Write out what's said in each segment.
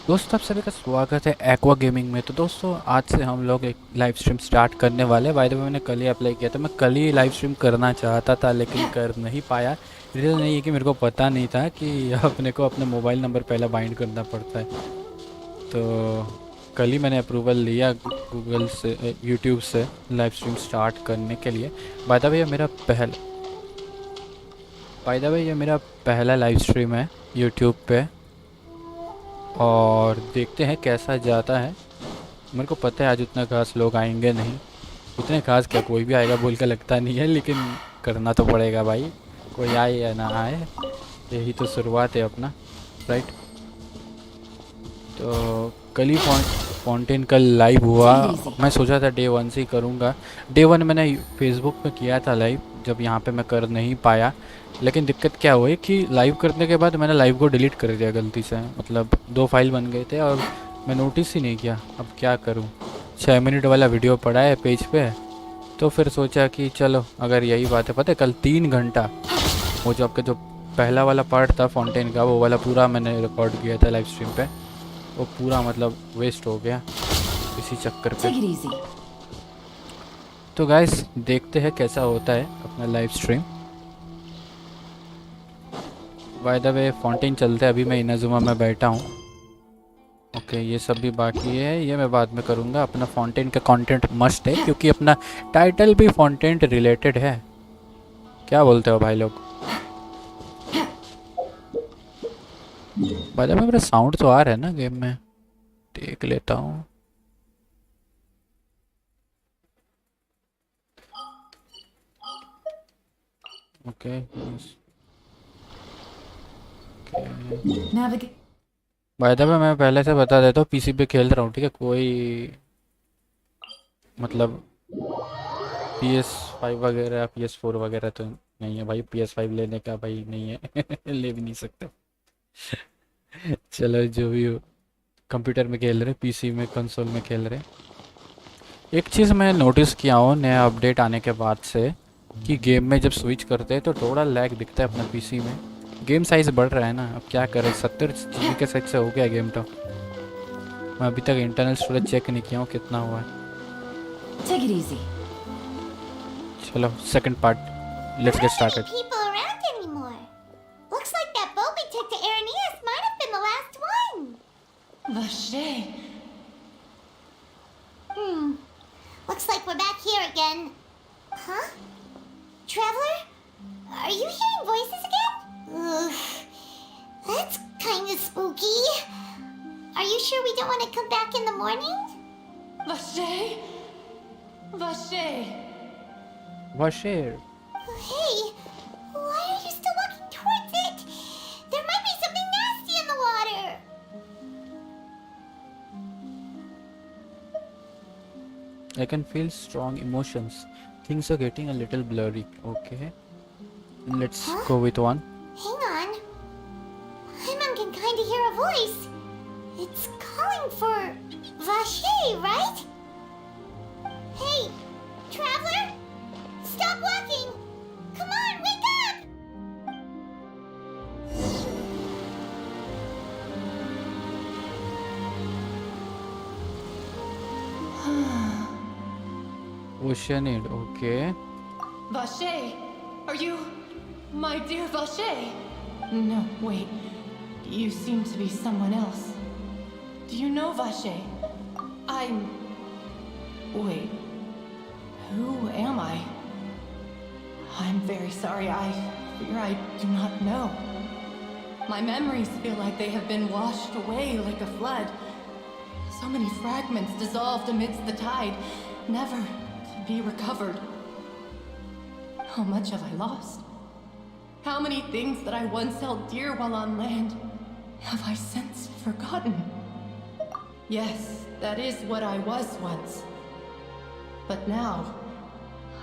दोस्तों आप सभी का स्वागत है एक्वा गेमिंग में। तो दोस्तों आज से हम लोग एक लाइव स्ट्रीम स्टार्ट करने वाले हैं। बाय द वे मैंने कल ही अप्लाई किया था, मैं कल ही लाइव स्ट्रीम करना चाहता था लेकिन कर नहीं पाया। रीज़न नहीं है कि मेरे को पता नहीं था कि अपने को अपना मोबाइल नंबर पहले बाइंड करना पड़ता है। तो कल ही मैंने अप्रूवल लिया गूगल से, यूट्यूब से लाइव स्ट्रीम स्टार्ट करने के लिए। बाय द वे ये मेरा पहला लाइव स्ट्रीम है यूट्यूब पे, और देखते हैं कैसा जाता है। मेरे को पता है आज उतना खास लोग आएंगे नहीं, उतने खास क्या, कोई भी आएगा बोल के लगता नहीं है, लेकिन करना तो पड़ेगा भाई। कोई आए या ना आए, यही तो शुरुआत है अपना, राइट। तो कल ही फाउंटेन कल लाइव हुआ। Take it easy. मैं सोचा था डे वन से ही करूँगा। डे वन मैंने फेसबुक पे किया था लाइव, जब यहाँ पे मैं कर नहीं पाया। लेकिन दिक्कत क्या हुई कि लाइव करने के बाद मैंने लाइव को डिलीट कर दिया गलती से, मतलब दो फाइल बन गए थे और मैं नोटिस ही नहीं किया। अब क्या करूँ, 6 मिनट वाला वीडियो पड़ा है पेज पे। तो फिर सोचा कि चलो अगर यही बात है, पता है कल 3 घंटा वो जो आपका जो पहला वाला पार्ट था फाउंटेन का, वो वाला पूरा मैंने रिकॉर्ड किया था लाइव स्ट्रीम पे। वो पूरा मतलब वेस्ट हो गया इसी चक्कर पे। Take it easy. तो गाइस देखते हैं कैसा होता है अपना live stream. By the way fountain चलते हैं, अभी मैं इनाजुमा में बैठा हूँ। ओके ये सब भी बाकी है, ये मैं बाद में करूँगा। अपना फाउंटेन का कंटेंट मस्ट है क्योंकि अपना टाइटल भी फाउंटेन रिलेटेड है। क्या बोलते हो भाई लोग? बाय द वे मेरा साउंड तो आ रहा है ना गेम में, देख लेता हूँ। Okay Navigate. By the way मैं पहले से बता देता हूँ, पीसी पे खेल रहा हूँ, ठीक है? कोई मतलब PS5 वगैरह PS4 वगैरह तो नहीं है भाई। PS5 लेने का भाई नहीं है ले भी नहीं सकते। चलो जो भी हो, कंप्यूटर में खेल रहे, पीसी में, कंसोल में खेल रहे। एक चीज़ मैं नोटिस किया हूँ नया अपडेट आने के बाद से, कि गेम में जब स्विच करते हैं तो थोड़ा लैग दिखता है अपना पीसी में। गेम साइज़ बढ़ रहा है ना, अब क्या करें, 70 GB के साइज से हो गया गेम। तो मैं अभी तक इंटरनल स्टोरेज चेक नहीं किया हूँ कितना हुआ है। Take it easy. चलो second part, There let's get aren't any started. people around anymore. Looks like that boat we took to Araneas might have been the last one. Vache. Looks like we're back here again. Huh? Traveler? Are you hearing voices again? Ugh. That's kind of spooky. Are you sure we don't want to come back in the morning? Vache. Vache. वाशेर, Hey, why are you still walking towards it? There might be something nasty in the water. I can feel strong emotions. Things are getting a little blurry. Okay, let's Huh? go with one. Hang on. Paimon can kind of hear a voice. It's calling for Vache, right? Hey, traveler! Stop walking! Come on, wake up! Oceanid, okay. Vache. Are you my dear Vache? No, wait. You seem to be someone else. Do you know Vache? I'm. Wait. Who am I? I'm very sorry. I fear I do not know. My memories feel like they have been washed away like a flood. So many fragments dissolved amidst the tide, never to be recovered. How much have I lost? How many things that I once held dear while on land have I since forgotten? Yes, that is what I was once. But now,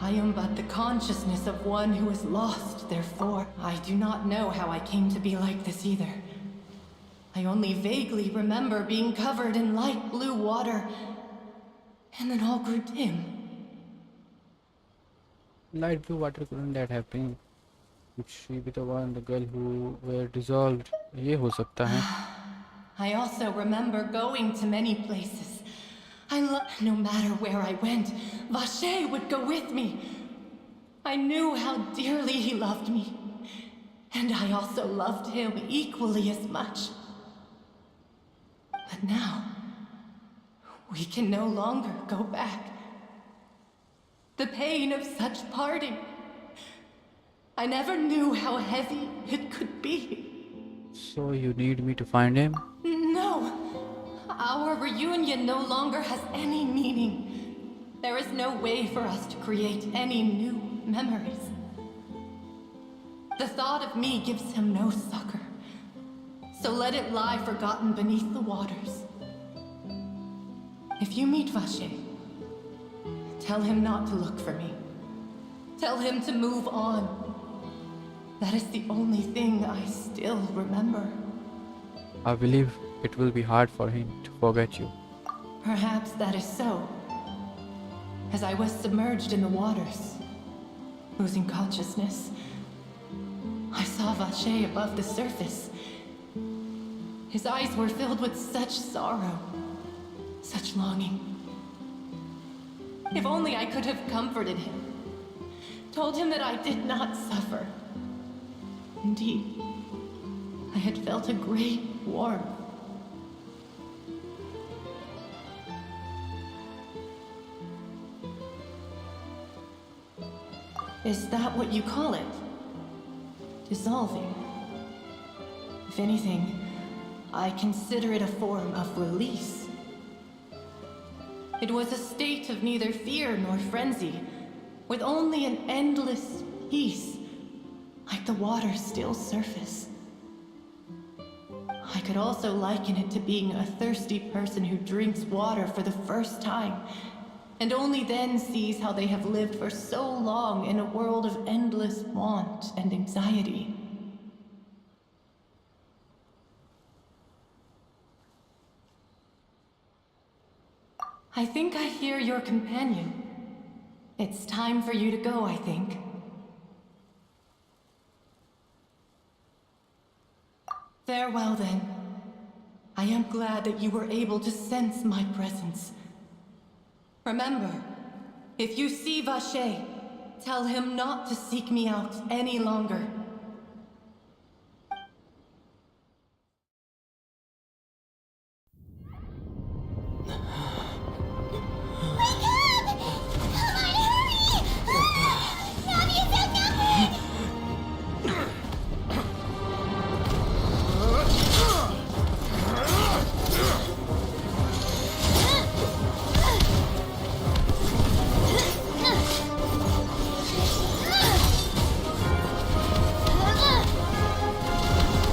I am but the consciousness of one who is lost, therefore. I do not know how I came to be like this either. I only vaguely remember being covered in light blue water, and then all grew dim. Light blue water, couldn't that have been? Could she be the one, the girl who were dissolved? ये हो सकता है। I also remember going to many places. No matter where I went, Vacher would go with me. I knew how dearly he loved me. And I also loved him equally as much. But now, we can no longer go back. The pain of such parting. I never knew how heavy it could be. So you need me to find him? No. Our reunion no longer has any meaning. There is no way for us to create any new memories. The thought of me gives him no succor. So let it lie forgotten beneath the waters. If you meet Vacher, tell him not to look for me. Tell him to move on. That is the only thing I still remember. I believe it will be hard for him to forget you. Perhaps that is so. As I was submerged in the waters, losing consciousness, I saw Vacher above the surface. His eyes were filled with such sorrow, such longing. If only I could have comforted him, told him that I did not suffer. Indeed, I had felt a great warmth. Is that what you call it? Dissolving? If anything, I consider it a form of release. It was a state of neither fear nor frenzy, with only an endless peace, like the water's still surface. I could also liken it to being a thirsty person who drinks water for the first time, and only then sees how they have lived for so long in a world of endless want and anxiety. I think I hear your companion. It's time for you to go, I think. Farewell, then. I am glad that you were able to sense my presence. Remember, if you see Vacher, tell him not to seek me out any longer.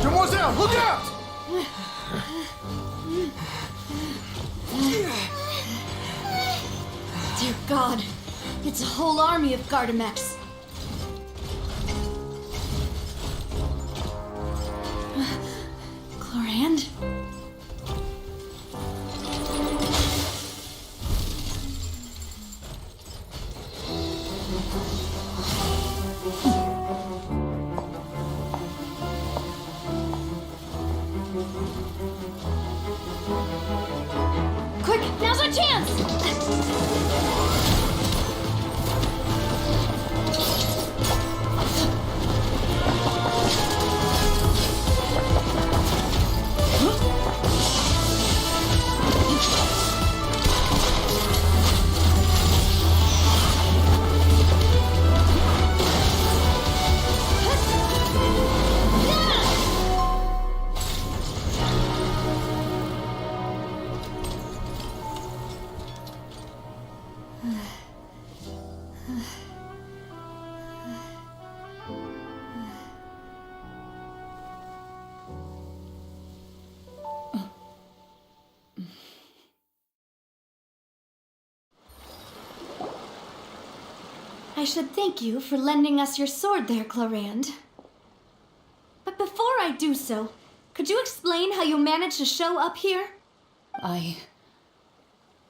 Demoiselle, look out! Dear God, it's a whole army of Gardamex. Chlorand? Quick, now's our chance! I should thank you for lending us your sword there, Chlorand. But before I do so, could you explain how you managed to show up here? I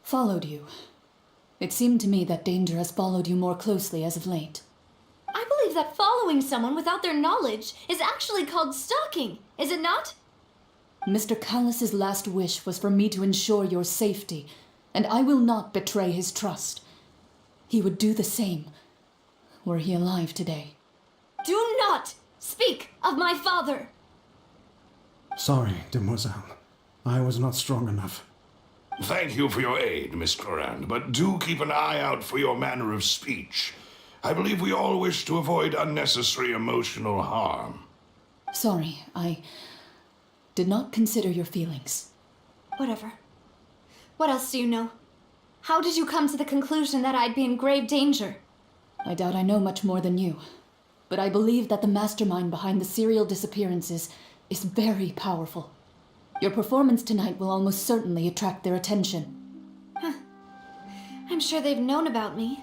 followed you. It seemed to me that danger has followed you more closely as of late. I believe that following someone without their knowledge is actually called stalking, is it not? Mr. Callus's last wish was for me to ensure your safety, and I will not betray his trust. He would do the same, were he alive today. Do not speak of my father! Sorry, demoiselle. I was not strong enough. Thank you for your aid, Miss Clorand, but do keep an eye out for your manner of speech. I believe we all wish to avoid unnecessary emotional harm. Sorry, I did not consider your feelings. Whatever. What else do you know? How did you come to the conclusion that I'd be in grave danger? I doubt I know much more than you, but I believe that the mastermind behind the serial disappearances is very powerful. Your performance tonight will almost certainly attract their attention. I'm sure they've known about me.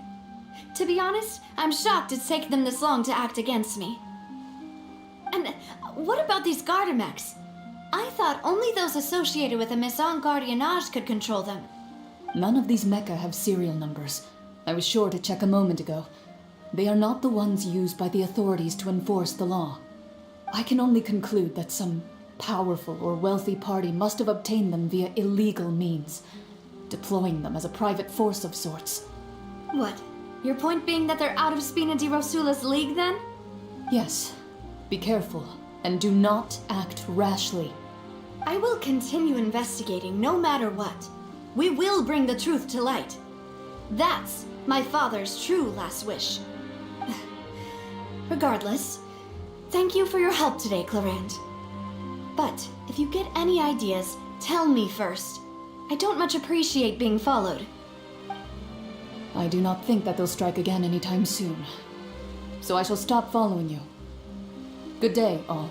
To be honest, I'm shocked it's taken them this long to act against me. And what about these Gardamex? I thought only those associated with a Maison Gardiennage could control them. None of these mecha have serial numbers. I was sure to check a moment ago. They are not the ones used by the authorities to enforce the law. I can only conclude that some powerful or wealthy party must have obtained them via illegal means, deploying them as a private force of sorts. What? Your point being that they're out of Spina di Rosula's league, then? Yes. Be careful, and do not act rashly. I will continue investigating no matter what. We will bring the truth to light. That's my father's true last wish. Regardless, thank you for your help today, Clorand. But if you get any ideas, tell me first. I don't much appreciate being followed. I do not think that they'll strike again anytime soon. So I shall stop following you. Good day, all.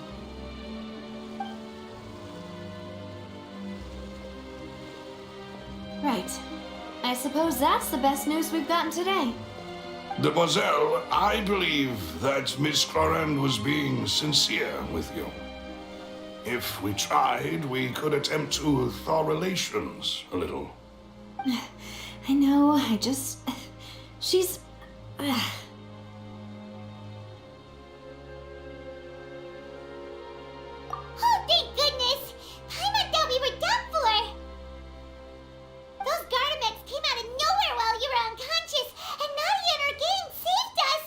Right. I suppose that's the best news we've gotten today. Demoiselle, I believe that Miss Clorand was being sincere with you. If we tried, we could attempt to thaw relations a little. I know, she's... Oh, thank goodness! I thought we were done for! Those Gardamex came out of nowhere while you were unconscious, and Nadia and her gang saved us!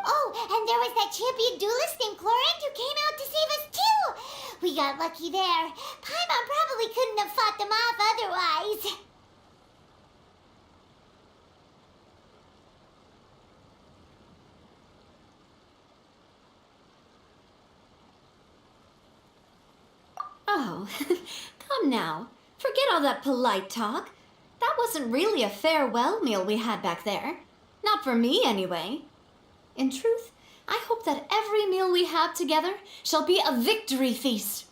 Oh, and there was that champion duelist named Clorand who came out to save us too! We got lucky there. Paimon probably couldn't have fought them off otherwise. Oh, come now. Forget all that polite talk. That wasn't really a farewell meal we had back there. Not for me, anyway. In truth, I hope that every meal we have together shall be a victory feast.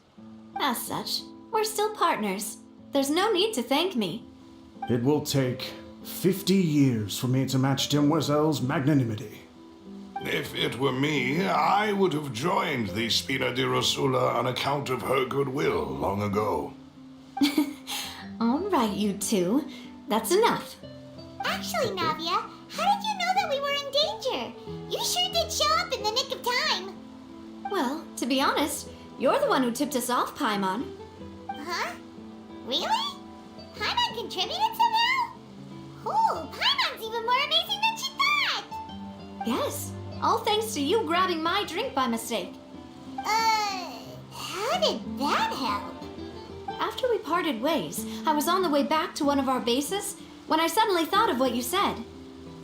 As such, we're still partners. There's no need to thank me. It will take 50 years for me to match Demoiselle's magnanimity. If it were me, I would have joined the Spina di Rosula on account of her goodwill long ago. All right, you two. That's enough. Actually, Navia, how did you know that we were in danger? You sure did show up in the nick of time. Well, to be honest, you're the one who tipped us off, Paimon. Huh? Really? Paimon contributed somehow? Cool, Paimon's even more amazing than she thought! Yes, all thanks to you grabbing my drink by mistake. How did that help? After we parted ways, I was on the way back to one of our bases when I suddenly thought of what you said.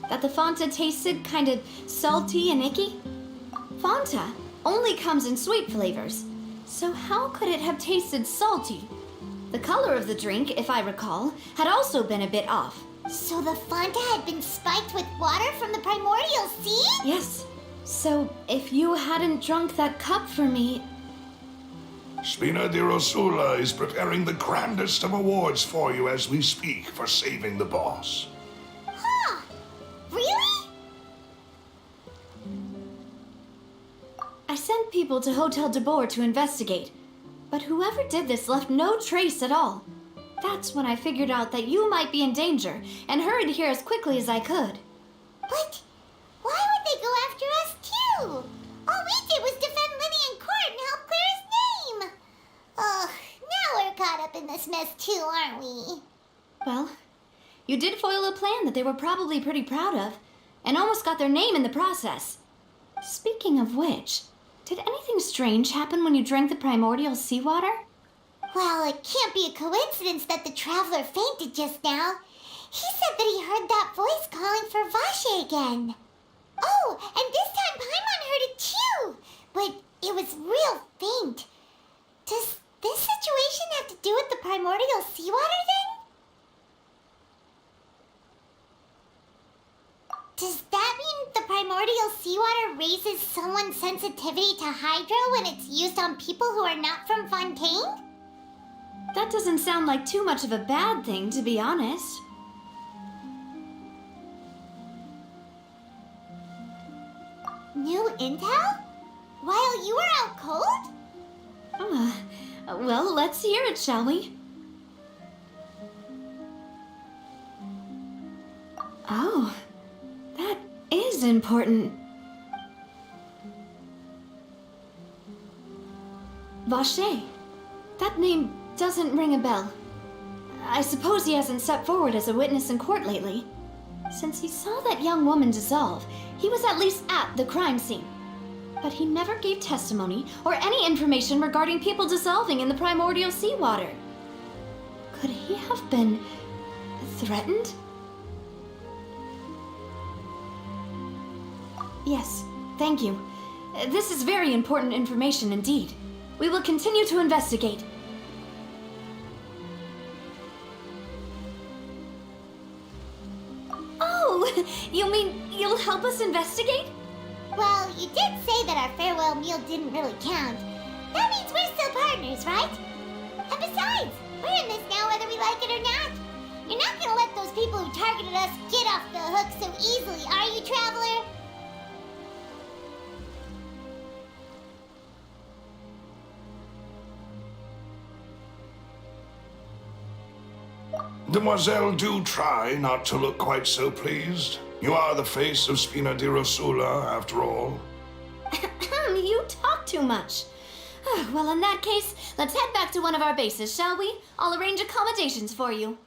That the Fanta tasted kind of salty and icky. Fanta only comes in sweet flavors, so how could it have tasted salty? The color of the drink, if I recall, had also been a bit off. So the Fanta had been spiked with water from the primordial sea? Yes, so if you hadn't drunk that cup for me... Spina di Rosula is preparing the grandest of awards for you as we speak for saving the boss. Huh? Really? I sent people to Hotel de Boer to investigate, but whoever did this left no trace at all. That's when I figured out that you might be in danger and hurried here as quickly as I could. But why would they go after us too? us too, aren't we? Well, you did foil a plan that they were probably pretty proud of, and almost got their name in the process. Speaking of which, did anything strange happen when you drank the primordial seawater? Well, it can't be a coincidence that the traveler fainted just now. He said that he heard that voice calling for Vache again. Oh, and this time Paimon heard it too, but it was real faint. Does this situation have to do with the primordial seawater thing? Does that mean the primordial seawater raises someone's sensitivity to hydro when it's used on people who are not from Fontaine? That doesn't sound like too much of a bad thing, to be honest. New intel? While you were out cold? Well, let's hear it, shall we? Oh, that is important. Vache. That name doesn't ring a bell. I suppose he hasn't stepped forward as a witness in court lately. Since he saw that young woman dissolve, he was at least at the crime scene. But he never gave testimony or any information regarding people dissolving in the primordial seawater. Could he have been threatened? Yes, thank you. This is very important information indeed. We will continue to investigate. Oh, you mean you'll help us investigate? Well, you did say that our farewell meal didn't really count. That means we're still partners, right? And besides, we're in this now whether we like it or not. You're not gonna let those people who targeted us get off the hook so easily, are you, Traveler? Demoiselle, do try not to look quite so pleased. You are the face of Spina di Rosula, after all. You talk too much. Well, in that case, let's head back to one of our bases, shall we? I'll arrange accommodations for you.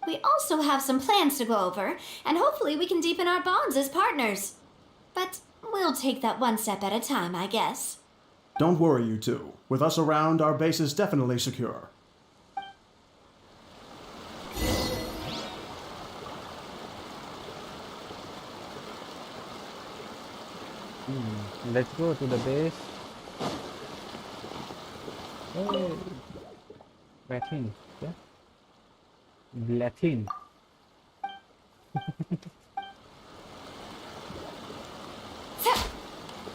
We also have some plans to go over, and hopefully we can deepen our bonds as partners. But we'll take that one step at a time, I guess. Don't worry, you two. With us around, our base is definitely secure. Let's go to the base. Hey, Latin, yeah? Latin.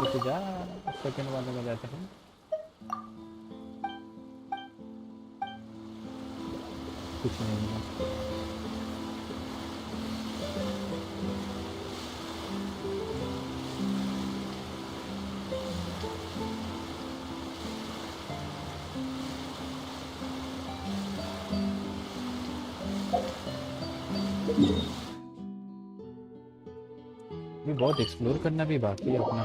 रुक जा, second वाले में जाते हैं. कुछ नहीं है. ये बहुत एक्सप्लोर करना भी बाकी है अपना.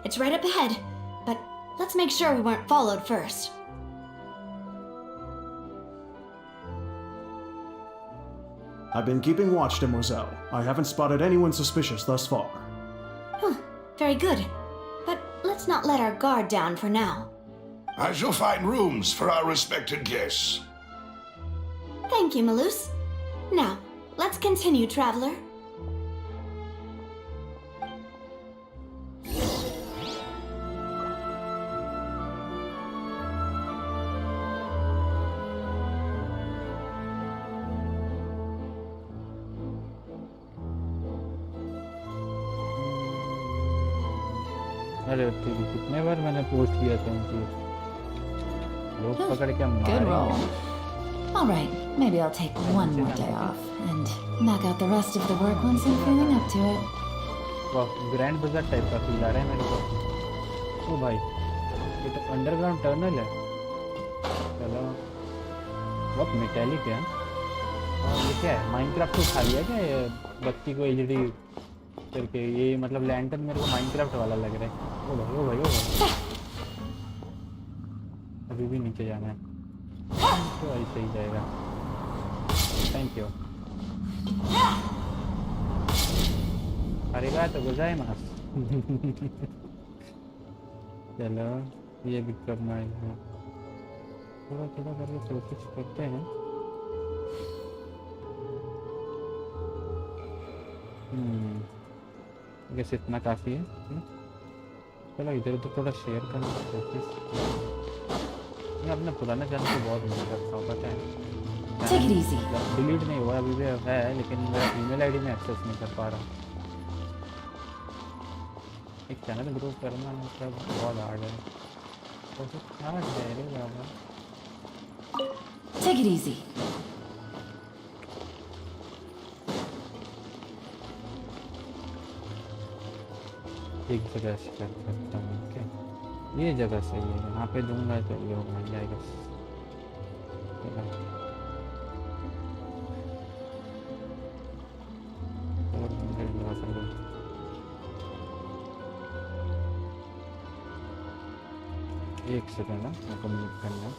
It's right up ahead, but let's make sure we weren't followed first. I've been keeping watch, Demoiselle. I haven't spotted anyone suspicious thus far. Very good. But let's not let our guard down for now. I shall find rooms for our respected guests. Thank you, Malus. Now, let's continue, Traveler. अरे तेरी कितने बार मैंने post किया था उनकी, लोग पकड़ के Good मारेंगे। roll. All right, maybe I'll take one more day off and knock out the rest of the work once I'm feeling up to it. वाह, ग्रैंड बाजार टाइप का फील आ रहा है मेरे को। ओ भाई, ये तो अंडरग्राउंड टनल है। चलो, बहुत मेटालिक है। और ये क्या है, माइनक्राफ्ट को खा लिया क्या ये बत्ती को एलईडी करके? ये मतलब लैंटर्न मेरे को माइनक्राफ्ट वाला लग रहा है। ओ भाई ओ भाई ओ भाई, अभी भी नीचे जाना है तो ऐसे ही जाएगा। Thank you. अरेगा तो गुजाए मास। चलो, ये भी करना है, थोड़ा थोड़ा करके कोशिश करते हैं। बस इतना काफ़ी है। चलो इधर उधर थोड़ा शेयर करने की कोशिश। मैं अपने पुराने चैनल को बहुत मिस करता हूँ, पता है। Take it easy. डिलीट नहीं हुआ, अभी भी है, लेकिन मेरा ईमेल आईडी में एक्सेस नहीं कर पा रहा हूँ। एक चैनल ग्रो करना मतलब बहुत हार्ड है। तो हार्ड है रे बाबा। Take it easy. एक जगह से कर सकता हूँ क्या? ये जगह सही है, यहाँ पे दूंगा तो ये हो जाएगा। एक सेकंड ना, मेरे को म्यूट करना है।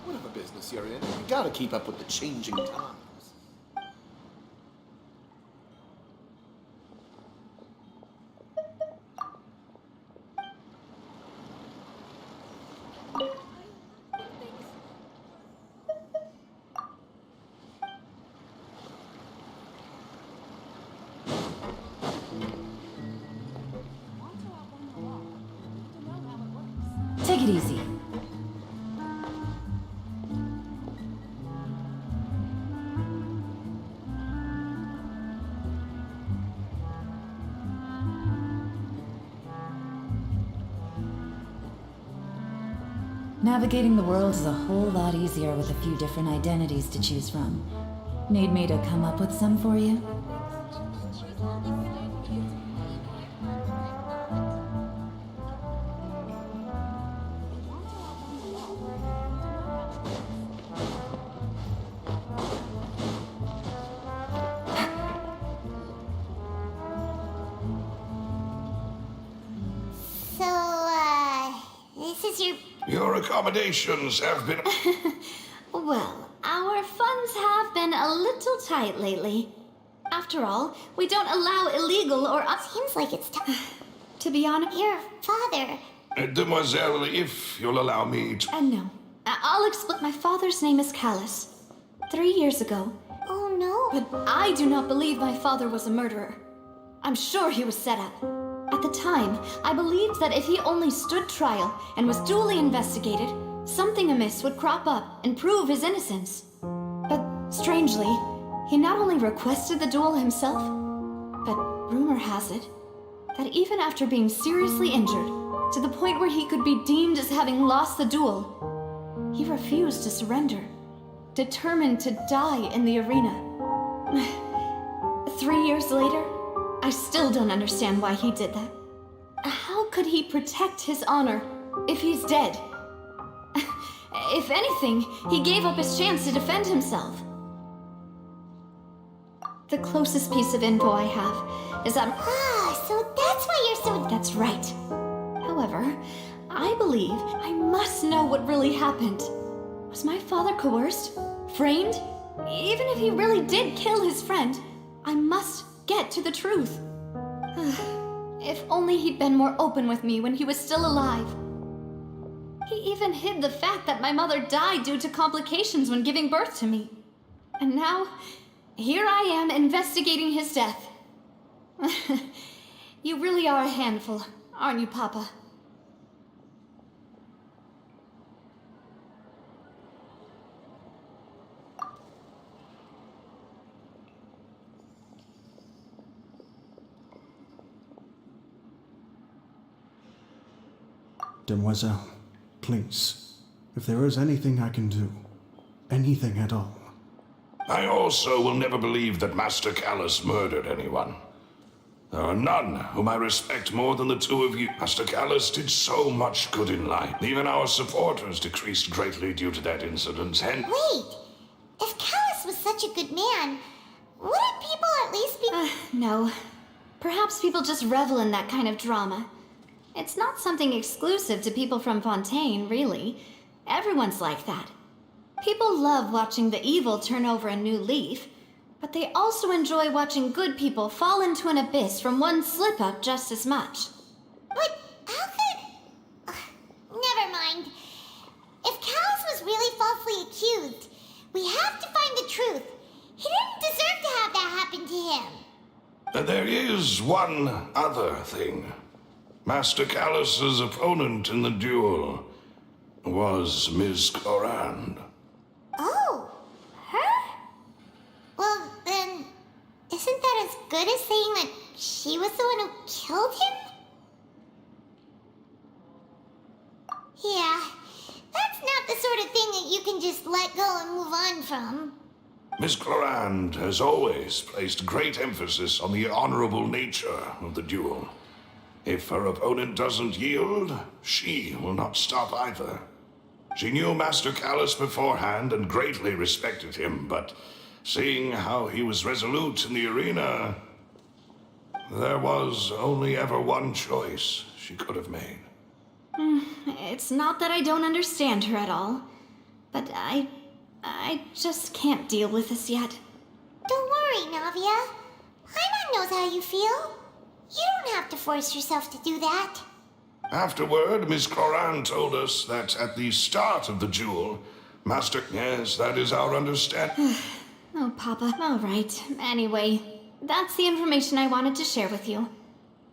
Whatever business you're in, you gotta keep up with the changing times. Take it easy. Navigating the world is a whole lot easier with a few different identities to choose from. Need me to come up with some for you? So, this is your... Your accommodations have been. Well, our funds have been a little tight lately. After all, we don't allow illegal or Seems like it's time. to be honest. Your father. Demoiselle, if you'll allow me to. No. I'll explain. My father's name is Callus. 3 years ago. Oh no. But I do not believe my father was a murderer. I'm sure he was set up. At the time, I believed that if he only stood trial and was duly investigated, something amiss would crop up and prove his innocence. But strangely, he not only requested the duel himself, but rumor has it that even after being seriously injured, to the point where he could be deemed as having lost the duel, he refused to surrender, determined to die in the arena. 3 years later, I still don't understand why he did that. How could he protect his honor if he's dead? If anything, he gave up his chance to defend himself. The closest piece of info I have is that... So that's why you're so... That's right. However, I believe I must know what really happened. Was my father coerced? Framed? Even if he really did kill his friend, I must get to the truth. If only he'd been more open with me when he was still alive. He even hid the fact that my mother died due to complications when giving birth to me. And now, here I am investigating his death. You really are a handful, aren't you, Papa? Demoiselle, please, if there is anything I can do, anything at all. I also will never believe that Master Callus murdered anyone. There are none whom I respect more than the two of you. Master Callus did so much good in life. Even our supporters decreased greatly due to that incident, and... Wait! If Callus was such a good man, wouldn't people at least be... No. Perhaps people just revel in that kind of drama. It's not something exclusive to people from Fontaine, really. Everyone's like that. People love watching the evil turn over a new leaf, but they also enjoy watching good people fall into an abyss from one slip-up just as much. But how could... never mind. If Callus was really falsely accused, we have to find the truth. He didn't deserve to have that happen to him. There is one other thing. Master Callus's opponent in the duel was Miss Clorand. Oh, her? Well, then, isn't that as good as saying that she was the one who killed him? Yeah, that's not the sort of thing that you can just let go and move on from. Miss Clorand has always placed great emphasis on the honorable nature of the duel. If her opponent doesn't yield, she will not stop either. She knew Master Callus beforehand and greatly respected him, but seeing how he was resolute in the arena, there was only ever one choice she could have made. It's not that I don't understand her at all, but I just can't deal with this yet. Don't worry, Navia. Paimon knows how you feel. You don't have to force yourself to do that. Afterward, Miss Clorand told us that at the start of the duel, Master... Yes, that is our understanding. Oh, Papa. All right. Anyway, that's the information I wanted to share with you.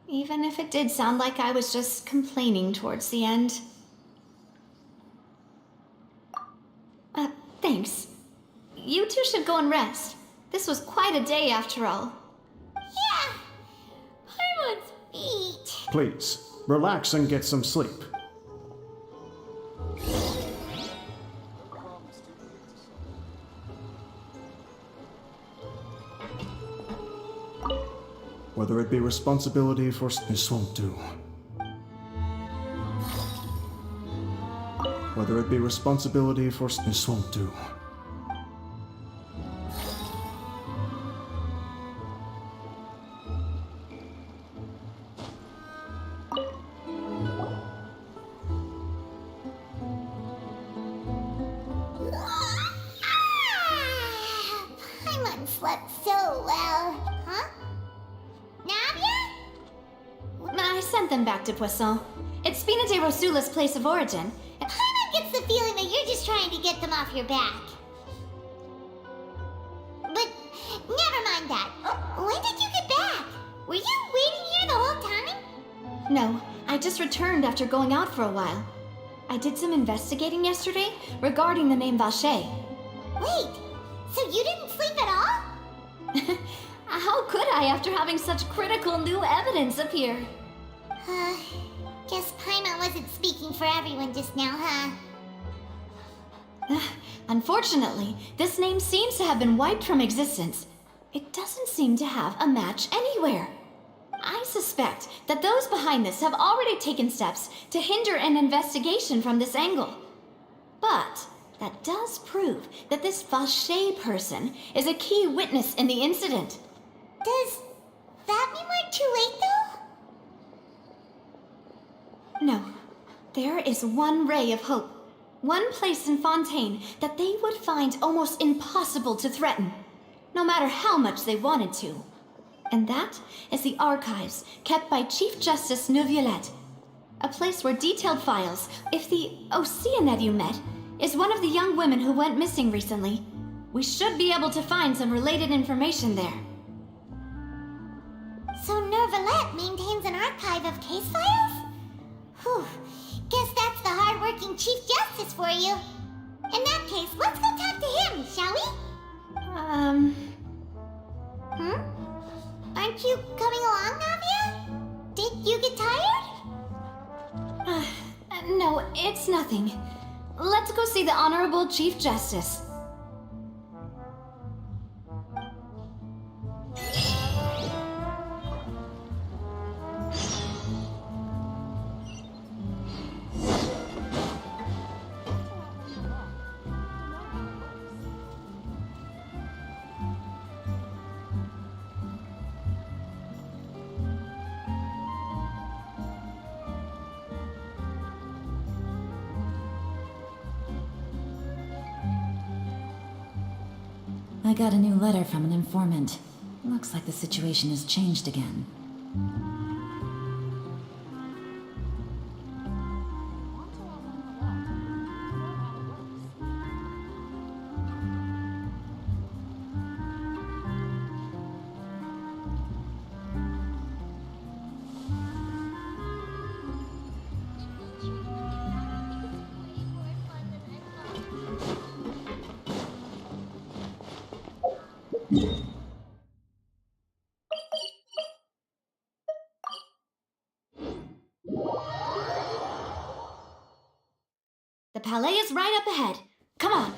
Even if it did sound like I was just complaining towards the end. Thanks. You two should go and rest. This was quite a day after all. Yeah. Paimon's feet. Please, relax and get some sleep. Whether it be responsibility for... This won't do. Whether it be responsibility for... This won't do. Paimon slept so well. Huh? Navia? I sent them back to Poisson. It's Spina de Rosula's place of origin. Paimon gets the feeling that you're just trying to get them off your back. But never mind that. When did you get back? Were you waiting here the whole time? No, I just returned after going out for a while. I did some investigating yesterday regarding the name Vache. Wait, so you didn't sleep at all? How could I after having such critical new evidence appear? Guess Paimon wasn't speaking for everyone just now, huh? Unfortunately, this name seems to have been wiped from existence. It doesn't seem to have a match anywhere. I suspect that those behind this have already taken steps to hinder an investigation from this angle. But that does prove that this Vache person is a key witness in the incident. Does that mean we're too late, though? No, there is one ray of hope. One place in Fontaine that they would find almost impossible to threaten, no matter how much they wanted to. And that is the archives kept by Chief Justice Neuvillette. A place where detailed files, if the Oceanid you met is one of the young women who went missing recently, we should be able to find some related information there. So Neuvillette maintains an archive of case files? Whew. Guess that's the hard-working Chief Justice for you. In that case, let's go talk to him, shall we? Aren't you coming along, Navia? Did you get tired? No, it's nothing. Let's go see the Honorable Chief Justice. I got a new letter from an informant. Looks like the situation has changed again. The Palais is right up ahead. Come on.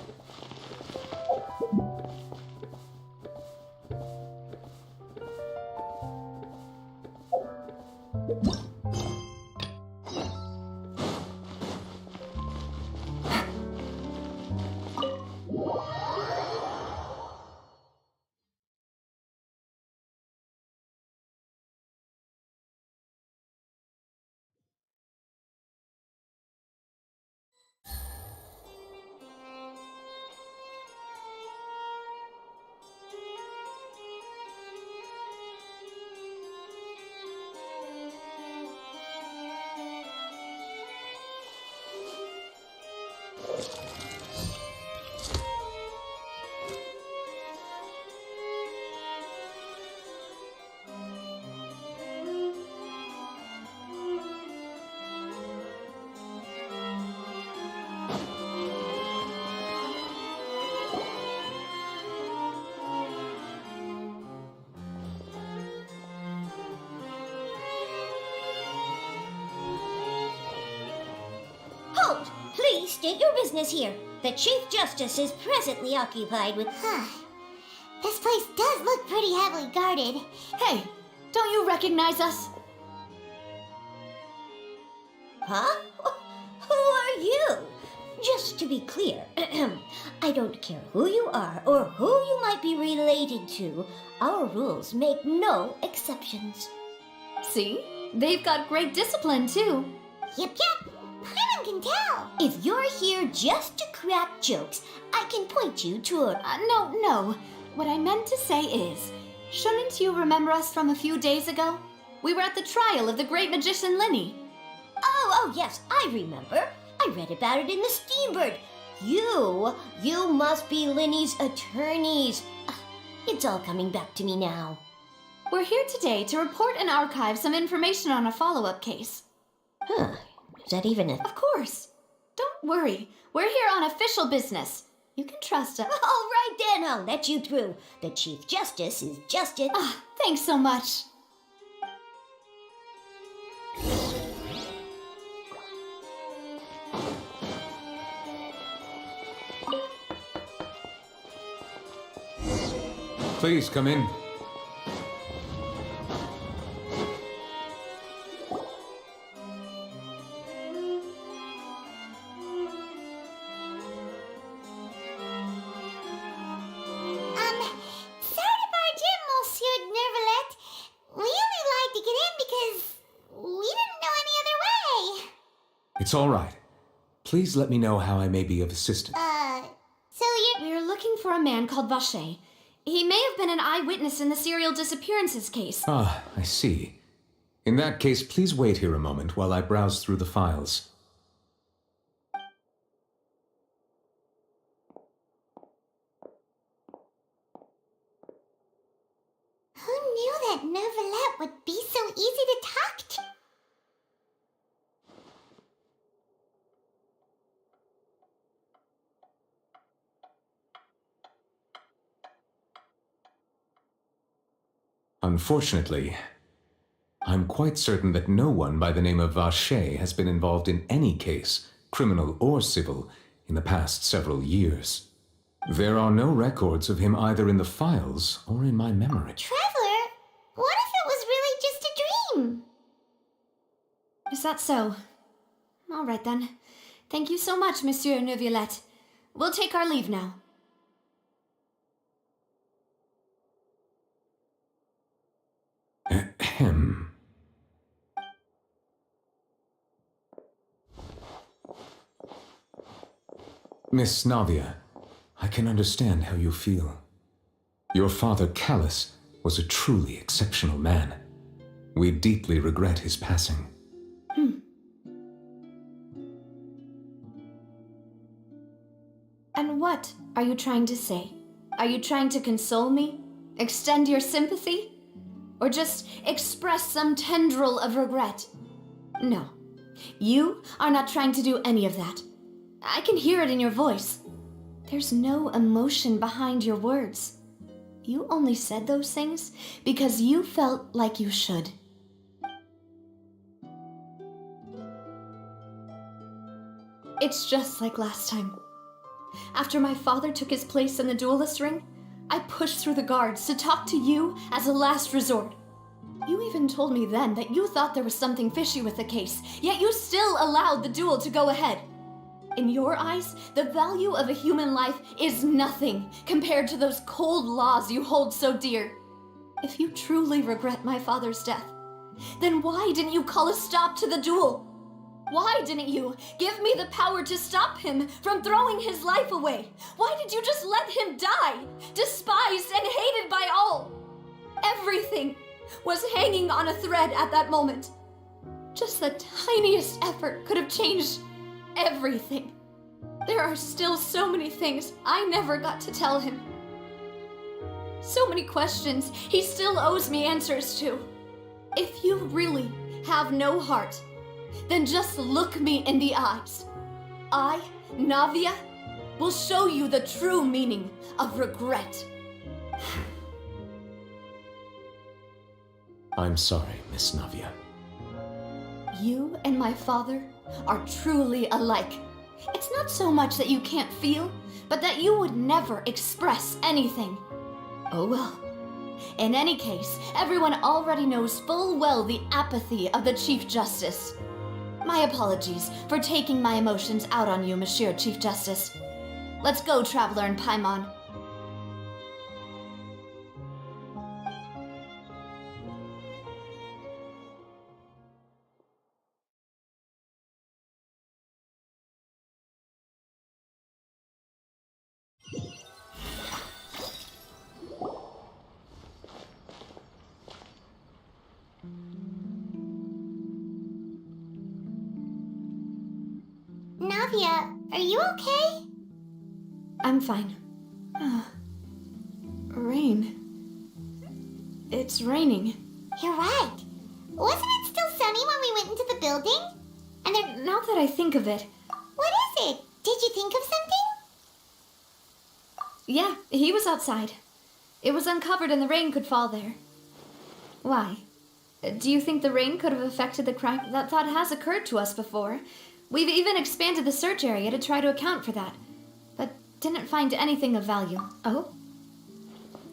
Halt! Please state your business here. The Chief Justice is presently occupied with... This place does look pretty heavily guarded. Hey, don't you recognize us? Huh? Who are you? Just to be clear, I don't care who you are or who you might be related to. Our rules make no exceptions. See? They've got great discipline, too. Yep. Paimon can tell. If you're here just to crack jokes, I can point you to a... No. What I meant to say is, shouldn't you remember us from a few days ago? We were at the trial of the great magician Linny. Oh, yes, I remember. I read about it in the Steambird. You must be Linny's attorneys. It's all coming back to me now. We're here today to report and archive some information on a follow-up case. Huh. Is that even a... Of course. Don't worry. We're here on official business. You can trust us. All right then, I'll let you through. The Chief Justice is Justice. Thanks so much. Please come in. Sorry to barge in, Monsieur Neuvillette. We only like to get in because we didn't know any other way. It's all right. Please let me know how I may be of assistance. So you're... We're looking for a man called Vache. He may have been an eyewitness in the serial disappearances case. Ah, I see. In that case, please wait here a moment while I browse through the files. Who knew that Neuvillette would be so easy to talk to? Unfortunately, I'm quite certain that no one by the name of Vache has been involved in any case, criminal or civil, in the past several years. There are no records of him either in the files or in my memory. Traveler, what if it was really just a dream? Is that so? All right then. Thank you so much, Monsieur Neuvillette. We'll take our leave now. Ahem. Miss Navia, I can understand how you feel. Your father, Callus, was a truly exceptional man. We deeply regret his passing. And what are you trying to say? Are you trying to console me? Extend your sympathy? Or just express some tendril of regret? No. You are not trying to do any of that. I can hear it in your voice. There's no emotion behind your words. You only said those things because you felt like you should. It's just like last time. After my father took his place in the duelist ring, I pushed through the guards to talk to you as a last resort. You even told me then that you thought there was something fishy with the case, yet you still allowed the duel to go ahead. In your eyes, the value of a human life is nothing compared to those cold laws you hold so dear. If you truly regret my father's death, then why didn't you call a stop to the duel? Why didn't you give me the power to stop him from throwing his life away? Why did you just let him die, despised and hated by all? Everything was hanging on a thread at that moment. Just the tiniest effort could have changed everything. There are still so many things I never got to tell him. So many questions he still owes me answers to. If you really have no heart, then just look me in the eyes. I, Navia, will show you the true meaning of regret. I'm sorry, Miss Navia. You and my father are truly alike. It's not so much that you can't feel, but that you would never express anything. Oh well. In any case, everyone already knows full well the apathy of the Chief Justice. My apologies for taking my emotions out on you, Monsieur Chief Justice. Let's go, Traveler and Paimon. Navia, are you okay? I'm fine. Rain. It's raining. You're right. Wasn't it still sunny when we went into the building? And there... Now that I think of it, What is it? Did you think of something? yeah, he was outside. It was uncovered and the rain could fall there. Why? Do you think the rain could have affected the crime? That thought has occurred to us before. We've even expanded the search area to try to account for that, but didn't find anything of value. Oh?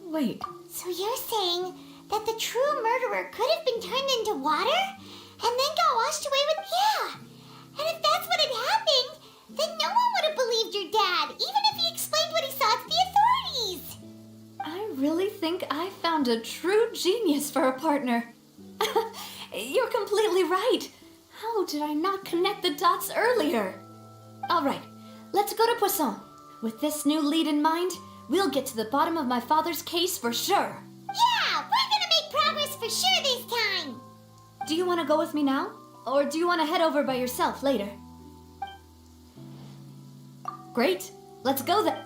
Wait. So you're saying that the true murderer could have been turned into water and then got washed away with... Yeah! And if that's what had happened, then no one would have believed your dad, even if he explained what he saw to the authorities! I really think I found a true genius for a partner. You're completely right. How did I not connect the dots earlier? All right, let's go to Poisson. With this new lead in mind, we'll get to the bottom of my father's case for sure. Yeah, we're gonna make progress for sure this time. Do you want to go with me now? Or do you want to head over by yourself later? Great, let's go then.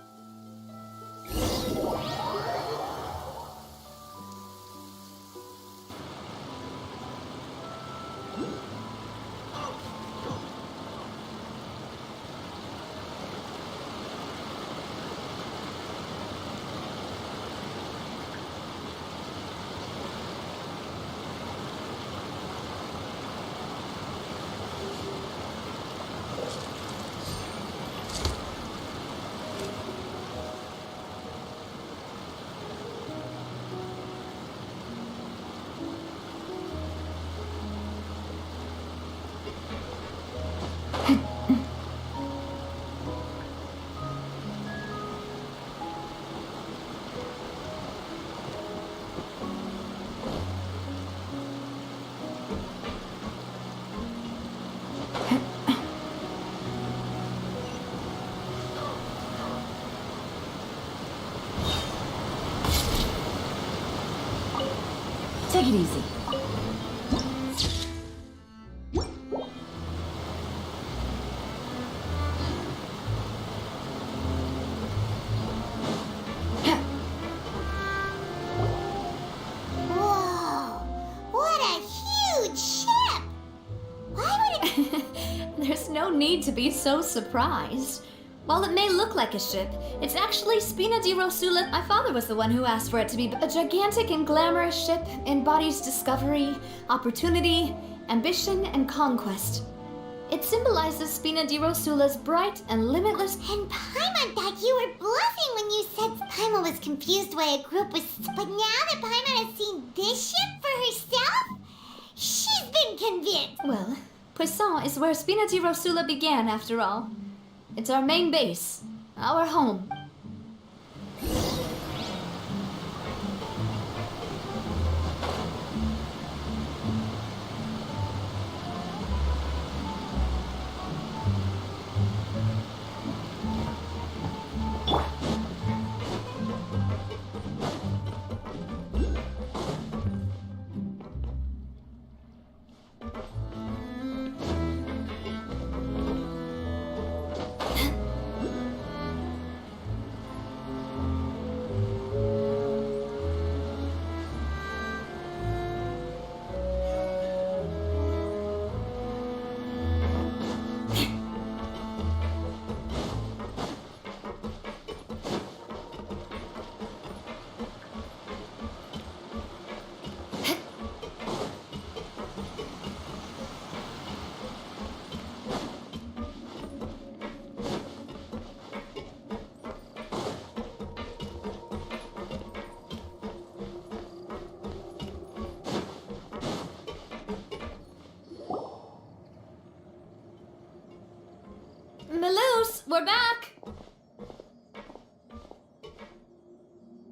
Take it easy. Whoa, what a huge ship! Why would it... There's no need to be so surprised. While it may look like a ship, it's actually Spina di Rosula. My father was the one who asked for it to be. A gigantic and glamorous ship embodies discovery, opportunity, ambition, and conquest. It symbolizes Spina di Rosula's bright and limitless. And Paimon thought you were bluffing when you said Paimon was confused why a group was... But now that Paimon has seen this ship for herself, she's been convinced. Well, Poisson is where Spina di Rosula began, after all. It's our main base, our home. Maloose, we're back!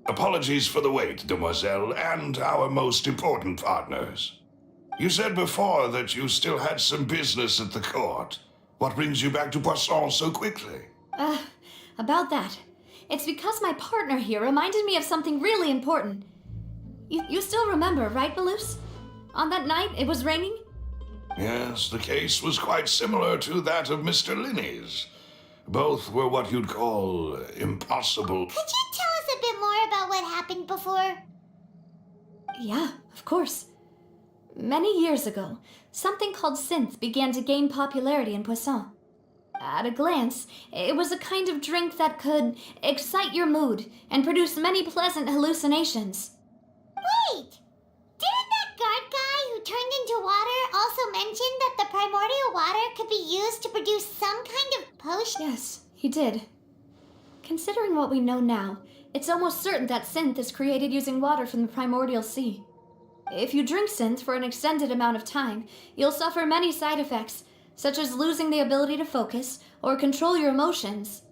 Apologies for the wait, demoiselle, and our most important partners. You said before that you still had some business at the court. What brings you back to Poisson so quickly? About that. It's because my partner here reminded me of something really important. You still remember, right, Maloose? On that night, it was raining? Yes, the case was quite similar to that of Mr. Linney's. Both were what you'd call impossible. Could you tell us a bit more about what happened before? Yeah, of course. Many years ago, something called synth began to gain popularity in Poisson. At a glance, it was a kind of drink that could excite your mood and produce many pleasant hallucinations. Wait! Didn't that guard guy who turned into water also mention that the primordial water could be used to produce some kind of potion? Yes, he did. Considering what we know now, it's almost certain that synth is created using water from the primordial sea. If you drink synth for an extended amount of time, you'll suffer many side effects, such as losing the ability to focus or control your emotions.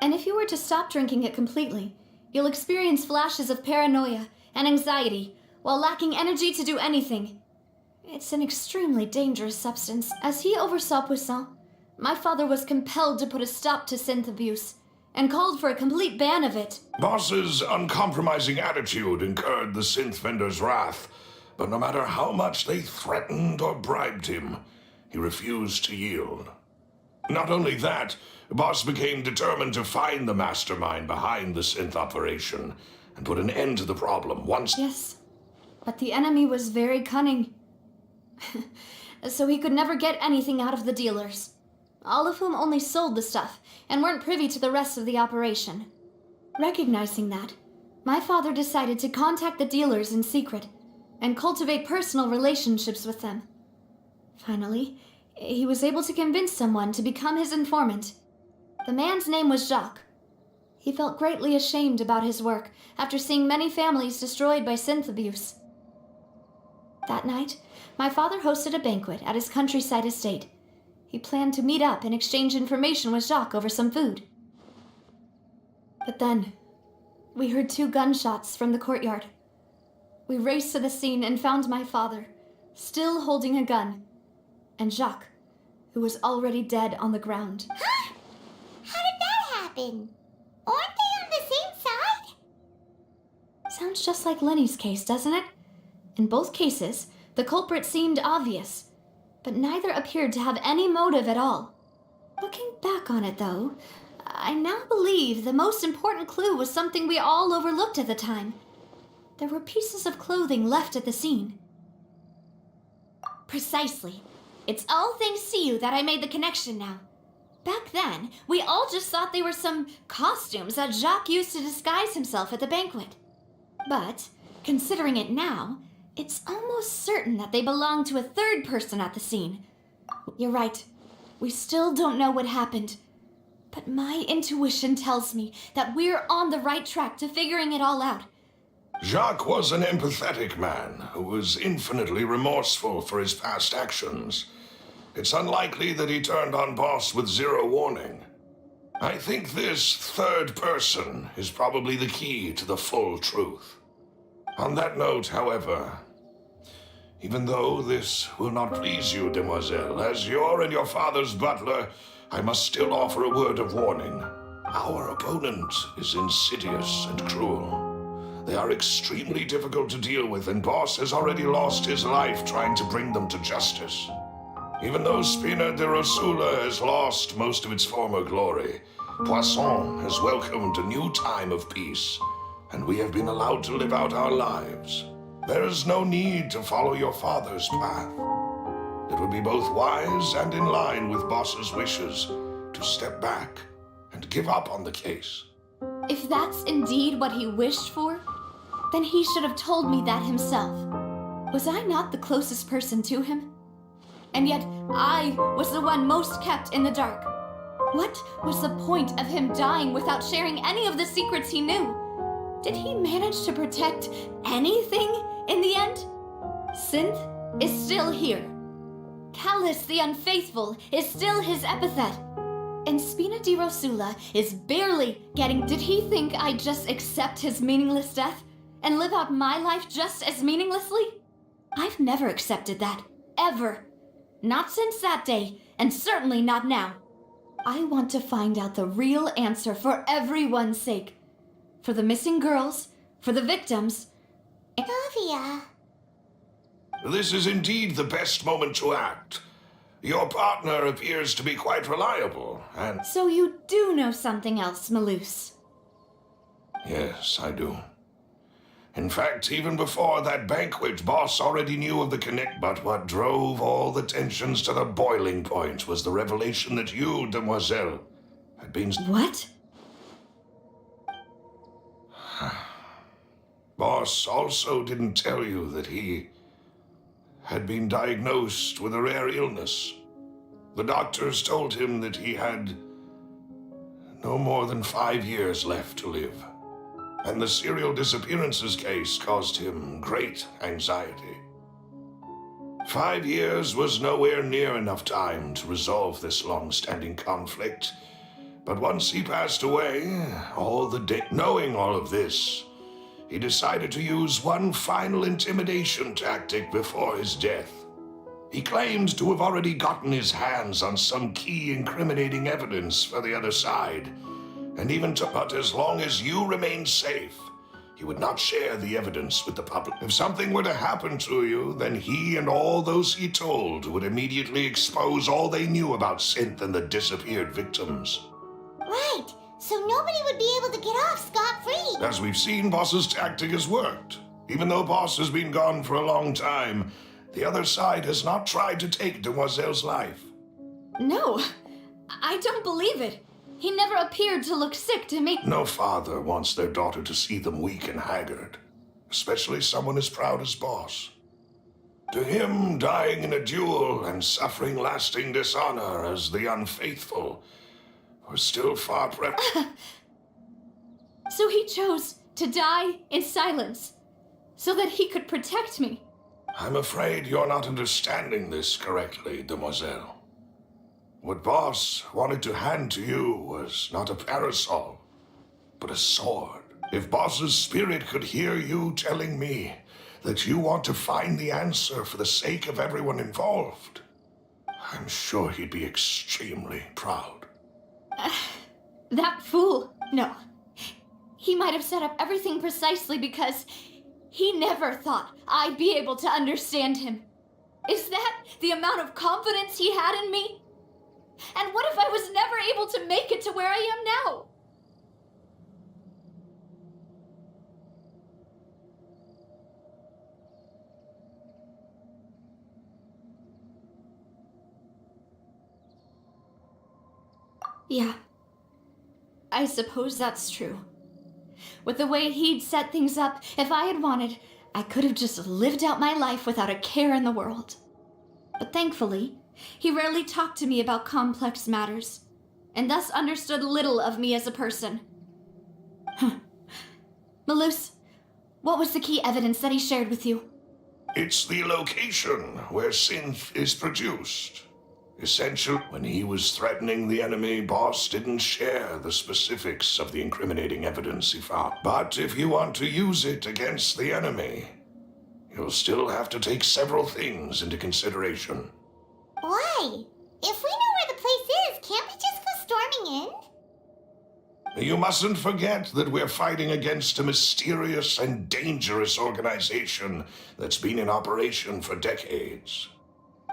And if you were to stop drinking it completely, you'll experience flashes of paranoia and anxiety while lacking energy to do anything. It's an extremely dangerous substance. As he oversaw Poisson, my father was compelled to put a stop to synth abuse and called for a complete ban of it. Boss's uncompromising attitude incurred the synth vendor's wrath, but no matter how much they threatened or bribed him, he refused to yield. Not only that, Boss became determined to find the mastermind behind the synth operation and put an end to the problem once. Yes, but the enemy was very cunning. So he could never get anything out of the dealers, all of whom only sold the stuff and weren't privy to the rest of the operation. Recognizing that, my father decided to contact the dealers in secret and cultivate personal relationships with them. Finally, he was able to convince someone to become his informant. The man's name was Jacques. He felt greatly ashamed about his work after seeing many families destroyed by synth abuse. That night, my father hosted a banquet at his countryside estate. He planned to meet up and exchange information with Jacques over some food. But then, we heard 2 gunshots from the courtyard. We raced to the scene and found my father, still holding a gun, and Jacques, who was already dead on the ground. Huh? How did that happen? Aren't they on the same side? Sounds just like Lenny's case, doesn't it? In both cases, the culprit seemed obvious, but neither appeared to have any motive at all. Looking back on it, though, I now believe the most important clue was something we all overlooked at the time. There were pieces of clothing left at the scene. Precisely. It's all thanks to you that I made the connection now. Back then, we all just thought they were some costumes that Jacques used to disguise himself at the banquet. But, considering it now, it's almost certain that they belong to a third person at the scene. You're right. We still don't know what happened. But my intuition tells me that we're on the right track to figuring it all out. Jacques was an empathetic man who was infinitely remorseful for his past actions. It's unlikely that he turned on Boss with zero warning. I think this third person is probably the key to the full truth. On that note, however, even though this will not please you, demoiselle, as your and your father's butler, I must still offer a word of warning. Our opponent is insidious and cruel. They are extremely difficult to deal with, and Boss has already lost his life trying to bring them to justice. Even though Spina de Rosula has lost most of its former glory, Poisson has welcomed a new time of peace, and we have been allowed to live out our lives. There is no need to follow your father's path. It would be both wise and in line with Boss's wishes to step back and give up on the case. If that's indeed what he wished for, then he should have told me that himself. Was I not the closest person to him? And yet, I was the one most kept in the dark. What was the point of him dying without sharing any of the secrets he knew? Did he manage to protect anything in the end? Synth is still here. Callus the Unfaithful is still his epithet. And Spina di Rosula is barely getting... Did he think I'd just accept his meaningless death and live out my life just as meaninglessly? I've never accepted that. Ever. Not since that day, and certainly not now. I want to find out the real answer for everyone's sake. For the missing girls, for the victims. Navia. This is indeed the best moment to act. Your partner appears to be quite reliable, and... So you do know something else, Malus? Yes, I do. In fact, even before that banquet, Boss already knew of the connect, but what drove all the tensions to the boiling point was the revelation that you, demoiselle, had been... What? Boss also didn't tell you that he had been diagnosed with a rare illness. The doctors told him that he had no more than 5 years left to live. And the serial disappearances case caused him great anxiety. 5 years was nowhere near enough time to resolve this long-standing conflict. But once he passed away, knowing all of this, he decided to use one final intimidation tactic before his death. He claimed to have already gotten his hands on some key incriminating evidence for the other side, and even took, but as long as you remain safe, he would not share the evidence with the public. If something were to happen to you, then he and all those he told would immediately expose all they knew about Synth and the disappeared victims. Right, so nobody would be able to get off scot-free. As we've seen, Boss's tactic has worked. Even though Boss has been gone for a long time, the other side has not tried to take Demoiselle's life. No, I don't believe it. He never appeared to look sick to me. No father wants their daughter to see them weak and haggard, especially someone as proud as Boss. To him, dying in a duel and suffering lasting dishonor as the unfaithful was still far preferable. So he chose to die in silence, so that he could protect me. I'm afraid you're not understanding this correctly, Demoiselle. What Boss wanted to hand to you was not a parasol, but a sword. If Boss's spirit could hear you telling me that you want to find the answer for the sake of everyone involved, I'm sure he'd be extremely proud. That fool. No. He might have set up everything precisely because he never thought I'd be able to understand him. Is that the amount of confidence he had in me? And what if I was never able to make it to where I am now? Yeah. I suppose that's true. With the way he'd set things up, if I had wanted, I could have just lived out my life without a care in the world. But thankfully, he rarely talked to me about complex matters, and thus understood little of me as a person. Malus, what was the key evidence that he shared with you? It's the location where Synth is produced. Essentially, when he was threatening the enemy, Boss didn't share the specifics of the incriminating evidence he found. But if you want to use it against the enemy, you'll still have to take several things into consideration. Why? If we know where the place is, can't we just go storming in? You mustn't forget that we're fighting against a mysterious and dangerous organization that's been in operation for decades.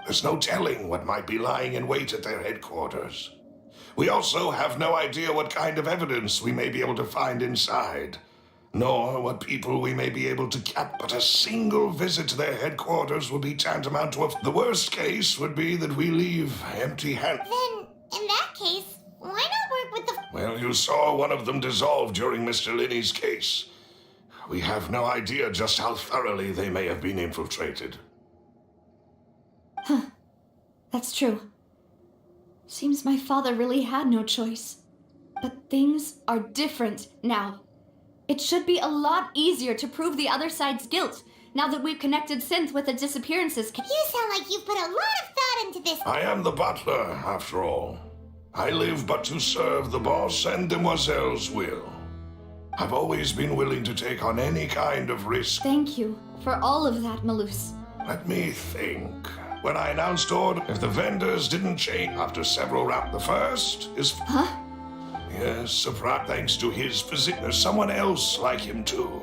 There's no telling what might be lying in wait at their headquarters. We also have no idea what kind of evidence we may be able to find inside, nor what people we may be able to capture. But a single visit to their headquarters will be tantamount to the worst case would be that we leave empty-handed. Then, in that case, why not work with the... Well, you saw one of them dissolve during Mr. Linney's case. We have no idea just how thoroughly they may have been infiltrated. Huh. That's true. Seems my father really had no choice. But things are different now. It should be a lot easier to prove the other side's guilt, now that we've connected Synth with the disappearances. You sound like you've put a lot of thought into this. I am the butler, after all. I live but to serve the boss and Demoiselle's will. I've always been willing to take on any kind of risk. Thank you for all of that, Malus. Let me think. When I announced order, if the vendors didn't change after several rounds, the first is... Huh? Yes, surprise, thanks to his position. There's someone else like him too.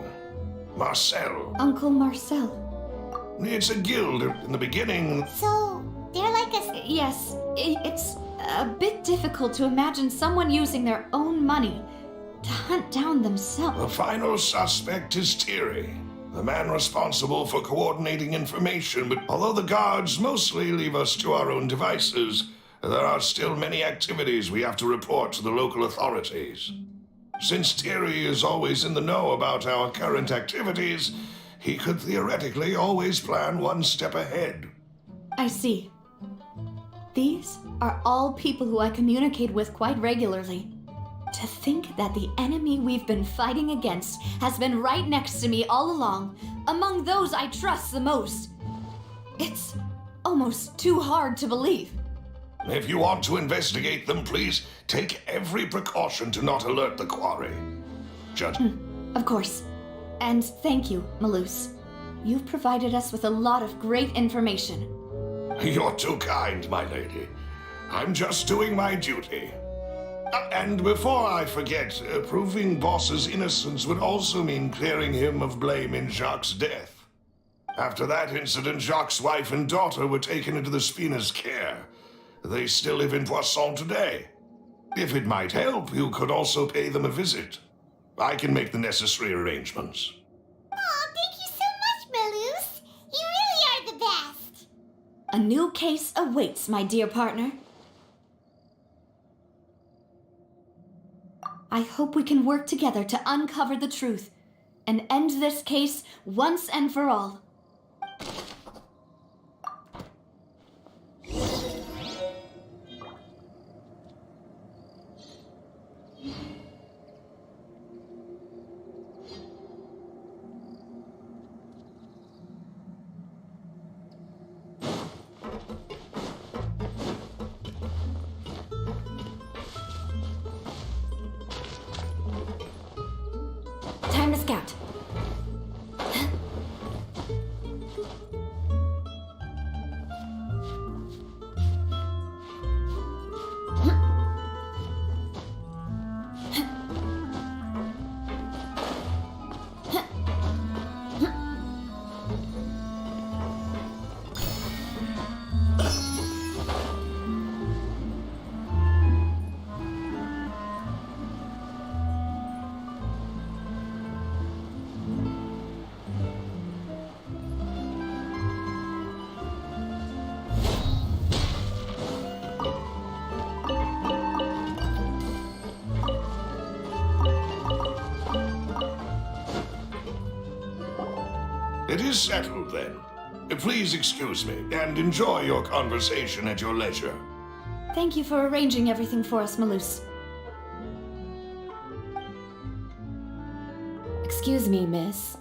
Marcel. Uncle Marcel. It's a guild in the beginning. So, they're like a... Yes, it's a bit difficult to imagine someone using their own money to hunt down themselves. The final suspect is Thierry, the man responsible for coordinating information, but although the guards mostly leave us to our own devices, there are still many activities we have to report to the local authorities. Since Thierry is always in the know about our current activities, he could theoretically always plan one step ahead. I see. These are all people who I communicate with quite regularly. To think that the enemy we've been fighting against has been right next to me all along, among those I trust the most. It's almost too hard to believe. If you want to investigate them, please take every precaution to not alert the quarry. Judge. Of course. And thank you, Malus. You've provided us with a lot of great information. You're too kind, my lady. I'm just doing my duty. And before I forget, proving Boss's innocence would also mean clearing him of blame in Jacques' death. After that incident, Jacques' wife and daughter were taken into the Spina's care. They still live in Poisson today. If it might help, you could also pay them a visit. I can make the necessary arrangements. Oh, thank you so much, Melus. You really are the best. A new case awaits, my dear partner. I hope we can work together to uncover the truth and end this case once and for all. Time to scout. It is settled, then. Please excuse me, and enjoy your conversation at your leisure. Thank you for arranging everything for us, Melus. Excuse me, miss.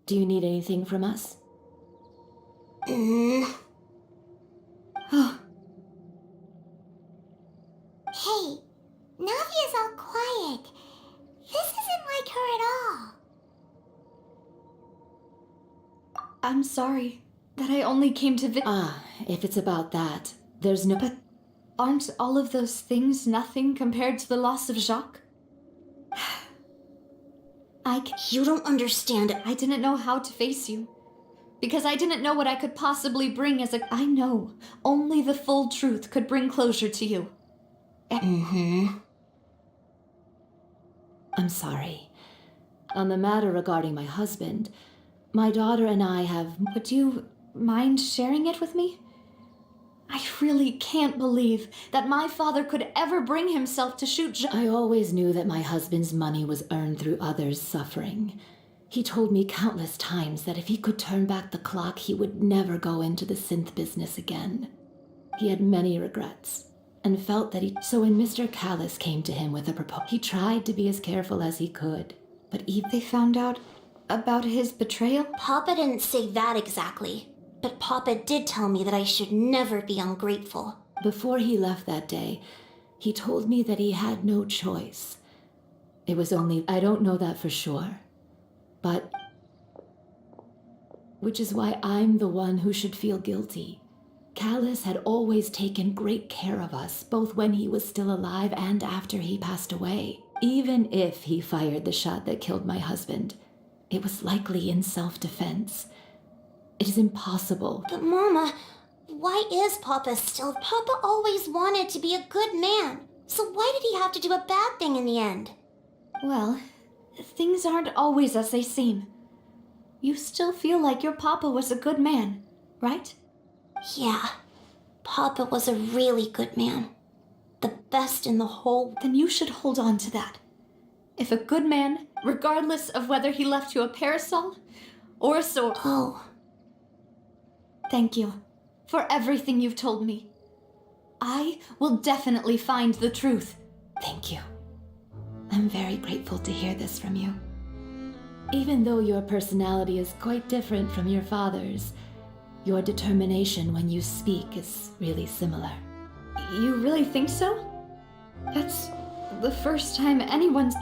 Do you need anything from us? Oh, Hey, Navia's all quiet. This isn't like her at all. I'm sorry that I only came to If it's about that, there's no... But aren't all of those things nothing compared to the loss of Jacques? You don't understand it. I didn't know how to face you. Because I didn't know what I could possibly bring as a... I know only the full truth could bring closure to you. I'm sorry. On the matter regarding my husband, my daughter and I have... Would you mind sharing it with me? I really can't believe that my father could ever bring himself to shoot Jacques. I always knew that my husband's money was earned through others' suffering. He told me countless times that if he could turn back the clock, he would never go into the synth business again. He had many regrets, and felt that So when Mr. Callis came to him with a proposal, he tried to be as careful as he could, but even... They found out about his betrayal? Papa didn't say that exactly, but Papa did tell me that I should never be ungrateful. Before he left that day, he told me that he had no choice. It was only... I don't know that for sure. But... Which is why I'm the one who should feel guilty. Callis had always taken great care of us, both when he was still alive and after he passed away. Even if he fired the shot that killed my husband, it was likely in self-defense. It is impossible. But Mama, why is Papa still... Papa always wanted to be a good man. So why did he have to do a bad thing in the end? Well, things aren't always as they seem. You still feel like your papa was a good man, right? Yeah, Papa was a really good man. The best in the whole... Then you should hold on to that. If a good man, regardless of whether he left you a parasol or a sword... Oh. Thank you for everything you've told me. I will definitely find the truth. Thank you. I'm very grateful to hear this from you. Even though your personality is quite different from your father's, your determination when you speak is really similar. You really think so? That's the first time anyone's...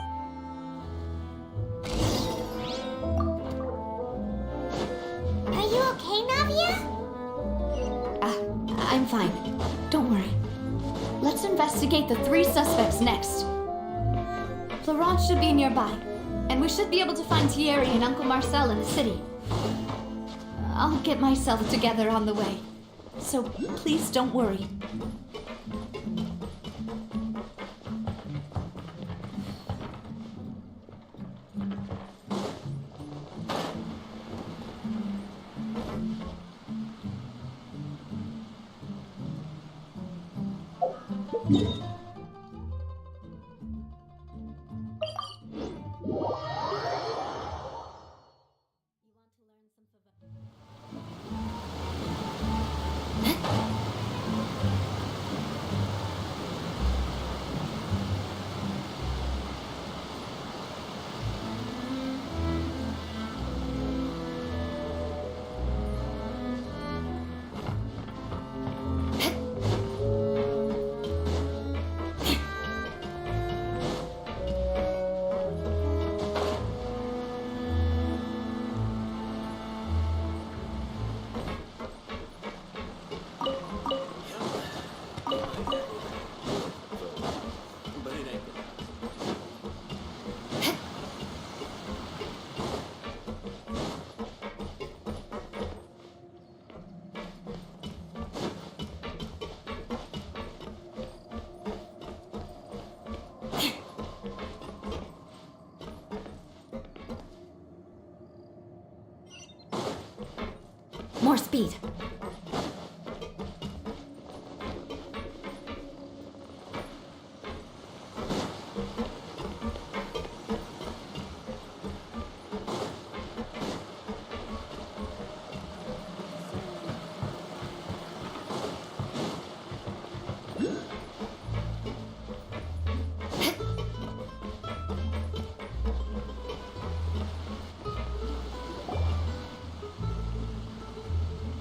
Are you okay, Navia? I'm fine. Don't worry. Let's investigate the 3 suspects next. Florent should be nearby, and we should be able to find Thierry and Uncle Marcel in the city. I'll get myself together on the way, so please don't worry. More speed.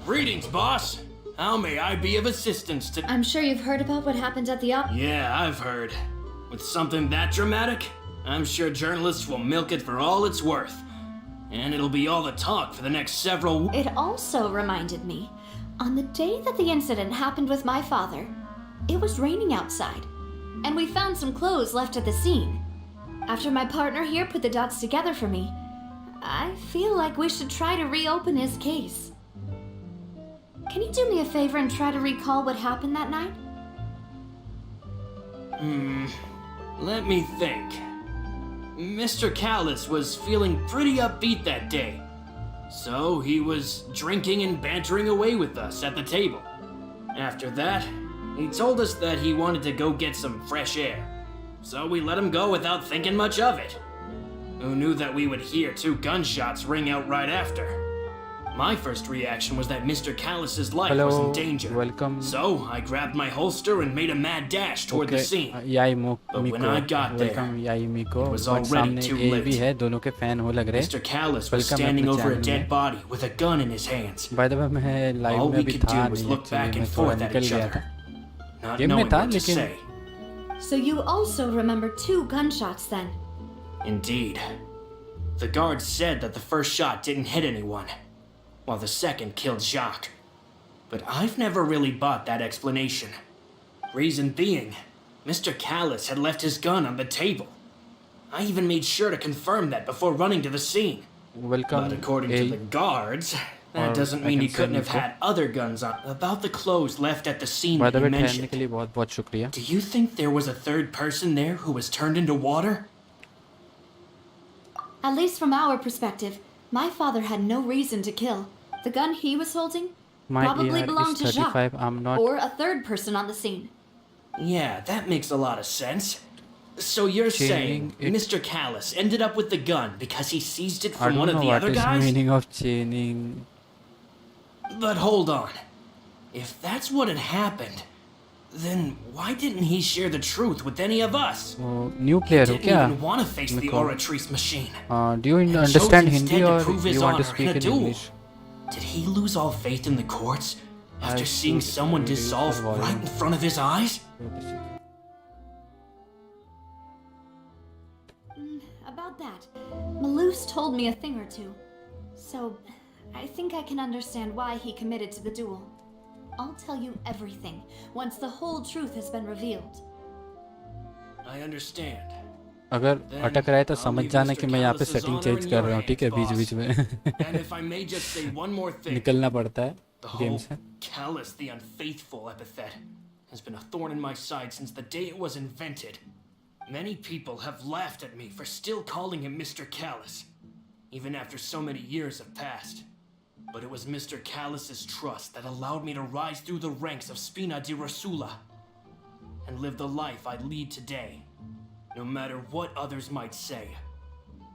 Greetings, boss. How may I be of assistance to— I'm sure you've heard about what happened at the op— Yeah, I've heard. With something that dramatic, I'm sure journalists will milk it for all it's worth. And it'll be all the talk for the next several— It also reminded me, on the day that the incident happened with my father, it was raining outside, and we found some clothes left at the scene. After my partner here put the dots together for me, I feel like we should try to reopen his case. Can you do me a favor and try to recall what happened that night? Let me think. Mr. Callis was feeling pretty upbeat that day. So he was drinking and bantering away with us at the table. After that, he told us that he wanted to go get some fresh air. So we let him go without thinking much of it. Who knew that we would hear 2 gunshots ring out right after? My first reaction was that Mr. Callis's life was in danger. Welcome. So I grabbed my holster and made a mad dash toward the scene. But when I got there, it was already too late. Mr. Callis was standing over a dead body with a gun in his hands. By the way, मैं live All में we भी could था do was नहीं look back actually, and मैं थोड़ा forth at निकल each गया other, था. not Game में knowing था what to लेकिन say. So you also remember 2 gunshots then? Indeed. The guards said that the first shot didn't hit anyone, while the second killed Jacques. But I've never really bought that explanation. Reason being, Mr. Callis had left his gun on the table. I even made sure to confirm that before running to the scene. welcome But according to the guards, that Or doesn't I mean can he say couldn't have Nico. had other guns on. About the clothes left at the scene by that the you way ठहरने mentioned. के लिए बहुत बहुत शुक्रिया. Do you think there was a third person there who was turned into water? At least from our perspective, my father had no reason to kill. The gun he was holding My probably AR belonged is to Jacques, 35. I'm not. or a third person on the scene. Yeah, that makes a lot of sense. So you're saying Chaining it- Mr. Callis ended up with the gun because he seized it I from don't one of know the what other is the guys? meaning of chaining. But hold on. If that's what had happened, then why didn't he share the truth with any of us? वो new player हो Didn't क्या? even want to face the Nico. Oratrice machine. Do you And understand chose Hindi instead to or prove his you want to honor speak in a in duel. English? Did he lose all faith in the courts after I seeing should someone reduce dissolve the volume. right in front of his eyes? About that, Malouse told me a thing or two. So, I think I can understand why he committed to the duel. I'll tell you everything once the whole truth has been revealed. I understand. अगर Then अटक रहा है तो I'll समझ leave जाना Mr. कि मैं यहाँ पे Callus's setting honor change in कर your रहा हूँ, ठीक hands, है, बीच boss. बीच में And if I may just say one more thing, निकलना पड़ता है the गेम whole से। callous the unfaithful epithet has been a thorn in my side since the day it was invented. Many people have laughed at me for still calling him Mr. Callous, even after so many years have passed. But it was Mr. Callus's trust that allowed me to rise through the ranks of Spina di Rosula and live the life I lead today. No matter what others might say,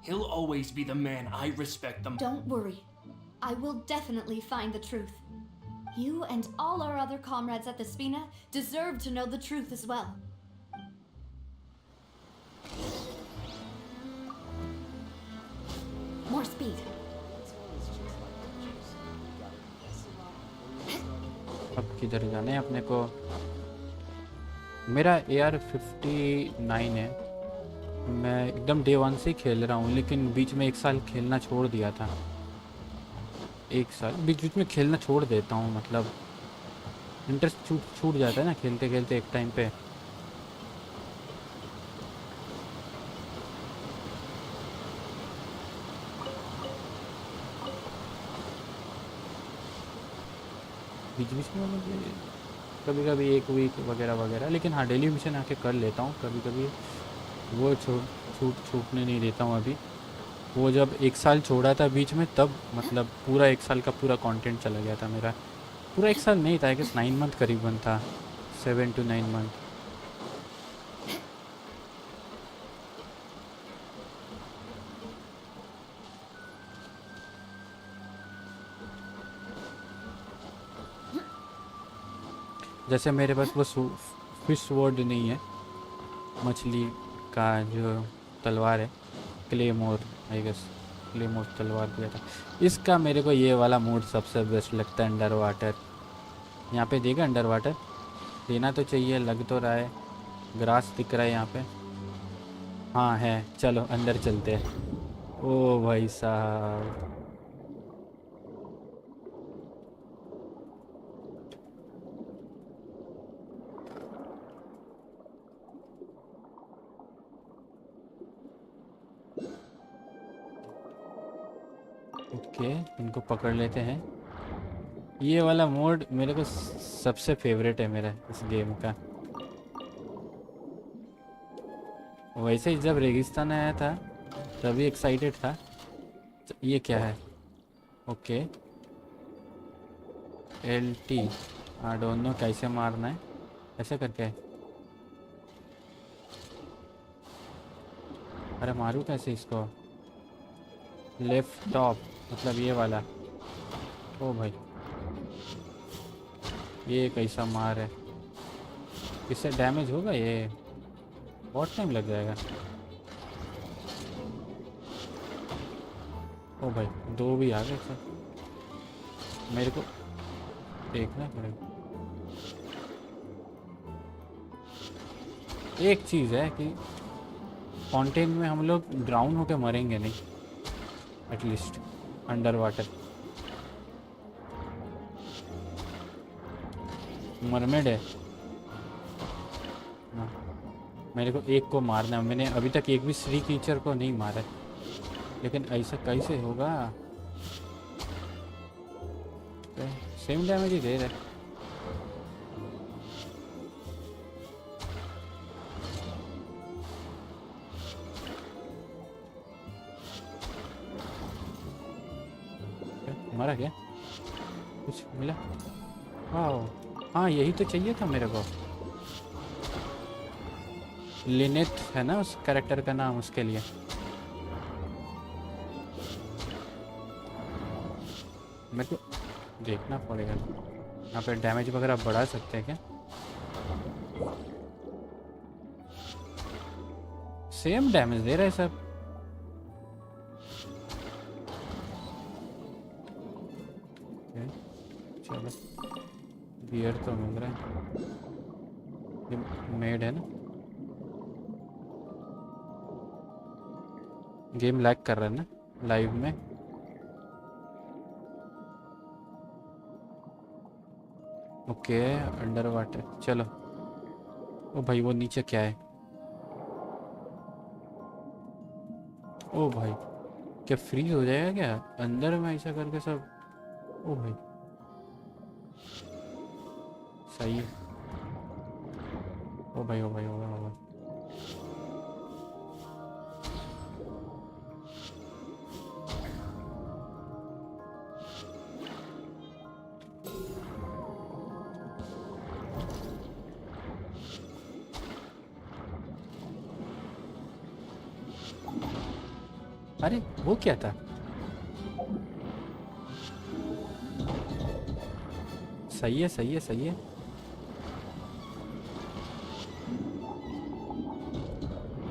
he'll always be the man I respect the most. Don't worry. I will definitely find the truth. You and all our other comrades at the Spina deserve to know the truth as well. More speed. अब किधर जाना है अपने को? मेरा AR-59 है, मैं एकदम डे 1 से ही खेल रहा हूँ, लेकिन बीच में 1 साल खेलना छोड़ दिया था। 1 साल बीच बीच में खेलना छोड़ देता हूँ, मतलब इंटरेस्ट छूट जाता है ना खेलते खेलते एक टाइम पे। बीच बीच में मुझे कभी कभी 1 वीक वगैरह वगैरह, लेकिन हाँ डेली मिशन आके कर लेता हूँ कभी कभी। वो छूटने नहीं देता हूँ अभी। वो जब 1 साल छोड़ा था बीच में, तब मतलब पूरा 1 साल का पूरा कंटेंट चला गया था मेरा। पूरा 1 साल नहीं था, आई गेस 9 मंथ करीबन था, 7 to 9 मंथ। जैसे मेरे पास वो फिश स्वॉर्ड नहीं है, मछली का जो तलवार है, क्लेमोर, आई गेस क्लेमोर तलवार दिया था। इसका मेरे को ये वाला मोड सबसे बेस्ट लगता है, अंडर वाटर। यहाँ पे देगा अंडर वाटर, देना तो चाहिए, लग तो रहा है। ग्रास दिख रहा है यहाँ पे, हाँ है, चलो अंदर चलते हैं। ओ भाई साहब, ओके इनको पकड़ लेते हैं। ये वाला मोड मेरे को सबसे फेवरेट है मेरा इस गेम का। वैसे ही जब रेगिस्तान आया था तभी एक्साइटेड था। ये क्या है? Okay LT, I don't know कैसे मारना है, ऐसे करके। अरे मारूँ कैसे इसको? लेफ्ट टॉप, मतलब ये वाला। ओ भाई, ये कैसा मार है? इससे डैमेज होगा? ये बहुत टाइम लग जाएगा। ओ भाई, 2 भी आ गए सर, मेरे को देखना पड़ेगा। एक चीज़ है कि फाउंटेन में हम लोग ड्राउन होके मरेंगे नहीं, एटलीस्ट अंडर वाटर। मरमेड है ना, मेरे को एक को मारना है। मैंने अभी तक एक भी सी क्रीचर को नहीं मारा है, लेकिन ऐसा कैसे होगा? सेम डैमेज ही दे रहा है। मरा क्या? कुछ मिला? वाह, हाँ यही तो चाहिए था मेरे को। लिनेट है ना उस कैरेक्टर का नाम, उसके लिए। मेरे को देखना पड़ेगा यहाँ पे डैमेज वगैरह बढ़ा सकते हैं क्या? सेम डैमेज दे रहा है सब। चलो बियर तो मिल रहा है, ये मेड है ना। गेम लैग कर रहा है ना लाइव में? ओके, अंडर वाटर, चलो। ओ भाई वो नीचे क्या है? ओ भाई, क्या फ्रीज हो जाएगा क्या अंदर में ऐसा करके सब? ओ भाई, सही है। ओ भाई, ओ भाई, ओ भाई, ओ भाई। अरे वो क्या था? सही है, सही है, सही है।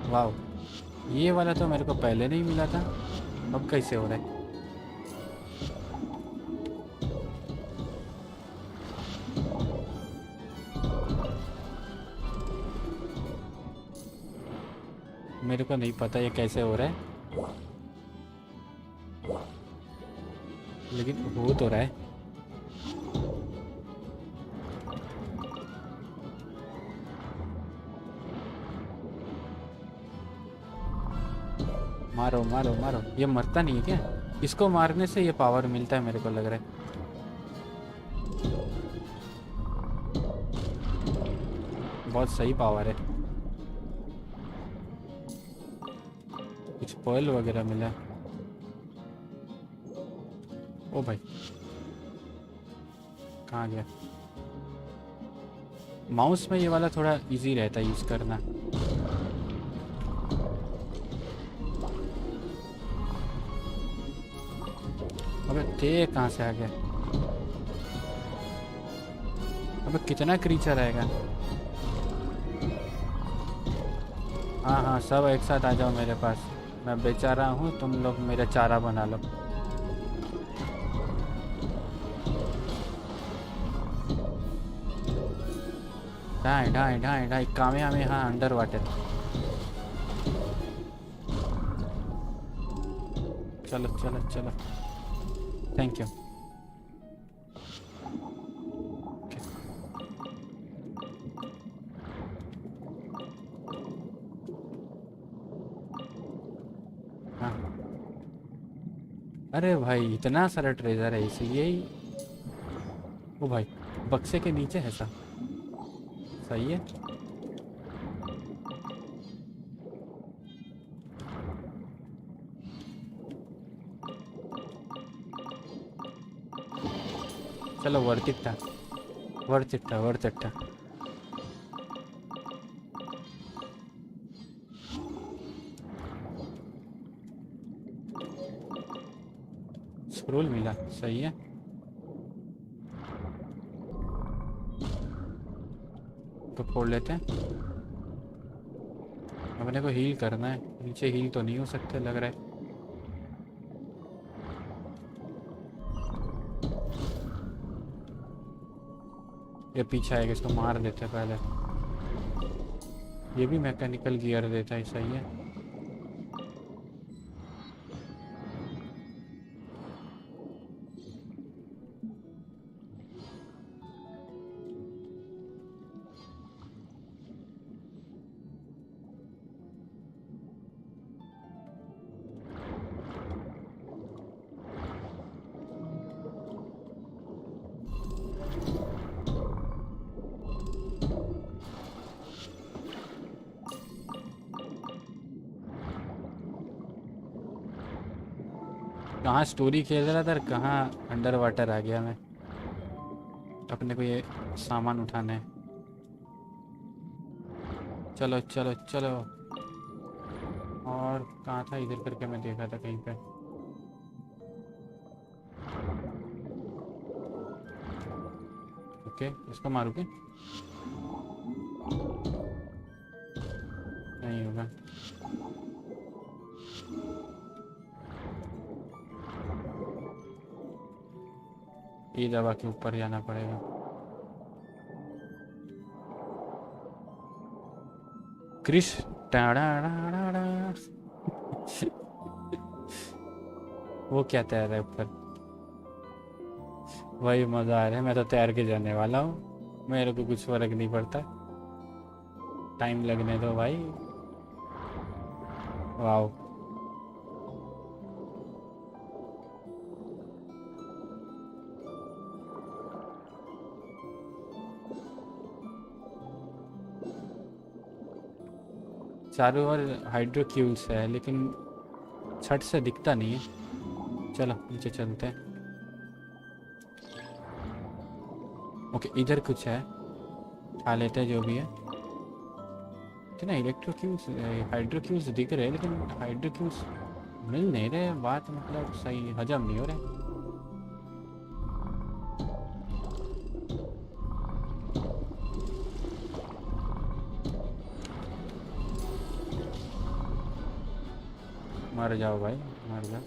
वाह, ये वाला तो मेरे को पहले नहीं मिला था। अब कैसे हो रहा है? मेरे को नहीं पता ये कैसे हो रहा है, लेकिन हो तो रहा है। मारो मारो मारो, ये मरता नहीं है क्या? इसको मारने से ये पावर मिलता है मेरे को लग रहा है। बहुत सही पावर है। कुछ पर्ल वगैरह मिला। ओ भाई, कहाँ गया? माउस में ये वाला थोड़ा इजी रहता है यूज करना। अबे ते कहाँ से आ गया? अबे कितना क्रीचर आएगा? हाँ हाँ, सब एक साथ आ जाओ मेरे पास। मैं बेचारा हूँ, तुम लोग मेरा चारा बना लो। ढाई ढाई ढाई ढाई, कामया में हाँ अंडर वाटर। चलो चलो चलो, थैंक यू। हाँ, अरे भाई इतना सारा ट्रेजर है इसे यही। ओ भाई, बक्से के नीचे है सा। सही है। चलो, वर्थ इट था, वर्थ इट था, वर्थ इट था। स्क्रोल मिला, सही है। तो फोड़ लेते हैं। अपने को हील करना है, नीचे हील तो नहीं हो सकते लग रहा है। ये पीछे आएगा, इसको मार देते हैं पहले। ये भी मैकेनिकल गियर देता है, सही है। कहाँ स्टोरी खेल रहा था और कहाँ अंडर वाटर आ गया मैं। अपने को ये सामान उठाना है। चलो चलो चलो। और कहाँ था? इधर करके मैं देखा था कहीं पे। ओके, इसको मारू क्या? नहीं होगा। ये दबा के ऊपर जाना पड़ेगा। क्रिश, टाड़ा। वो क्या तैर रहा है ऊपर? भाई मज़ा आ रहा है, मैं तो तैर के जाने वाला हूँ, मेरे को कुछ फ़र्क नहीं पड़ता, टाइम लगने दो भाई। वाह। चारों ओर हाइड्रोक्यूल्स है लेकिन छत से दिखता नहीं है। चलो नीचे चलते हैं। ओके इधर कुछ है, खा लेते हैं जो भी है। इतना इलेक्ट्रोक्यूल्स हाइड्रोक्यूल्स दिख रहे हैं लेकिन हाइड्रोक्यूल्स मिल नहीं रहे, बात मतलब सही हजम नहीं हो रहे। मर जाओ भाई, मर जाओ।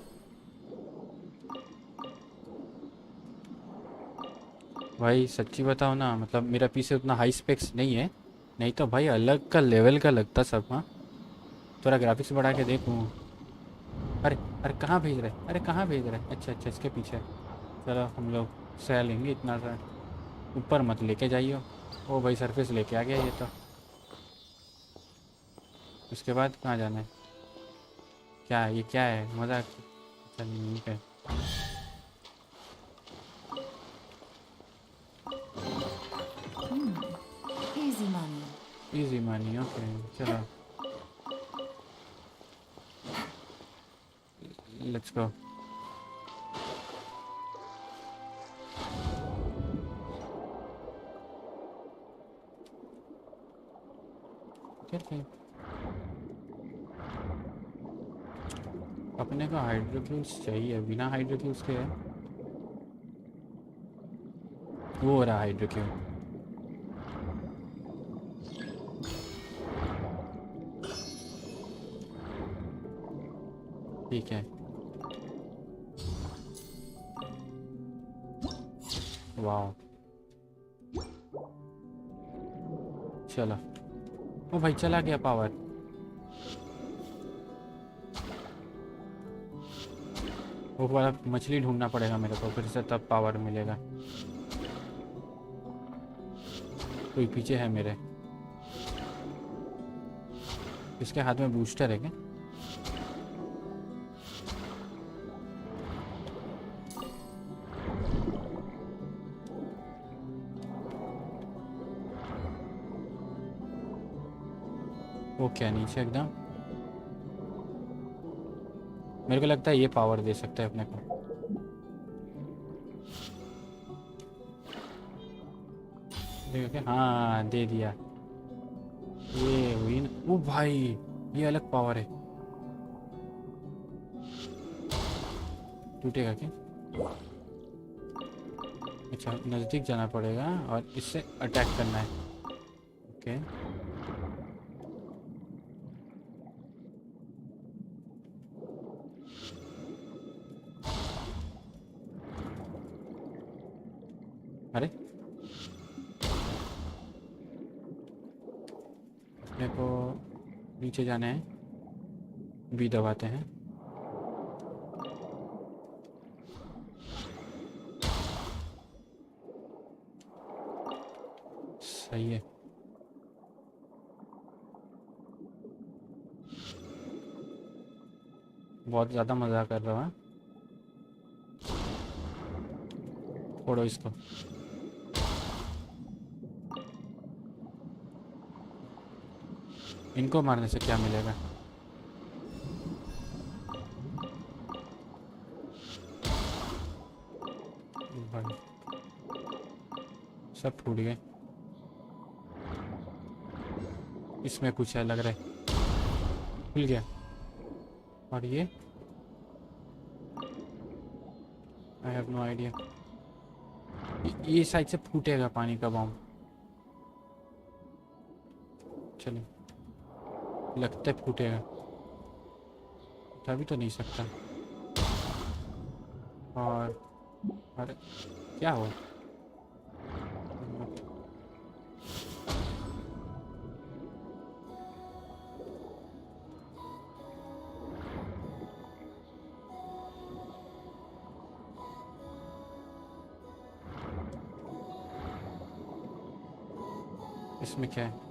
भाई सच्ची बताओ ना, मतलब मेरा पीछे उतना हाई स्पेक्स नहीं है, नहीं तो भाई अलग का लेवल का लगता सब। हाँ थोड़ा ग्राफिक्स बढ़ा के देखूँ। अरे अरे कहाँ भेज रहे, अरे कहाँ भेज रहे, अच्छा अच्छा इसके पीछे। चलो हम लोग सह लेंगे इतना सा, ऊपर मत लेके जाइयो। ओ भाई सरफेस लेके आ गया ये तो। उसके बाद कहाँ जाना है, क्या है ये, क्या है मजाक। चल ठीक है। Easy money. इजी मानी, ओके चलो लेट्स गो। ठीक। अपने को हाइड्रोक्यूल्स चाहिए, बिना हाइड्रोक्यूल्स के है वो हो रहा हाइड्रोक्यूल। ठीक है। वाह चलो। ओ भाई चला गया पावर। वो वाला मछली ढूंढना पड़ेगा मेरे को फिर से, तब पावर मिलेगा। कोई पीछे है मेरे, इसके हाथ में बूस्टर है क्या। वो क्या नीचे एकदम, मेरे को लगता है ये पावर दे सकता है अपने को। देखो क्या, हाँ दे दिया। ये हुई ना, ओ भाई ये अलग पावर है। टूटेगा क्या, अच्छा नज़दीक जाना पड़ेगा और इससे अटैक करना है। ओके अरे अपने को नीचे जाना है, बी दबाते हैं। सही है। बहुत ज़्यादा मज़ा कर रहा है। फोड़ो इसको। इनको मारने से क्या मिलेगा, भाई सब फूट गए। इसमें कुछ है लग रहा है, खुल गया। और ये आई हैव नो आइडिया, ये साइड से फूटेगा पानी का बॉम्ब। चलो लगता है फूटेगा, उठा भी तो नहीं सकता। और अरे क्या हो, इसमें क्या है?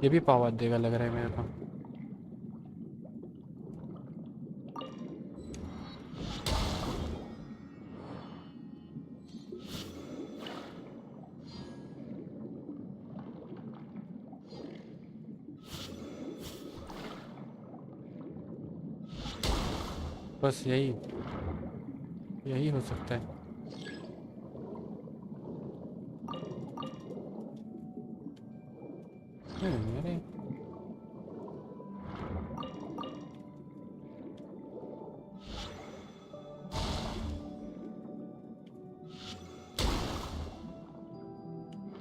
ये भी पावर देगा लग रहा है मेरे को। बस यही यही हो सकता है। अरे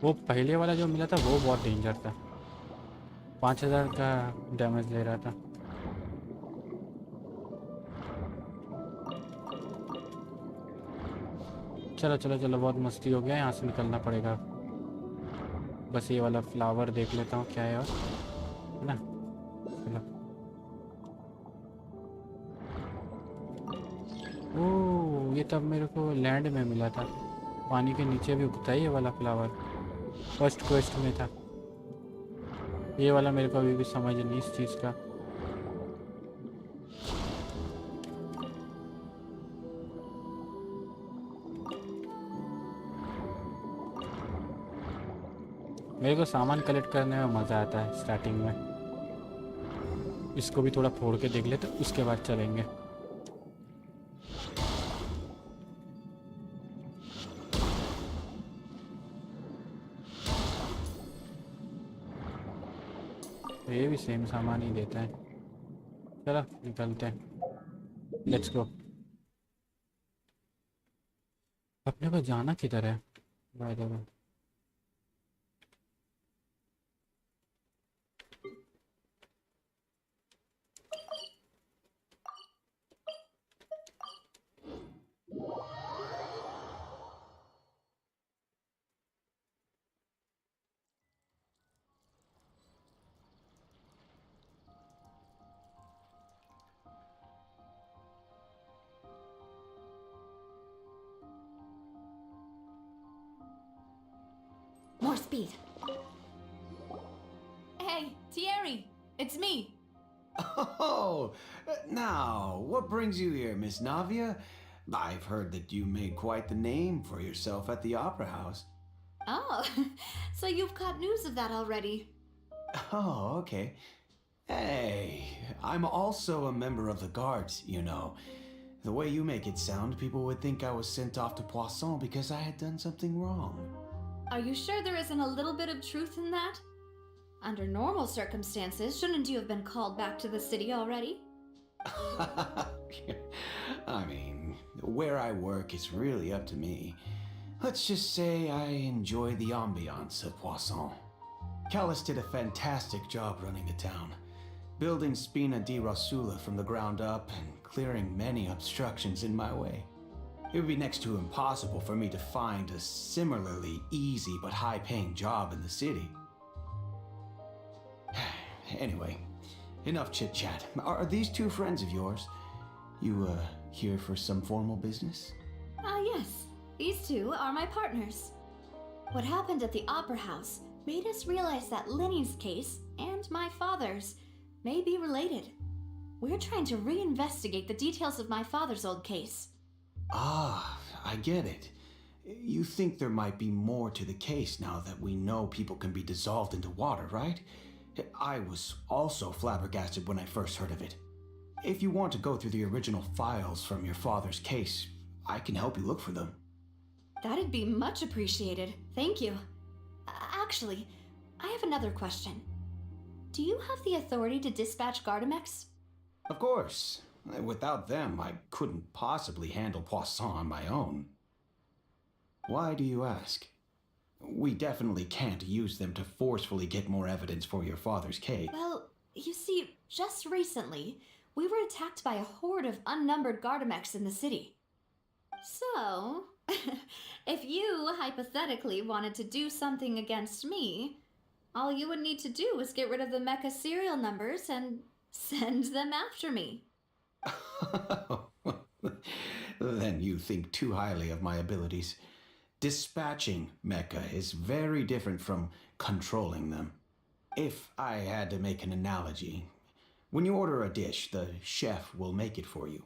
वो पहले वाला जो मिला था वो बहुत डेंजर था, 5000 का डैमेज ले रहा था। चलो चलो चलो, बहुत मस्ती हो गया, यहाँ से निकलना पड़ेगा। बस ये वाला फ्लावर देख लेता हूँ क्या है, और है ना। चलो। ओह, ये तब मेरे को लैंड में मिला था, पानी के नीचे भी उगता है ये वाला फ्लावर, फर्स्ट क्वेस्ट में था। ये वाला मेरे को अभी भी समझ नहीं इस चीज़ का। मेरे को सामान कलेक्ट करने में मज़ा आता है स्टार्टिंग में। इसको भी थोड़ा फोड़ के देख लेते, उसके बाद चलेंगे। ये भी सेम सामान ही देता है। चलो निकलते हैं, लेट्स गो। अपने को जाना किधर है by the way? More speed. Hey, Thierry, it's me. Oh, now, what brings you here, Miss Navia? I've heard that you made quite the name for yourself at the Opera House. Oh, so you've caught news of that already. Oh, okay. Hey, I'm also a member of the guards, you know. The way you make it sound, people would think I was sent off to Poisson because I had done something wrong. Are you sure there isn't a little bit of truth in that? Under normal circumstances, shouldn't you have been called back to the city already? I mean, where I work is really up to me. Let's just say I enjoy the ambiance of Poisson. Callis did a fantastic job running the town, building Spina di Rosula from the ground up and clearing many obstructions in my way. It would be next to impossible for me to find a similarly easy but high-paying job in the city. Anyway, enough chit-chat. Are these two friends of yours? You, here for some formal business? Ah, yes. These two are my partners. What happened at the Opera House made us realize that Linny's case and my father's may be related. We're trying to reinvestigate the details of my father's old case. Ah, I get it. You think there might be more to the case now that we know people can be dissolved into water, right? I was also flabbergasted when I first heard of it. If you want to go through the original files from your father's case, I can help you look for them. That'd be much appreciated. Thank you. Actually, I have another question. Do you have the authority to dispatch Gardamex? Of course. Without them, I couldn't possibly handle Poisson on my own. Why do you ask? We definitely can't use them to forcefully get more evidence for your father's case. Well, you see, just recently, we were attacked by a horde of unnumbered Gardamex in the city. So, if you hypothetically wanted to do something against me, all you would need to do is get rid of the mecha serial numbers and send them after me. Then you think too highly of my abilities. Dispatching mecha is very different from controlling them. If I had to make an analogy, when you order a dish, the chef will make it for you.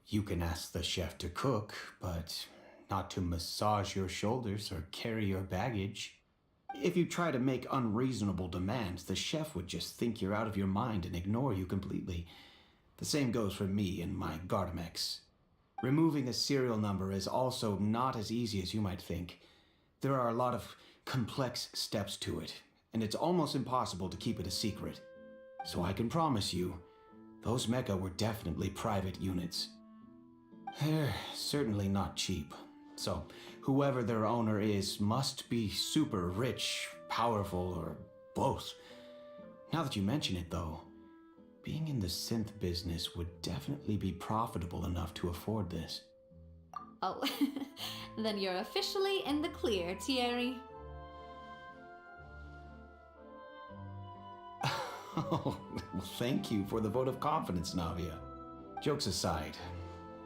You can ask the chef to cook, but not to massage your shoulders or carry your baggage. If you try to make unreasonable demands, the chef would just think you're out of your mind and ignore you completely. The same goes for me and my Gardamex. Removing a serial number is also not as easy as you might think. There are a lot of complex steps to it, and it's almost impossible to keep it a secret. So I can promise you, those mecha were definitely private units. They're certainly not cheap. So whoever their owner is must be super rich, powerful, or both. Now that you mention it though, being in the synth business would definitely be profitable enough to afford this. Oh, then you're officially in the clear, Thierry. Oh, well, thank you for the vote of confidence, Navia. Jokes aside,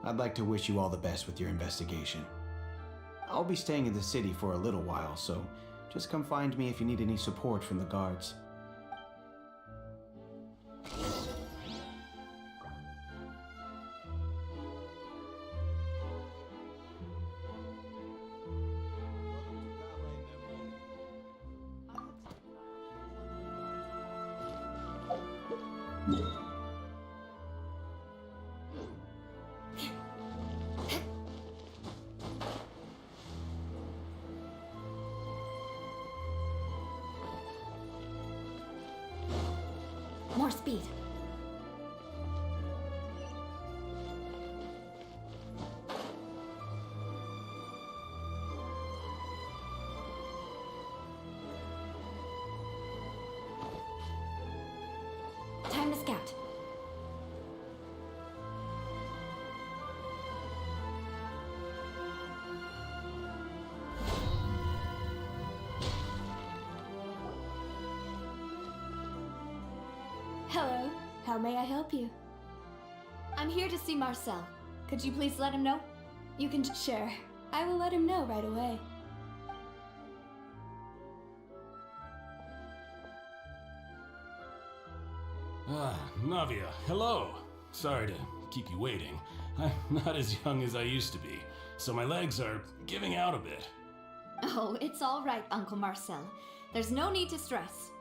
I'd like to wish you all the best with your investigation. I'll be staying in the city for a little while, so just come find me if you need any support from the guards. More speed. Time to scout. Hello, how may I help you? I'm here to see Marcel. Could you please let him know? You can share. I will let him know right away. Navia, hello. Sorry to keep you waiting. I'm not as young as I used to be, so my legs are giving out a bit. Oh, it's all right, Uncle Marcel. There's no need to stress.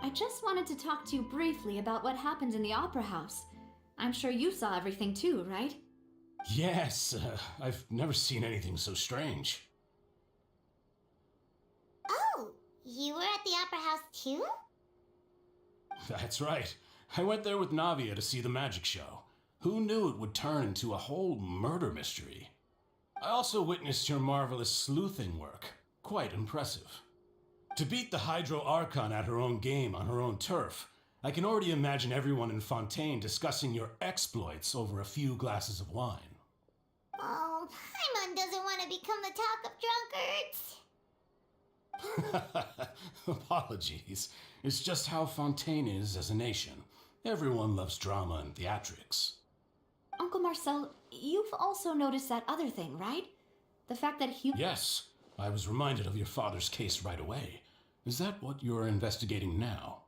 I just wanted to talk to you briefly about what happened in the Opera House. I'm sure you saw everything too, right? Yes, I've never seen anything so strange. Oh, you were at the Opera House too? That's right. I went there with Navia to see the magic show. Who knew it would turn into a whole murder mystery? I also witnessed your marvelous sleuthing work. Quite impressive. To beat the Hydro Archon at her own game on her own turf, I can already imagine everyone in Fontaine discussing your exploits over a few glasses of wine. Oh, Paimon doesn't want to become the talk of drunkards. Apologies. It's just how Fontaine is as a nation. Everyone loves drama and theatrics. Uncle Marcel, you've also noticed that other thing, right? The fact that Yes, I was reminded of your father's case right away. Is that what you're investigating now?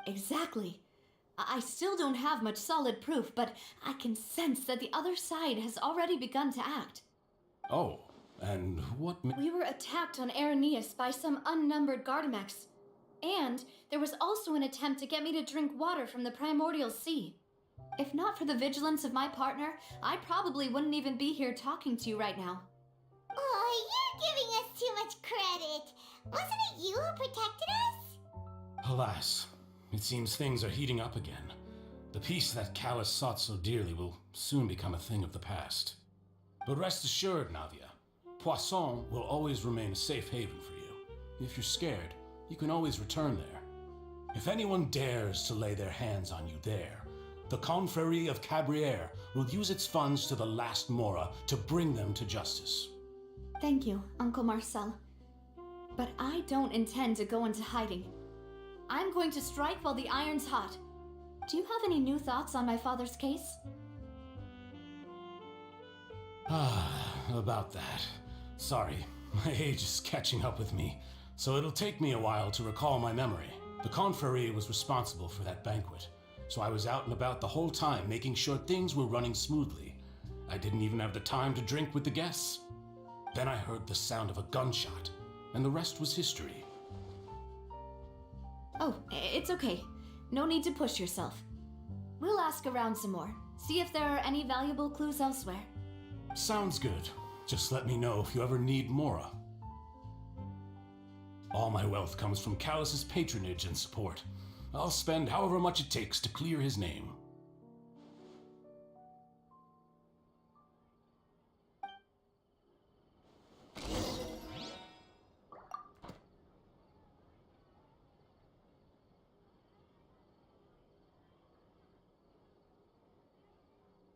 Exactly. I still don't have much solid proof, but I can sense that the other side has already begun to act. Oh, and what... We were attacked on Araneus by some unnumbered Gardamex. And there was also an attempt to get me to drink water from the primordial sea. If not for the vigilance of my partner, I probably wouldn't even be here talking to you right now. Oh, you're giving us too much credit. Wasn't it you who protected us? Alas, it seems things are heating up again. The peace that Callus sought so dearly will soon become a thing of the past. But rest assured, Navia, Poisson will always remain a safe haven for you. If you're scared, you can always return there. If anyone dares to lay their hands on you there, the Confrérie of Cabriere will use its funds to the last Mora to bring them to justice. Thank you, Uncle Marcel. But I don't intend to go into hiding. I'm going to strike while the iron's hot. Do you have any new thoughts on my father's case? About that. Sorry, my age is catching up with me, so it'll take me a while to recall my memory. The Confrérie was responsible for that banquet, so I was out and about the whole time making sure things were running smoothly. I didn't even have the time to drink with the guests. Then I heard the sound of a gunshot, and the rest was history. Oh, it's okay. No need to push yourself. We'll ask around some more, see if there are any valuable clues elsewhere. Sounds good. Just let me know if you ever need Mora. All my wealth comes from Callus's patronage and support. I'll spend however much it takes to clear his name.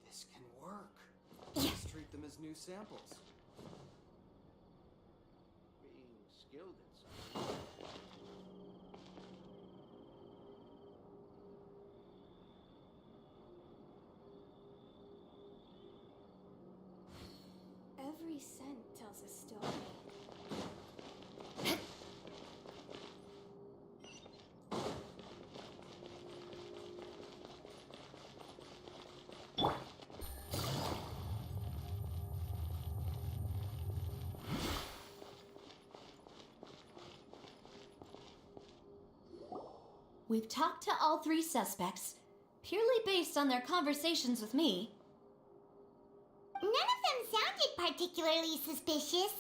This can work. Let's treat them as new samples. Being skilled at something. Every scent tells a story. We've talked to all three suspects, purely based on their conversations with me. None of them sounded particularly suspicious.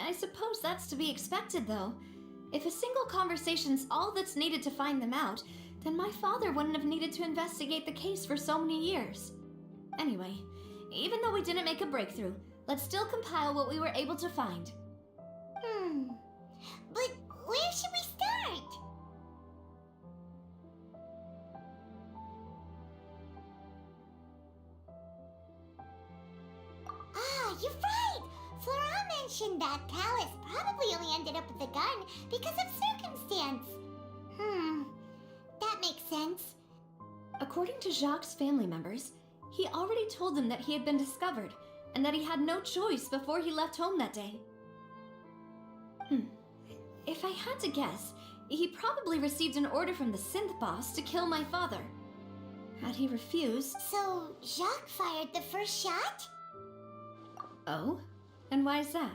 I suppose that's to be expected, though. If a single conversation's all that's needed to find them out, then my father wouldn't have needed to investigate the case for so many years. Anyway, even though we didn't make a breakthrough, let's still compile what we were able to find. But where should we start? Ah, you're right! Flora mentioned that Callus probably only ended up with the gun because of circumstance. That makes sense. According to Jacques' family members, he already told them that he had been discovered, and that he had no choice before he left home that day. If I had to guess, he probably received an order from the synth boss to kill my father. Had he refused... So, Jacques fired the first shot? Oh? And why is that?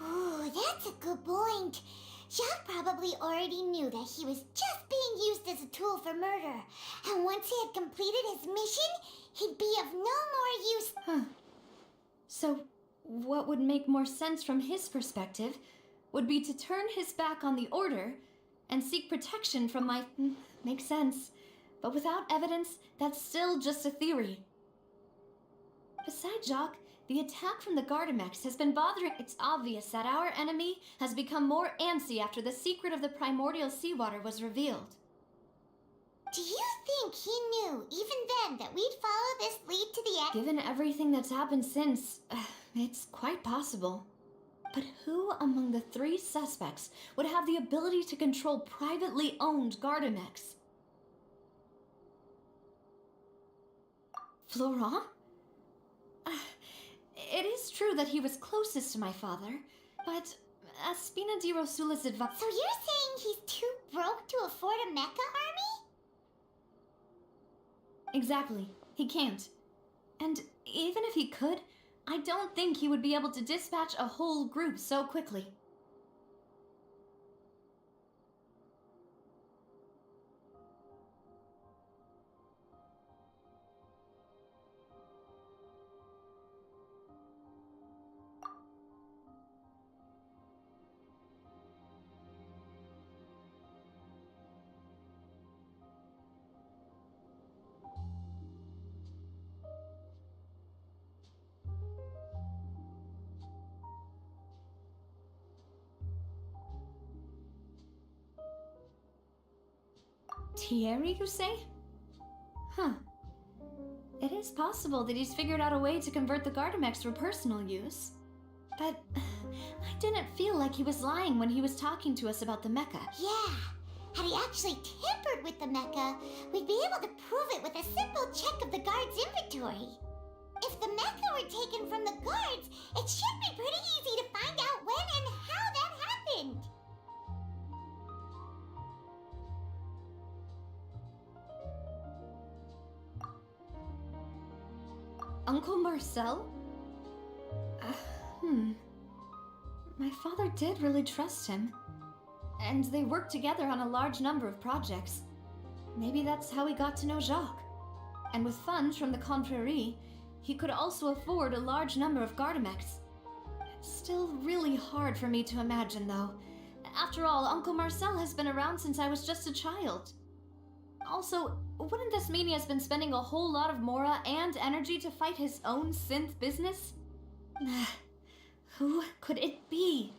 Ooh, that's a good point. Jacques probably already knew that he was just being used as a tool for murder. And once he had completed his mission, he'd be of no more use. So, what would make more sense from his perspective would be to turn his back on the order and seek protection from my... Makes sense. But without evidence, that's still just a theory. Besides Jacques, the attack from the Gardamex has been bothering... It's obvious that our enemy has become more antsy after the secret of the primordial seawater was revealed. Do you think he knew, even then, that we'd follow this lead to the end? Given everything that's happened since, it's quite possible. But who among the three suspects would have the ability to control privately owned Gardamex? Florent? It is true that he was closest to my father, but Spina di Rosula's advice. So you're saying he's too broke to afford a mecha army? Exactly. He can't. And even if he could, I don't think he would be able to dispatch a whole group so quickly. Thierry, you say? Huh. It is possible that he's figured out a way to convert the Gardamex for personal use. But I didn't feel like he was lying when he was talking to us about the mecha. Yeah. Had he actually tampered with the mecha, we'd be able to prove it with a simple check of the guard's inventory. If the mecha were taken from the guards, it should be pretty easy to find out when and how that happened. Uncle Marcel? My father did really trust him. And they worked together on a large number of projects. Maybe that's how he got to know Jacques. And with funds from the Confrérie, he could also afford a large number of Gardamex. It's still really hard for me to imagine, though. After all, Uncle Marcel has been around since I was just a child. Also, wouldn't this mean he has been spending a whole lot of mora and energy to fight his own synth business? Who could it be?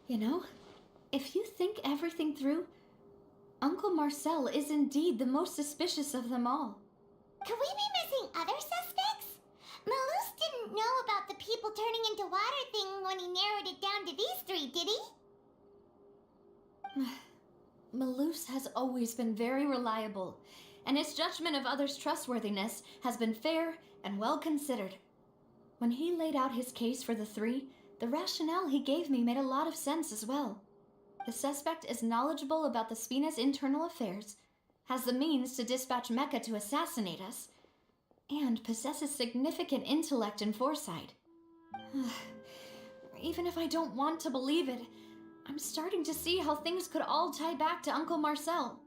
You know, if you think everything through, Uncle Marcel is indeed the most suspicious of them all. Could we be missing other suspects? Malus didn't know about the people turning into water thing when he narrowed it down to these three, did he? Malus has always been very reliable, and his judgment of others' trustworthiness has been fair and well considered. When he laid out his case for the three, the rationale he gave me made a lot of sense as well. The suspect is knowledgeable about the Spina's internal affairs, has the means to dispatch Mecha to assassinate us, and possesses significant intellect and foresight. Even if I don't want to believe it, I'm starting to see how things could all tie back to Uncle Marcel.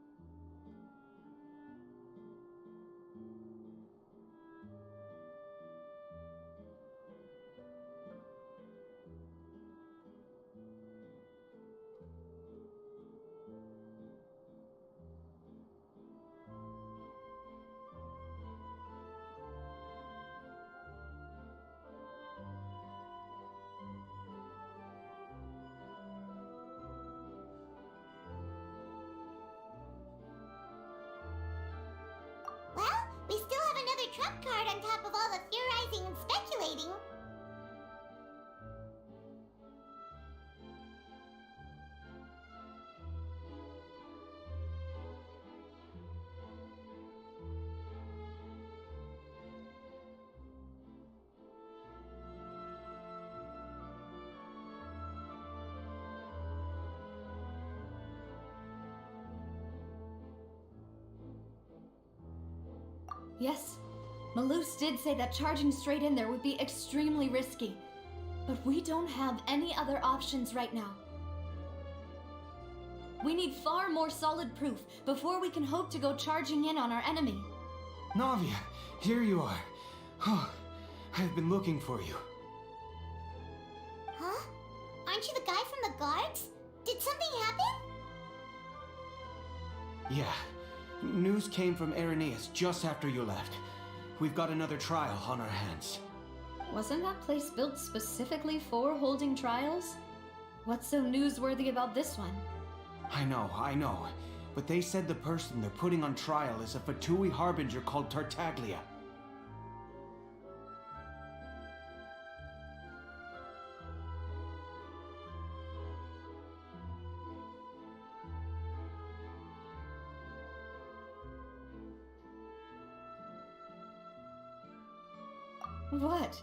Well, we still have another trump card on top of all the theorizing and speculating. Yes, Malus did say that charging straight in there would be extremely risky. But we don't have any other options right now. We need far more solid proof before we can hope to go charging in on our enemy. Navia, here you are. Oh, I've been looking for you. Huh? Aren't you the guy from the guards? Did something happen? Yeah. News came from Irenaeus just after you left. We've got another trial on our hands. Wasn't that place built specifically for holding trials? What's so newsworthy about this one? I know. But they said the person they're putting on trial is a Fatui harbinger called Tartaglia. What?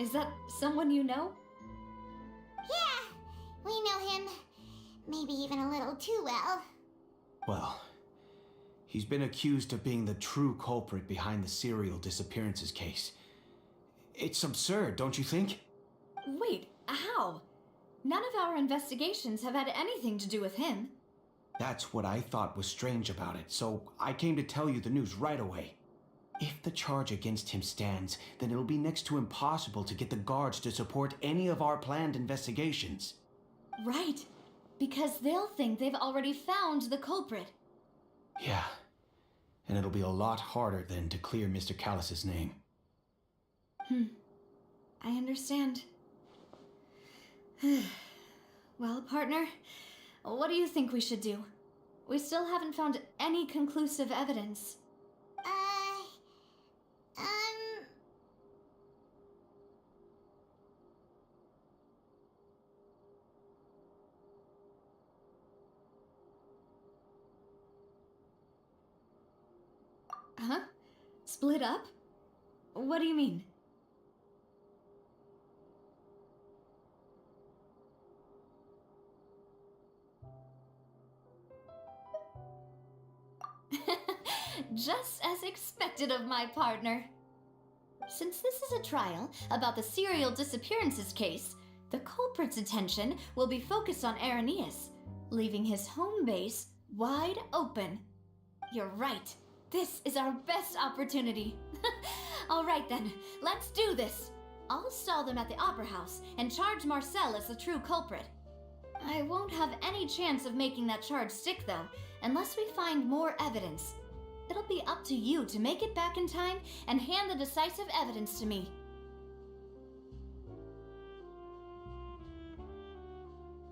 Is that someone you know? Yeah, we know him. Maybe even a little too well. Well, he's been accused of being the true culprit behind the serial disappearances case. It's absurd, don't you think? Wait, how? None of our investigations have had anything to do with him. That's what I thought was strange about it, so I came to tell you the news right away. If the charge against him stands, then it'll be next to impossible to get the guards to support any of our planned investigations. Right, because they'll think they've already found the culprit. Yeah, and it'll be a lot harder then to clear Mr. Callus's name. I understand. Well, partner, what do you think we should do? We still haven't found any conclusive evidence. Huh? Split up? What do you mean? Just as expected of my partner. Since this is a trial about the serial disappearances case, the culprit's attention will be focused on Irenaeus, leaving his home base wide open. You're right. This is our best opportunity. All right then, let's do this. I'll stall them at the Opera House and charge Marcel as the true culprit. I won't have any chance of making that charge stick though, unless we find more evidence. It'll be up to you to make it back in time and hand the decisive evidence to me.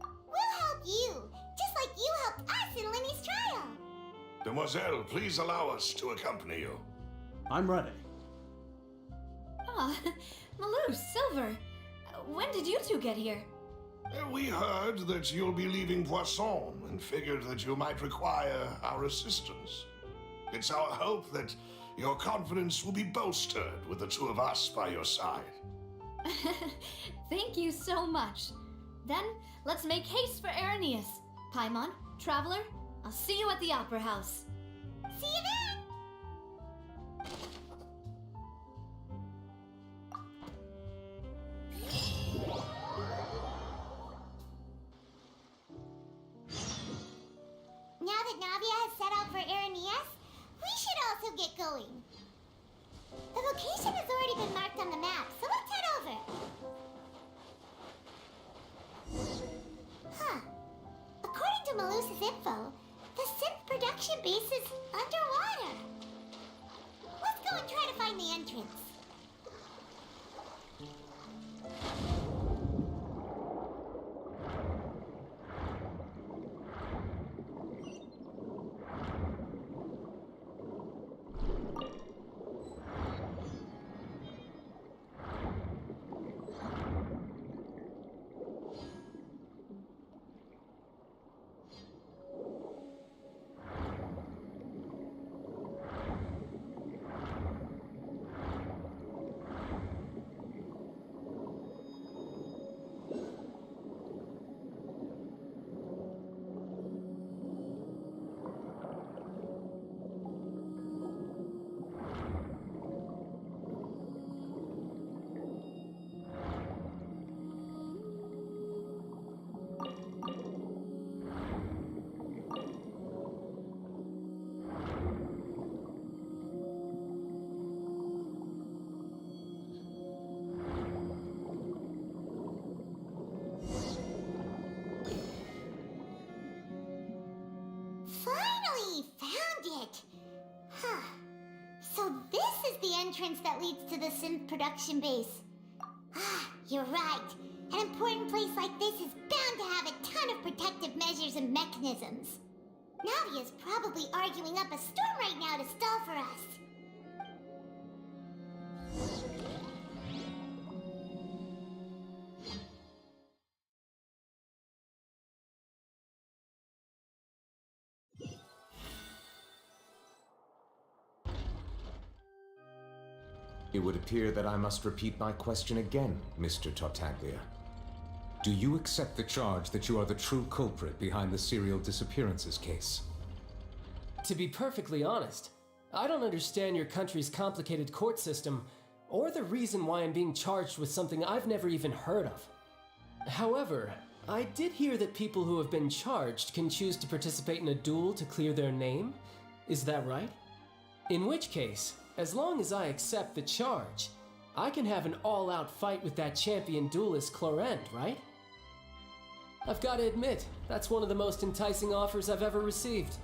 We'll help you, just like you helped us in Lenny's trial. Demoiselle, please allow us to accompany you. I'm ready. Ah, Malus, Silver, when did you two get here? We heard that you'll be leaving Poisson and figured that you might require our assistance. It's our hope that your confidence will be bolstered with the two of us by your side. Thank you so much. Then, let's make haste for Irenaeus. Paimon, Traveler, I'll see you at the Opera House. See you then! Now that Navia has set out for Irenaeus, we should also get going. The location has already been marked on the map, so let's head over. Huh. According to Malus's info, the synth production base is underwater. Let's go and try to find the entrance. finally found it! Huh. So this is the entrance that leads to the synth production base. Ah, you're right. An important place like this is bound to have a ton of protective measures and mechanisms. Navia's probably arguing up a storm right now to stall for us. It would appear that I must repeat my question again, Mr. Tartaglia. Do you accept the charge that you are the true culprit behind the serial disappearances case? To be perfectly honest, I don't understand your country's complicated court system, or the reason why I'm being charged with something I've never even heard of. However, I did hear that people who have been charged can choose to participate in a duel to clear their name. Is that right? In which case, as long as I accept the charge, I can have an all-out fight with that champion duelist Clorend, right? I've got to admit, that's one of the most enticing offers I've ever received.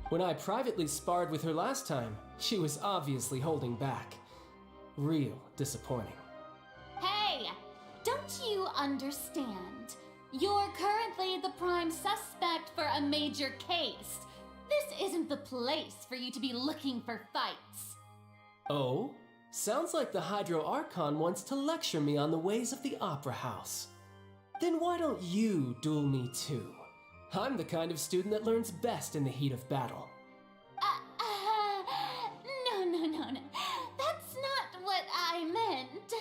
When I privately sparred with her last time, she was obviously holding back. Real disappointing. Hey! Don't you understand? You're currently the prime suspect for a major case. This isn't the place for you to be looking for fights. Oh? Sounds like the Hydro Archon wants to lecture me on the ways of the Opera House. Then why don't you duel me too? I'm the kind of student that learns best in the heat of battle. No. That's not what I meant.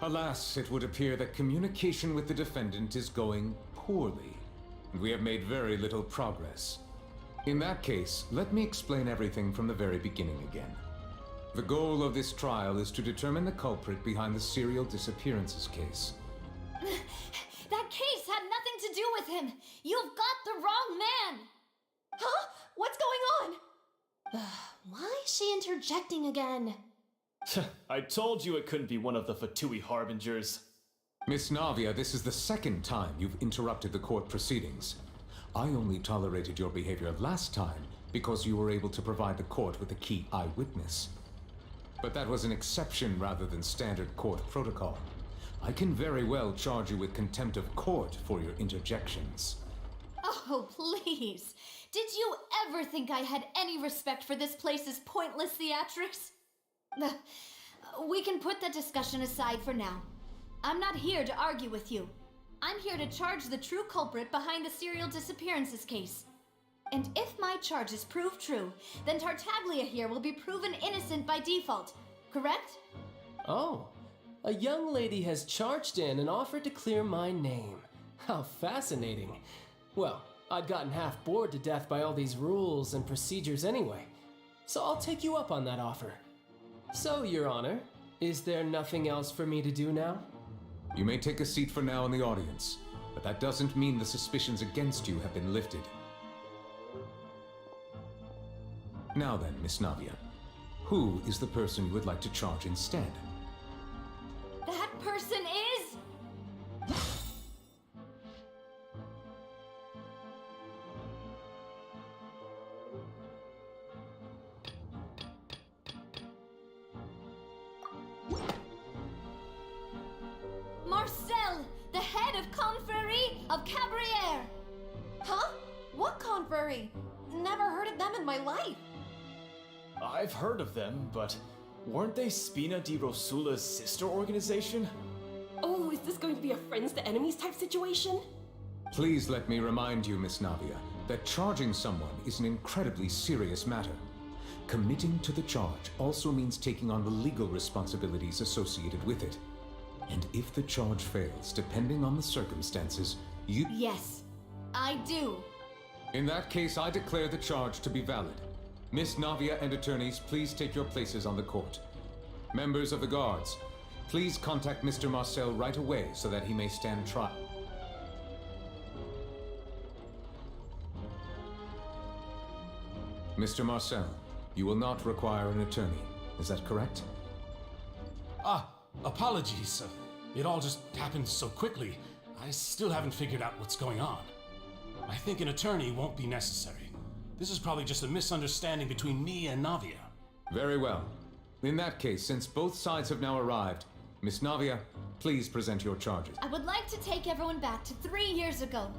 Alas, it would appear that communication with the defendant is going poorly, and we have made very little progress. In that case, let me explain everything from the very beginning again. The goal of this trial is to determine the culprit behind the serial disappearances case. That case had nothing to do with him. You've got the wrong man. Huh? What's going on? Why is she interjecting again? I told you it couldn't be one of the Fatui harbingers. Miss Navia, this is the second time you've interrupted the court proceedings. I only tolerated your behavior last time because you were able to provide the court with a key eyewitness. But that was an exception rather than standard court protocol. I can very well charge you with contempt of court for your interjections. Oh, please. Did you ever think I had any respect for this place's pointless theatrics? We can put that discussion aside for now. I'm not here to argue with you. I'm here to charge the true culprit behind the serial disappearances case. And if my charges prove true, then Tartaglia here will be proven innocent by default, correct? Oh, a young lady has charged in and offered to clear my name. How fascinating. Well, I'd gotten half bored to death by all these rules and procedures anyway, so I'll take you up on that offer. So, Your Honor, is there nothing else for me to do now? You may take a seat for now in the audience, but that doesn't mean the suspicions against you have been lifted. Now then, Miss Navia, who is the person you would like to charge instead? That person is... Marcel, the head of Confrérie of Cabrières! Huh? What Confrérie? Never heard of them in my life. I've heard of them, but weren't they Spina di Rosula's sister organization? Oh, is this going to be a friends to enemies type situation? Please let me remind you, Miss Navia, that charging someone is an incredibly serious matter. Committing to the charge also means taking on the legal responsibilities associated with it. And if the charge fails, depending on the circumstances, you... Yes, I do. In that case, I declare the charge to be valid. Miss Navia and attorneys, please take your places on the court. Members of the guards, please contact Mr. Marcel right away so that he may stand trial. Mr. Marcel, you will not require an attorney. Is that correct? Apologies. It all just happened so quickly. I still haven't figured out what's going on. I think an attorney won't be necessary. This is probably just a misunderstanding between me and Navia. Very well. In that case, since both sides have now arrived, Miss Navia, please present your charges. I would like to take everyone back to 3 years ago,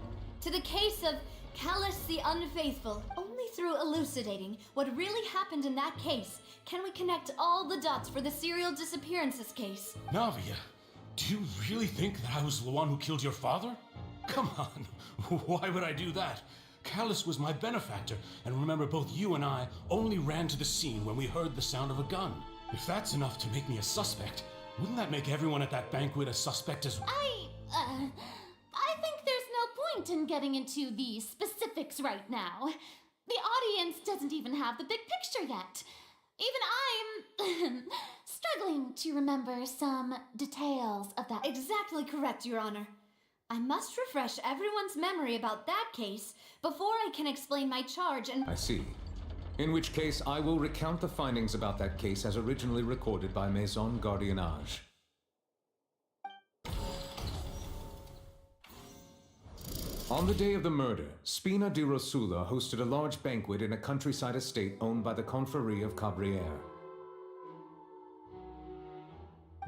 to the case of Callus the Unfaithful. Only through elucidating what really happened in that case can we connect all the dots for the serial disappearances case. Navia, do you really think that I was the one who killed your father? Come on, why would I do that? Callus was my benefactor, and remember, both you and I only ran to the scene when we heard the sound of a gun. If that's enough to make me a suspect, wouldn't that make everyone at that banquet a suspect as well? I think there's no point in getting into the specifics right now. The audience doesn't even have the big picture yet. Even I'm struggling to remember some details of that. Exactly correct, Your Honor. I must refresh everyone's memory about that case before I can explain my charge and... I see. In which case, I will recount the findings about that case as originally recorded by Maison Gardiennage. On the day of the murder, Spina di Rosula hosted a large banquet in a countryside estate owned by the Confrérie of Cabrières.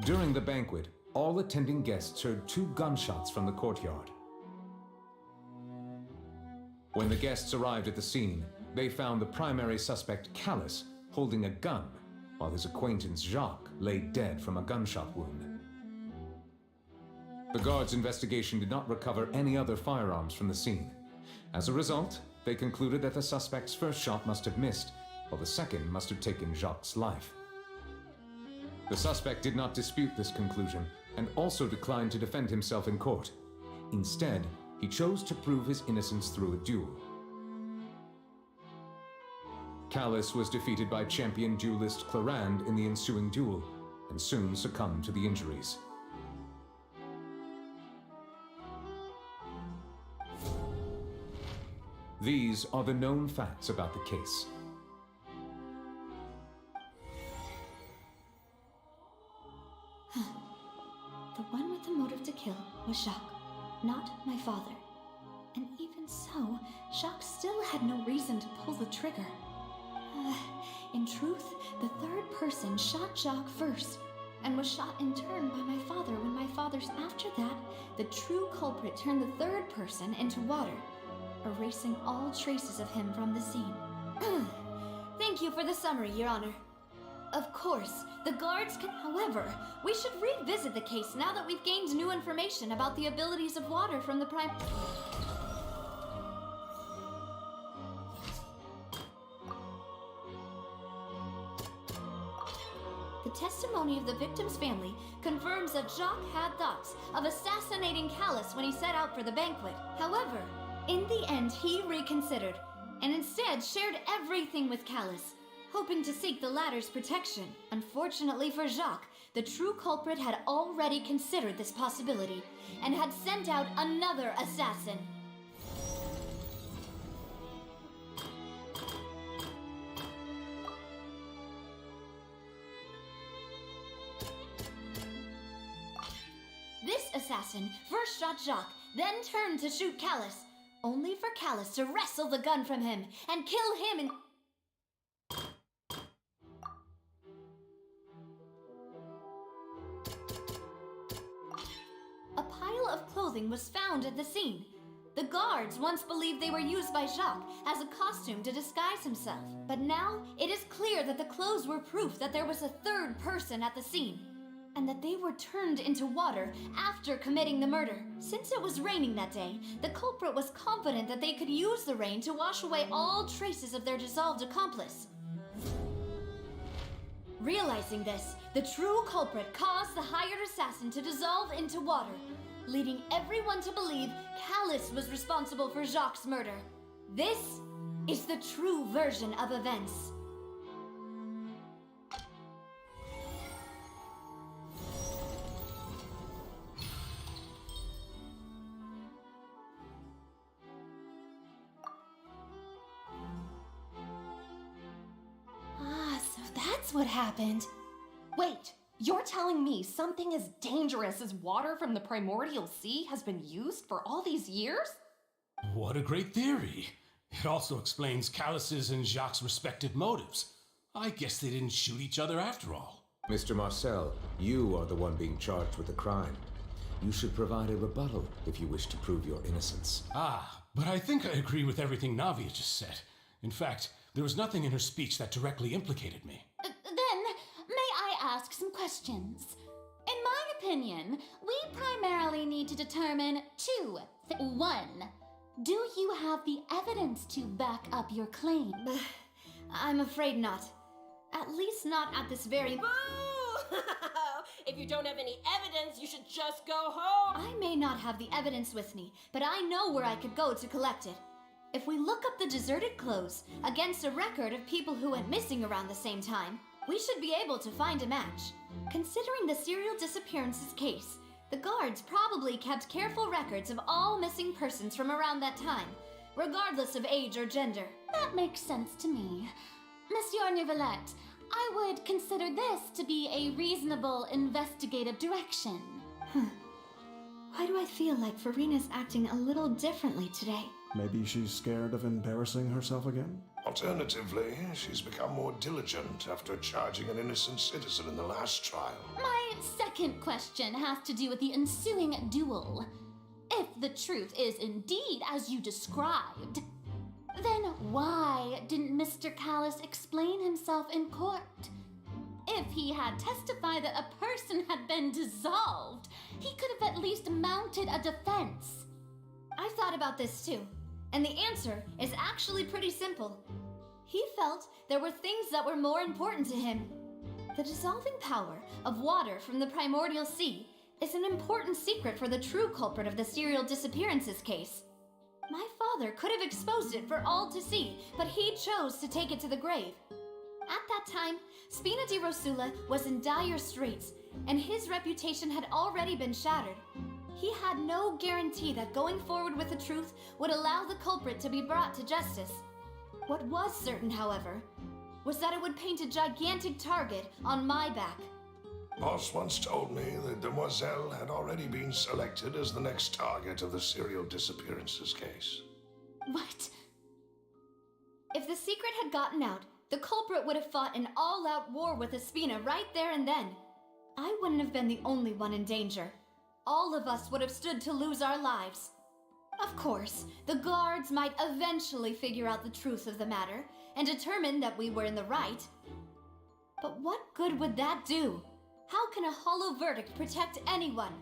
During the banquet, all attending guests heard 2 gunshots from the courtyard. When the guests arrived at the scene, they found the primary suspect, Callus, holding a gun, while his acquaintance, Jacques, lay dead from a gunshot wound. The guards' investigation did not recover any other firearms from the scene. As a result, they concluded that the suspect's first shot must have missed, while the second must have taken Jacques' life. The suspect did not dispute this conclusion, and also declined to defend himself in court. Instead, he chose to prove his innocence through a duel. Callus was defeated by champion duelist Clarand in the ensuing duel, and soon succumbed to the injuries. These are the known facts about the case. The one with the motive to kill was Jacques, not my father. And even so, Jacques still had no reason to pull the trigger. In truth, the third person shot Jacques first, and was shot in turn by my father when my father's after that, the true culprit turned the third person into water, erasing all traces of him from the scene. Thank you for the summary, Your Honor. Of course, the guards can... However, we should revisit the case now that we've gained new information about the abilities of water from the prime... The testimony of the victim's family confirms that Jacques had thoughts of assassinating Callus when he set out for the banquet. However, in the end, he reconsidered, and instead shared everything with Callus, hoping to seek the latter's protection. Unfortunately for Jacques, the true culprit had already considered this possibility, and had sent out another assassin. This assassin first shot Jacques, then turned to shoot Callus, only for Callus to wrestle the gun from him and kill him in... A pile of clothing was found at the scene. The guards once believed they were used by Jacques as a costume to disguise himself. But now it is clear that the clothes were proof that there was a third person at the scene, and that they were turned into water after committing the murder. Since it was raining that day, the culprit was confident that they could use the rain to wash away all traces of their dissolved accomplice. Realizing this, the true culprit caused the hired assassin to dissolve into water, leading everyone to believe Callus was responsible for Jacques' murder. This is the true version of events. So that's what happened. Wait, you're telling me something as dangerous as water from the primordial sea has been used for all these years? What a great theory. It also explains Callus's and Jacques' respective motives. I guess they didn't shoot each other after all. Mr. Marcel, you are the one being charged with the crime. You should provide a rebuttal if you wish to prove your innocence. But I think I agree with everything Navia just said. In fact, there was nothing in her speech that directly implicated me. Then, may I ask some questions? In my opinion, we primarily need to determine two things. One, do you have the evidence to back up your claim? I'm afraid not. At least not at this very. Boo! If you don't have any evidence, you should just go home. I may not have the evidence with me, but I know where I could go to collect it. If we look up the deserted clothes against a record of people who went missing around the same time, we should be able to find a match. Considering the serial disappearances case, the guards probably kept careful records of all missing persons from around that time, regardless of age or gender. That makes sense to me. Monsieur Neuvillette, I would consider this to be a reasonable investigative direction. Why do I feel like Farina's acting a little differently today? Maybe she's scared of embarrassing herself again? Alternatively, she's become more diligent after charging an innocent citizen in the last trial. My second question has to do with the ensuing duel. If the truth is indeed as you described, then why didn't Mr. Callus explain himself in court? If he had testified that a person had been dissolved, he could have at least mounted a defense. I thought about this too, and the answer is actually pretty simple. He felt there were things that were more important to him. The dissolving power of water from the primordial sea is an important secret for the true culprit of the serial disappearances case. My father could have exposed it for all to see, but he chose to take it to the grave. At that time, Spina di Rosula was in dire straits, and his reputation had already been shattered. He had no guarantee that going forward with the truth would allow the culprit to be brought to justice. What was certain, however, was that it would paint a gigantic target on my back. Boss once told me that Demoiselle had already been selected as the next target of the serial disappearances case. What? If the secret had gotten out, the culprit would have fought an all-out war with Espina right there and then. I wouldn't have been the only one in danger. All of us would have stood to lose our lives. Of course, the guards might eventually figure out the truth of the matter and determine that we were in the right. But what good would that do? How can a hollow verdict protect anyone?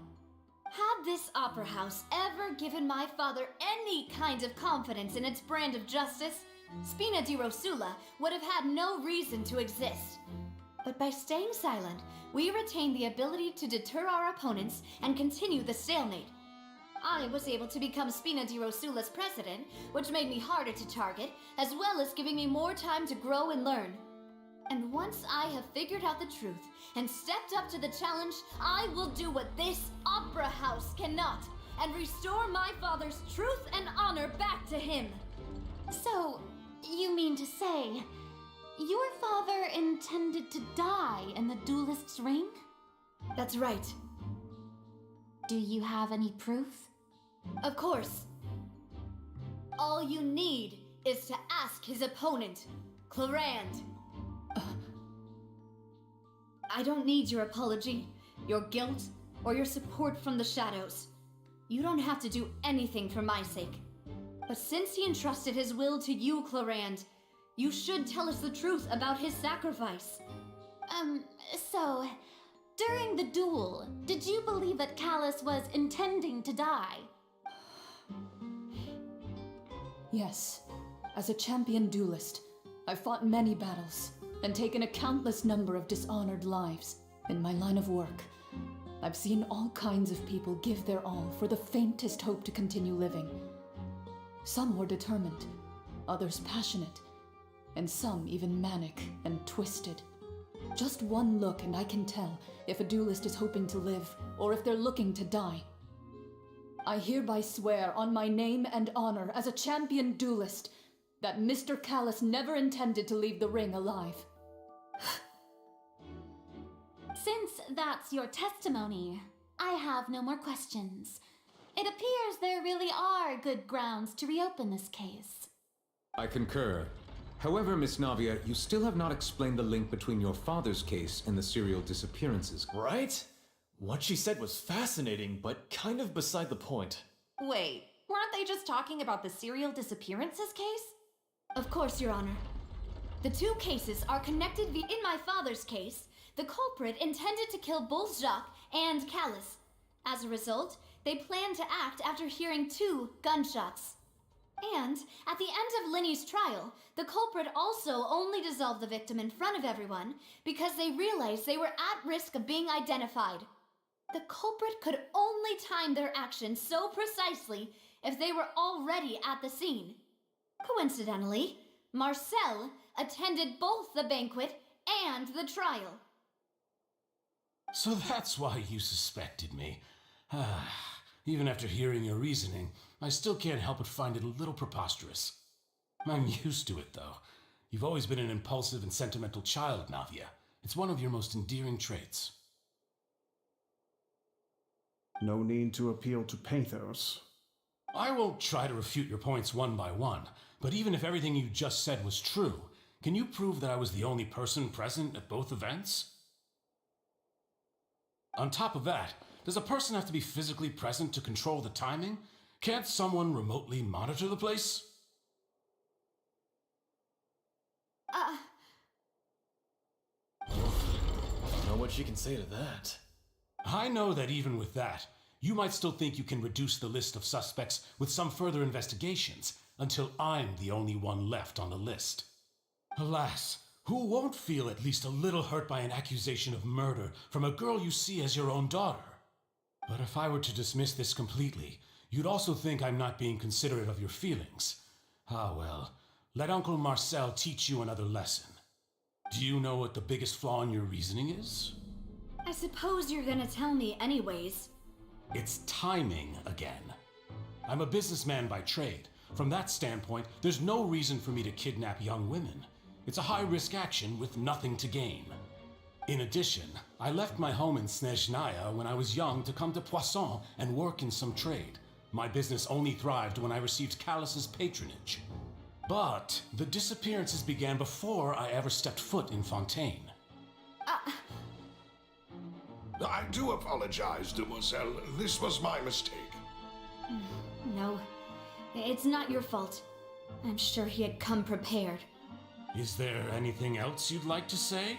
Had this opera house ever given my father any kind of confidence in its brand of justice, Spina di Rosula would have had no reason to exist. But by staying silent, we retained the ability to deter our opponents and continue the stalemate. I was able to become Spina di Rosula's president, which made me harder to target, as well as giving me more time to grow and learn. And once I have figured out the truth and stepped up to the challenge, I will do what this opera house cannot, and restore my father's truth and honor back to him. So, you mean to say, your father intended to die in the duelist's ring? That's right. Do you have any proof? Of course. All you need is to ask his opponent, Clarand. I don't need your apology, your guilt, or your support from the shadows. You don't have to do anything for my sake. But since he entrusted his will to you, Clarand, you should tell us the truth about his sacrifice. So, during the duel, did you believe that Callus was intending to die? Yes. As a champion duelist, I've fought many battles and taken a countless number of dishonored lives. In my line of work, I've seen all kinds of people give their all for the faintest hope to continue living. Some were determined, others passionate, and some even manic and twisted. Just one look and I can tell if a duelist is hoping to live or if they're looking to die. I hereby swear on my name and honor as a champion duelist that Mr. Callus never intended to leave the ring alive. Since that's your testimony, I have no more questions. It appears there really are good grounds to reopen this case. I concur. However, Miss Navia, you still have not explained the link between your father's case and the serial disappearances. Right? What she said was fascinating, but kind of beside the point. Wait, weren't they just talking about the serial disappearances case? Of course, Your Honor. The two cases are connected in my father's case, the culprit intended to kill both Jacques and Callus. As a result, they planned to act after hearing 2 gunshots. And, at the end of Linny's trial, the culprit also only dissolved the victim in front of everyone because they realized they were at risk of being identified. The culprit could only time their actions so precisely if they were already at the scene. Coincidentally, Marcel attended both the banquet and the trial. So that's why you suspected me. Even after hearing your reasoning, I still can't help but find it a little preposterous. I'm used to it, though. You've always been an impulsive and sentimental child, Navia. It's one of your most endearing traits. No need to appeal to pathos. I won't try to refute your points one by one, but even if everything you just said was true, can you prove that I was the only person present at both events? On top of that, does a person have to be physically present to control the timing? Can't someone remotely monitor the place? Don't know what she can say to that. I know that even with that, you might still think you can reduce the list of suspects with some further investigations until I'm the only one left on the list. Alas, who won't feel at least a little hurt by an accusation of murder from a girl you see as your own daughter? But if I were to dismiss this completely, you'd also think I'm not being considerate of your feelings. Ah well, let Uncle Marcel teach you another lesson. Do you know what the biggest flaw in your reasoning is? I suppose you're gonna tell me anyways. It's timing again. I'm a businessman by trade. From that standpoint, there's no reason for me to kidnap young women. It's a high-risk action with nothing to gain. In addition, I left my home in Snezhnaya when I was young to come to Poisson and work in some trade. My business only thrived when I received Callus's patronage. But the disappearances began before I ever stepped foot in Fontaine. I do apologize, demoiselle. This was my mistake. No, it's not your fault. I'm sure he had come prepared. Is there anything else you'd like to say?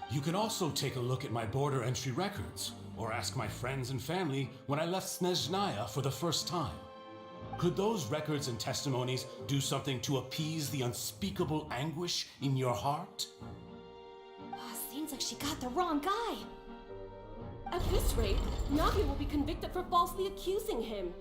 You can also take a look at my border entry records, or ask my friends and family when I left Snezhnaya for the first time. Could those records and testimonies do something to appease the unspeakable anguish in your heart? Seems like she got the wrong guy. At this rate, Navi will be convicted for falsely accusing him.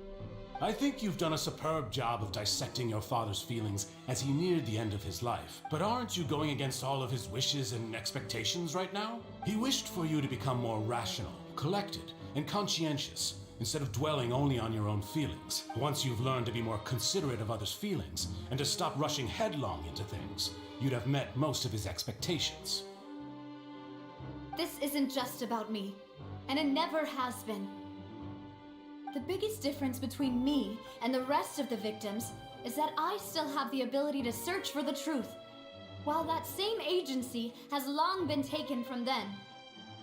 I think you've done a superb job of dissecting your father's feelings as he neared the end of his life. But aren't you going against all of his wishes and expectations right now? He wished for you to become more rational, collected, and conscientious, instead of dwelling only on your own feelings. Once you've learned to be more considerate of others' feelings, and to stop rushing headlong into things, you'd have met most of his expectations. This isn't just about me, and it never has been. The biggest difference between me and the rest of the victims is that I still have the ability to search for the truth, while that same agency has long been taken from them.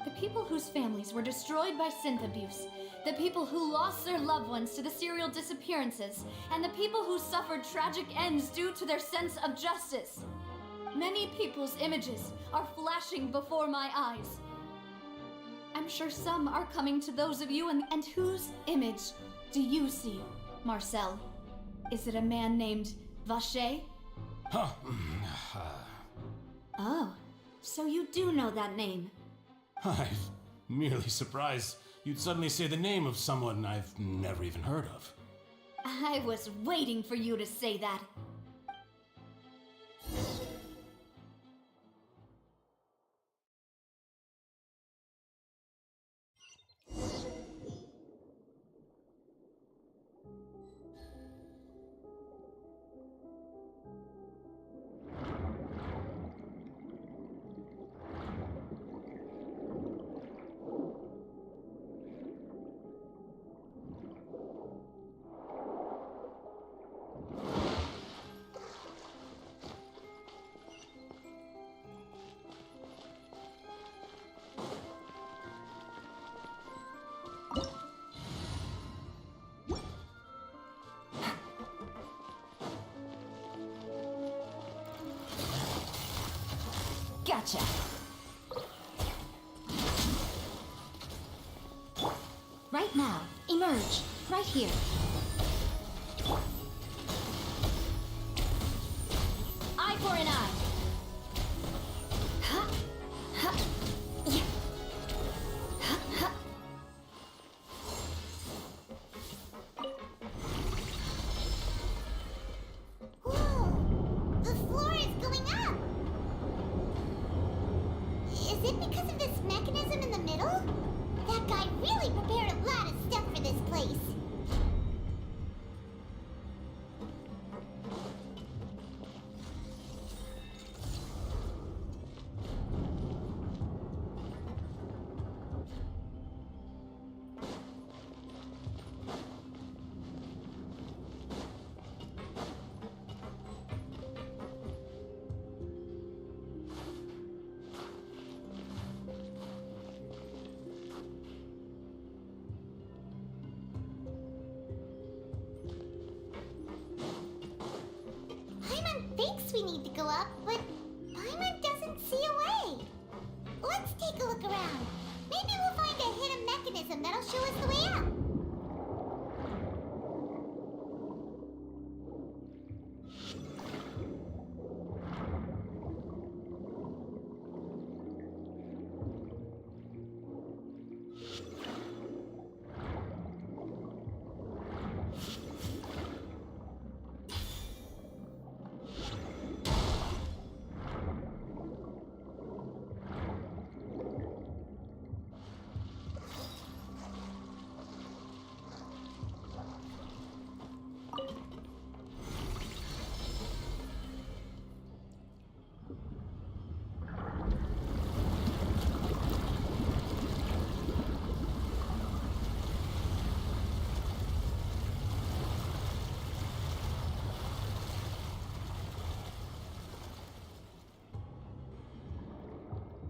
The people whose families were destroyed by synth abuse, the people who lost their loved ones to the serial disappearances, and the people who suffered tragic ends due to their sense of justice. Many people's images are flashing before my eyes. I'm sure some are coming to those of you, and whose image do you see, Marcel? Is it a man named Vacher? Oh, so you do know that name. I'm merely surprised you'd suddenly say the name of someone I've never even heard of. I was waiting for you to say that. Gotcha. Right now, emerge. Right here. Eye for an eye. Ha! Ha! Yeah. Ha! Ha! Whoa! The floor is going up! Is it because of this mechanism in the middle? That guy really prepared a lot of stuff for this place. Paimon thinks we need to go up, but Paimon doesn't see a way. Let's take a look around. Maybe we'll find a hidden mechanism that'll show us the way up.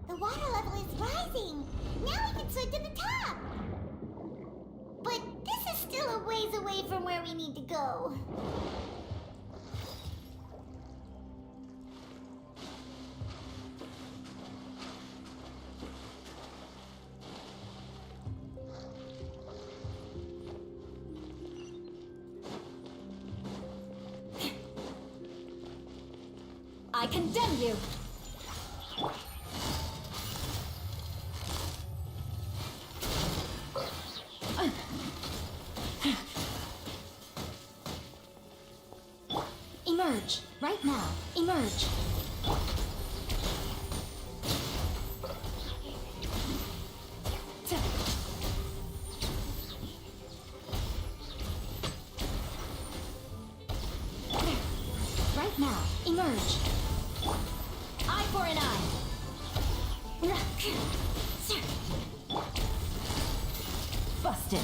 The water level is rising. Now we can swim to the top. But this is still a ways away from where we need to go. I condemn you. Emerge. Right now. Emerge. Right now. Emerge. Eye for an eye. Busted.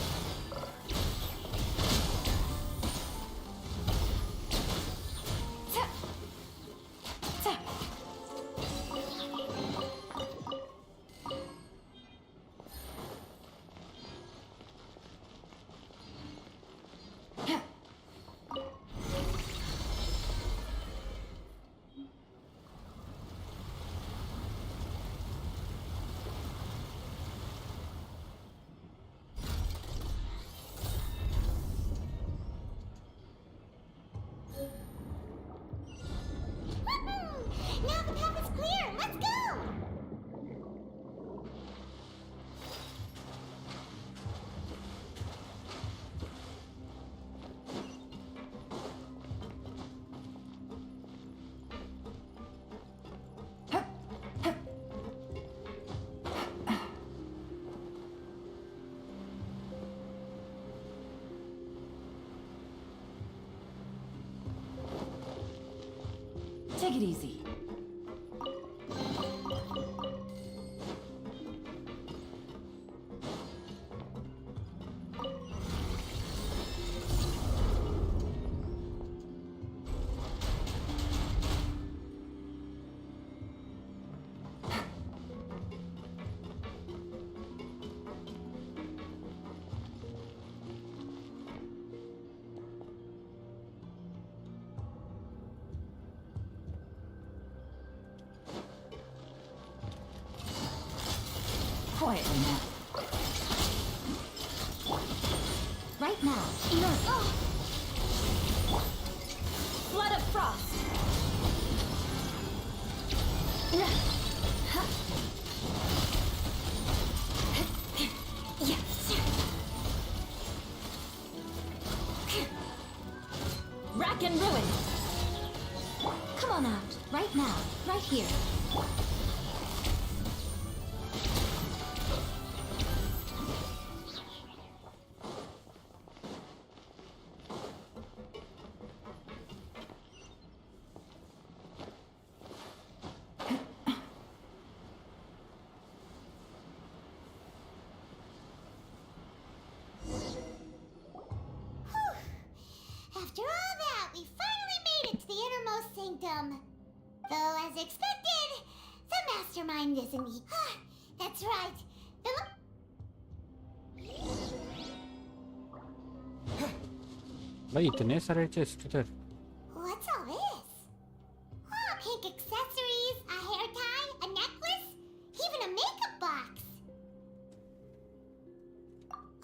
Now the path is clear. Let's go. Take it easy. quietly now. Right now, Earth. Flood of frost. Yes. Rack and ruin. Come on out. Right now. Right here. After all that, we finally made it to the innermost sanctum. Though, as expected, the mastermind isn't he. That's right. भाई इतने सारे chest इधर. What's all this? Oh, pink accessories, a hair tie, a necklace, even a makeup box.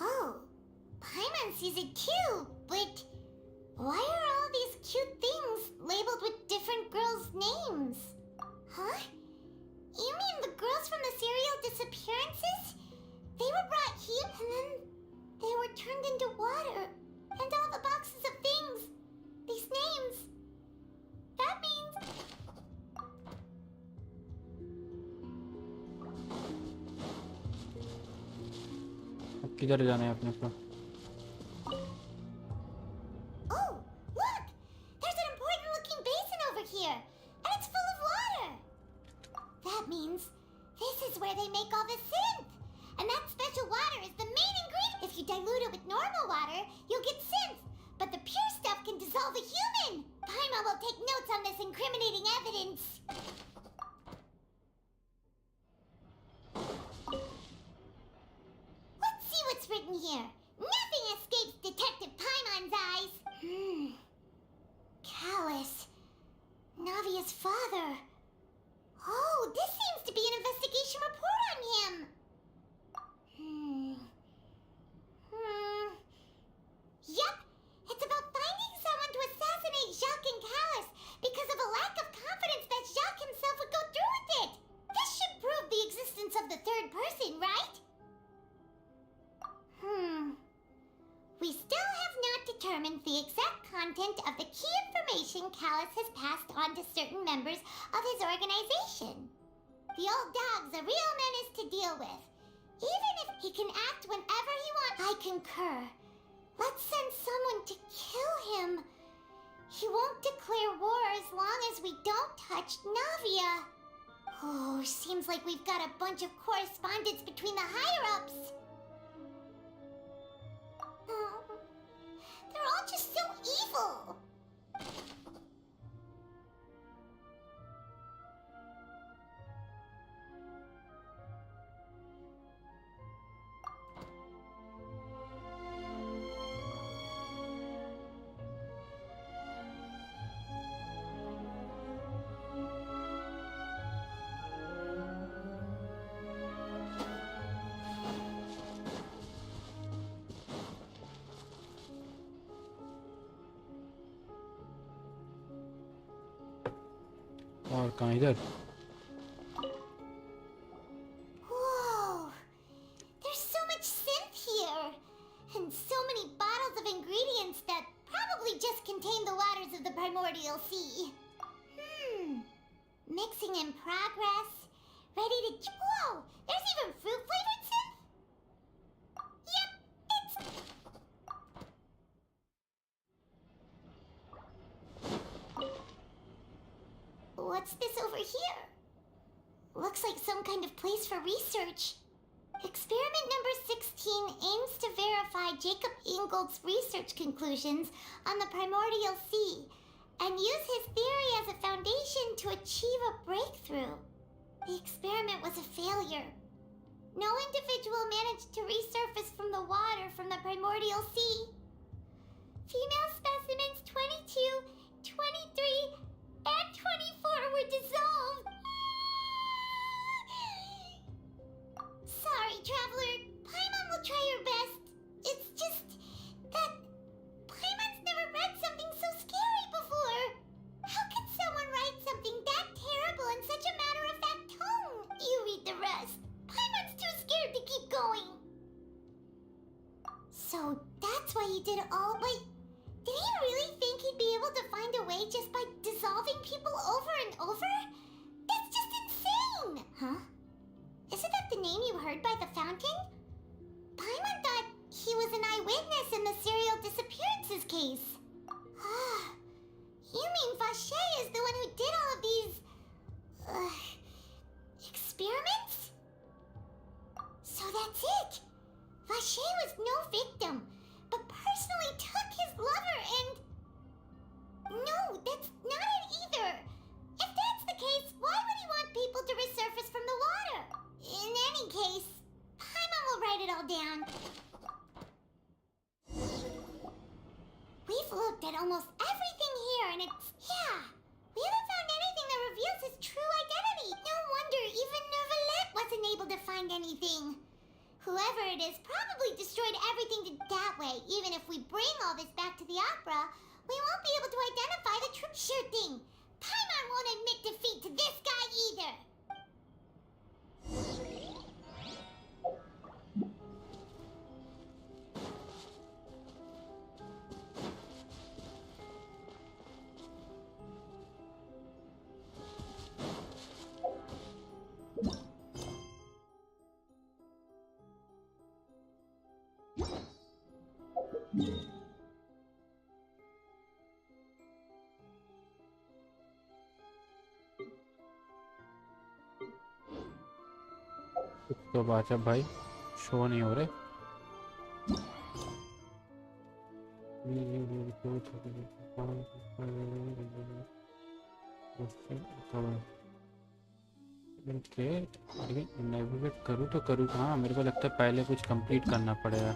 Oh, Paimon sees it too, but why are all these cute things labeled with different girls' names? Huh? You mean the girls from the serial disappearances? They were brought here and then they were turned into water. And all the boxes of things. These names. That means... अब किधर जाना है अपने को? Oh, look! There's an important looking basin over here. And it's full of water. That means this is where they make all the synth. And that special water is the main ingredient. If you dilute it with normal water, you'll get synth. But the pure stuff can dissolve a human. Paimon will take notes on this incriminating evidence. Let's see what's written here. Nothing escapes Detective Paimon's eyes. Callus. Navia's father. Oh, this seems to be an investigation report on him. Yep, it's about finding someone to assassinate Jacques and Callus because of a lack of confidence that Jacques himself would go through with it. This should prove the existence of the third person, right? We still have not determined the exact content of the key information Callus has passed on to certain members of his organization. The old dog's a real menace to deal with. Even if he can act whenever he wants, I concur. Let's send someone to kill him. He won't declare war as long as we don't touch Navia. Oh, seems like we've got a bunch of correspondence between the higher-ups. They're all just so evil. और कहाँ इधर? Whoa! There's so much synth here! And so many bottles of ingredients that probably just contain the waters of the primordial sea. Mixing in progress. Ready to... Whoa! There's even fruit-flavored synth? Yep, it's... What's this over here? Looks like some kind of place for research. Experiment number 16 aims to verify Jacob Ingold's research conclusions on the primordial sea and use his theory as a foundation to achieve a breakthrough. The experiment was a failure. No individual managed to resurface from the water from the primordial sea. Female specimens 22, 23, and 24 were dissolved. Sorry, he did it all, but did he really think he'd be able to find a way just by dissolving people over and over? That's just insane! Huh? Isn't that the name you heard by the fountain? Paimon thought he was an eyewitness in the serial disappearances case. You mean Vache is the one who did all of these... experiments? So that's it! Vache was no victim, but personally took his lover and... No, that's not it either! If that's the case, why would he want people to resurface from the water? In any case, Paimon will write it all down. We've looked at almost everything here and it's... Yeah, we haven't found anything that reveals his true identity. No wonder even Neuvillette wasn't able to find anything. Whoever it is probably destroyed everything that way. Even if we bring all this back to the opera, we won't be able to identify the true... Sure thing. Paimon won't admit defeat to this guy either. तो बात है भाई, show नहीं हो रहे। Navigate करूँ तो करूँ कहाँ? मेरे को लगता है पहले कुछ कंप्लीट करना पड़ेगा,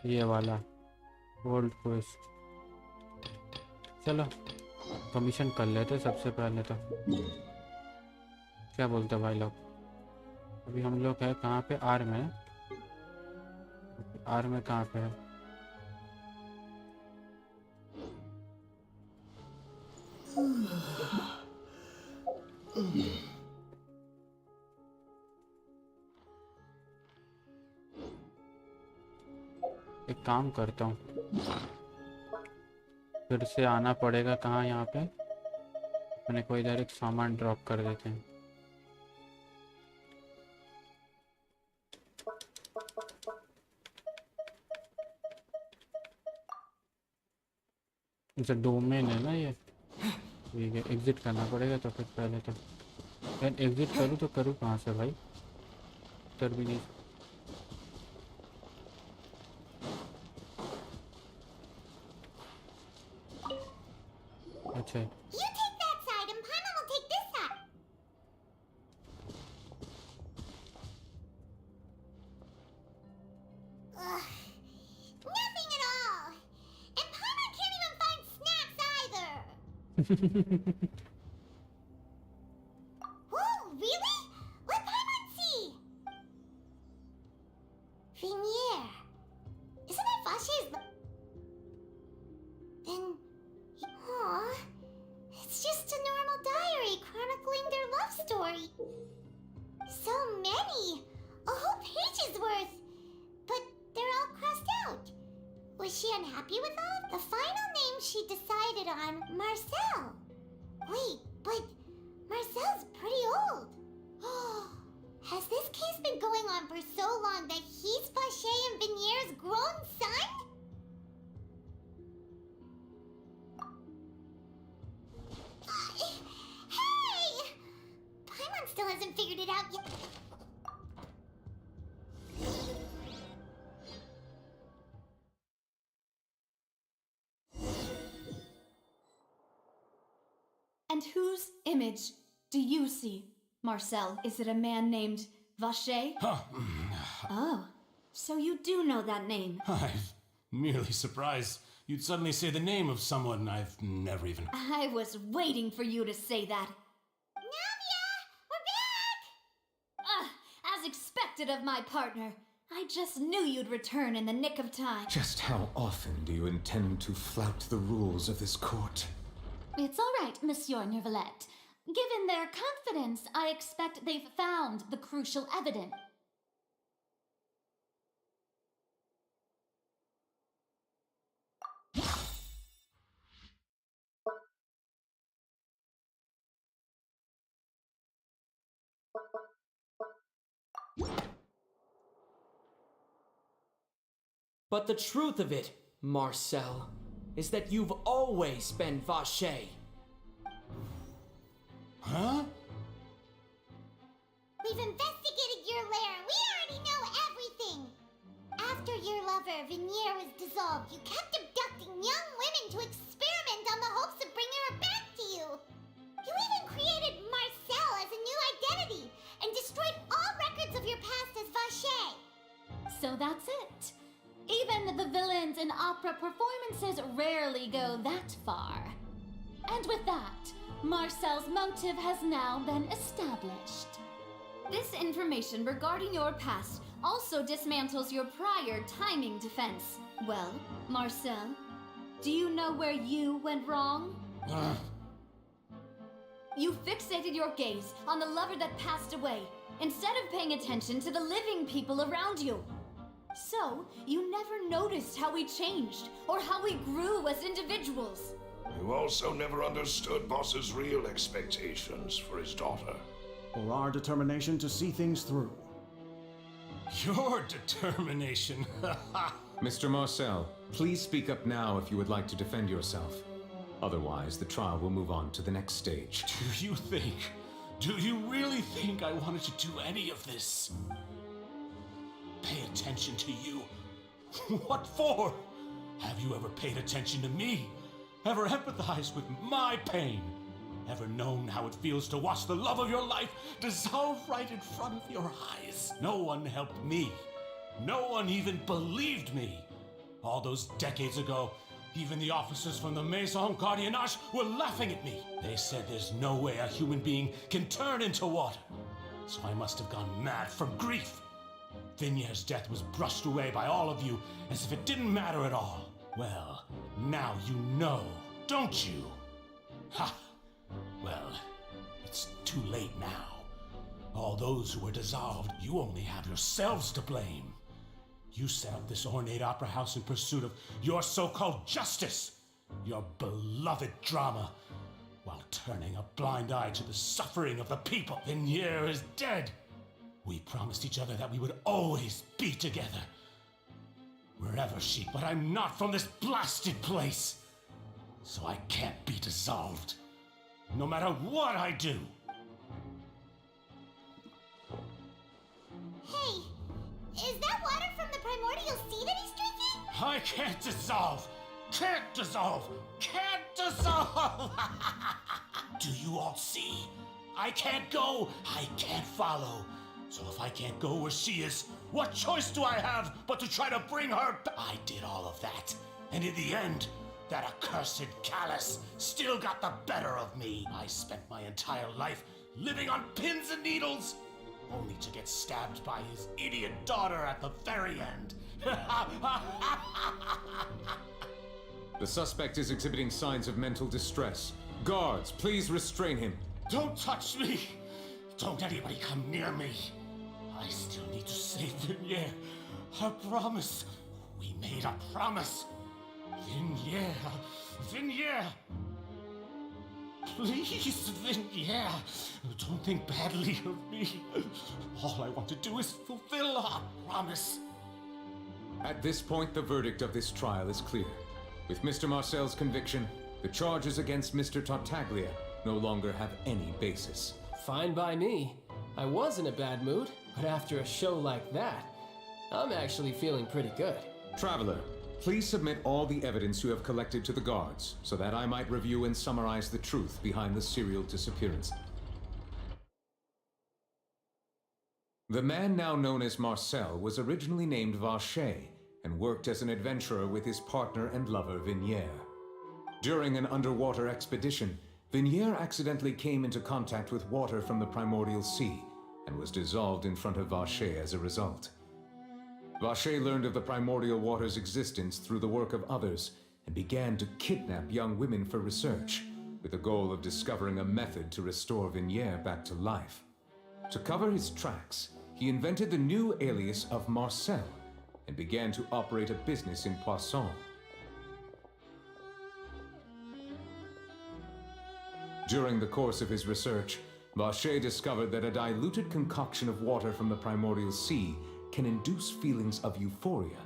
ये वाला वर्ल्ड क्वेस्ट। चलो कमीशन कर लेते सबसे पहले तो। क्या बोलते भाई लोग? अभी हम लोग है कहाँ पे? आर में। आर में कहाँ पे है? एक काम करता हूँ, फिर से आना पड़ेगा। कहाँ? यहाँ पे अपने को इधर एक सामान ड्रॉप कर देते हैं। अच्छा डोमेन है ना ये, ठीक है। एग्जिट करना पड़ेगा तो फिर पहले तो एग्जिट करूँ तो करूँ कहाँ से भाई? उतर भी नहीं। अच्छा You take that side and Paimon will take this side. Ugh. Nothing at all. And Paimon can't even find snacks either. Whoa, really? What Paimon see? Vinier. Isn't that Vache's... Then... Aw, it's just a normal diary chronicling their love story. So many! A whole page's worth! But they're all crossed out. Was she unhappy with all? The final name she decided on, Marcel. Wait, but Marcel's pretty old. Has this case been going on for so long that he's Vache and Vinier's grown son? Hey! Paimon still hasn't figured it out yet. And whose image do you see? Marcel, is it a man named Vache? Oh, so you do know that name. I'm merely surprised you'd suddenly say the name of someone I've never even... I was waiting for you to say that. Navia! We're back! As expected of my partner. I just knew you'd return in the nick of time. Just how often do you intend to flout the rules of this court? It's all right, Monsieur Neuvillette. Given their confidence, I expect they've found the crucial evidence. But the truth of it, Marcel, is that you've always been Vache. Huh? We've investigated your lair and we already know everything! After your lover, Venier, was dissolved, you kept abducting young women to experiment on the hopes of bringing her back to you! You even created Marcel as a new identity and destroyed all records of your past as Vache! So that's it. Even the villains in opera performances rarely go that far. And with that, Marcel's motive has now been established. This information regarding your past also dismantles your prior timing defense. Well, Marcel, do you know where you went wrong? You fixated your gaze on the lover that passed away, instead of paying attention to the living people around you. So, you never noticed how we changed, or how we grew as individuals. You also never understood Boss's real expectations for his daughter. Or our determination to see things through. Your determination. Mr. Marcel, please speak up now if you would like to defend yourself. Otherwise, the trial will move on to the next stage. Do you really think I wanted to do any of this? Pay attention to you? What for? Have you ever paid attention to me? Ever empathized with my pain? Ever known how it feels to watch the love of your life dissolve right in front of your eyes? No one helped me. No one even believed me. All those decades ago, even the officers from the Maison Gardiennage were laughing at me. They said there's no way a human being can turn into water. So I must have gone mad from grief. Vinier's death was brushed away by all of you as if it didn't matter at all. Well, now you know, don't you? Ha! Well, it's too late now. All those who were dissolved, you only have yourselves to blame. You set up this ornate opera house in pursuit of your so-called justice, your beloved drama, while turning a blind eye to the suffering of the people. Venier is dead. We promised each other that we would always be together. Wherever she, but I'm not from this blasted place. So I can't be dissolved. No matter what I do. Hey, is that water from the primordial sea that he's drinking? I can't dissolve. Can't dissolve. Can't dissolve. Do you all see? I can't go. I can't follow. So if I can't go where she is, what choice do I have but to try to bring her back? I did all of that. And in the end, that accursed Callus still got the better of me. I spent my entire life living on pins and needles, only to get stabbed by his idiot daughter at the very end. The suspect is exhibiting signs of mental distress. Guards, please restrain him. Don't touch me! Don't anybody come near me! I still need to save Venier. A promise. We made a promise. Venier. Venier. Please, Venier. Don't think badly of me. All I want to do is fulfill our promise. At this point, the verdict of this trial is clear. With Mr. Marcel's conviction, the charges against Mr. Tartaglia no longer have any basis. Fine by me. I was in a bad mood, but after a show like that, I'm actually feeling pretty good. Traveler, please submit all the evidence you have collected to the guards, so that I might review and summarize the truth behind the serial disappearance. The man now known as Marcel was originally named Vache and worked as an adventurer with his partner and lover Venier. During an underwater expedition, Venier accidentally came into contact with water from the primordial sea and was dissolved in front of Vache as a result. Vache learned of the primordial water's existence through the work of others and began to kidnap young women for research, with the goal of discovering a method to restore Venier back to life. To cover his tracks, he invented the new alias of Marcel and began to operate a business in Poisson. During the course of his research, Vacher discovered that a diluted concoction of water from the primordial sea can induce feelings of euphoria,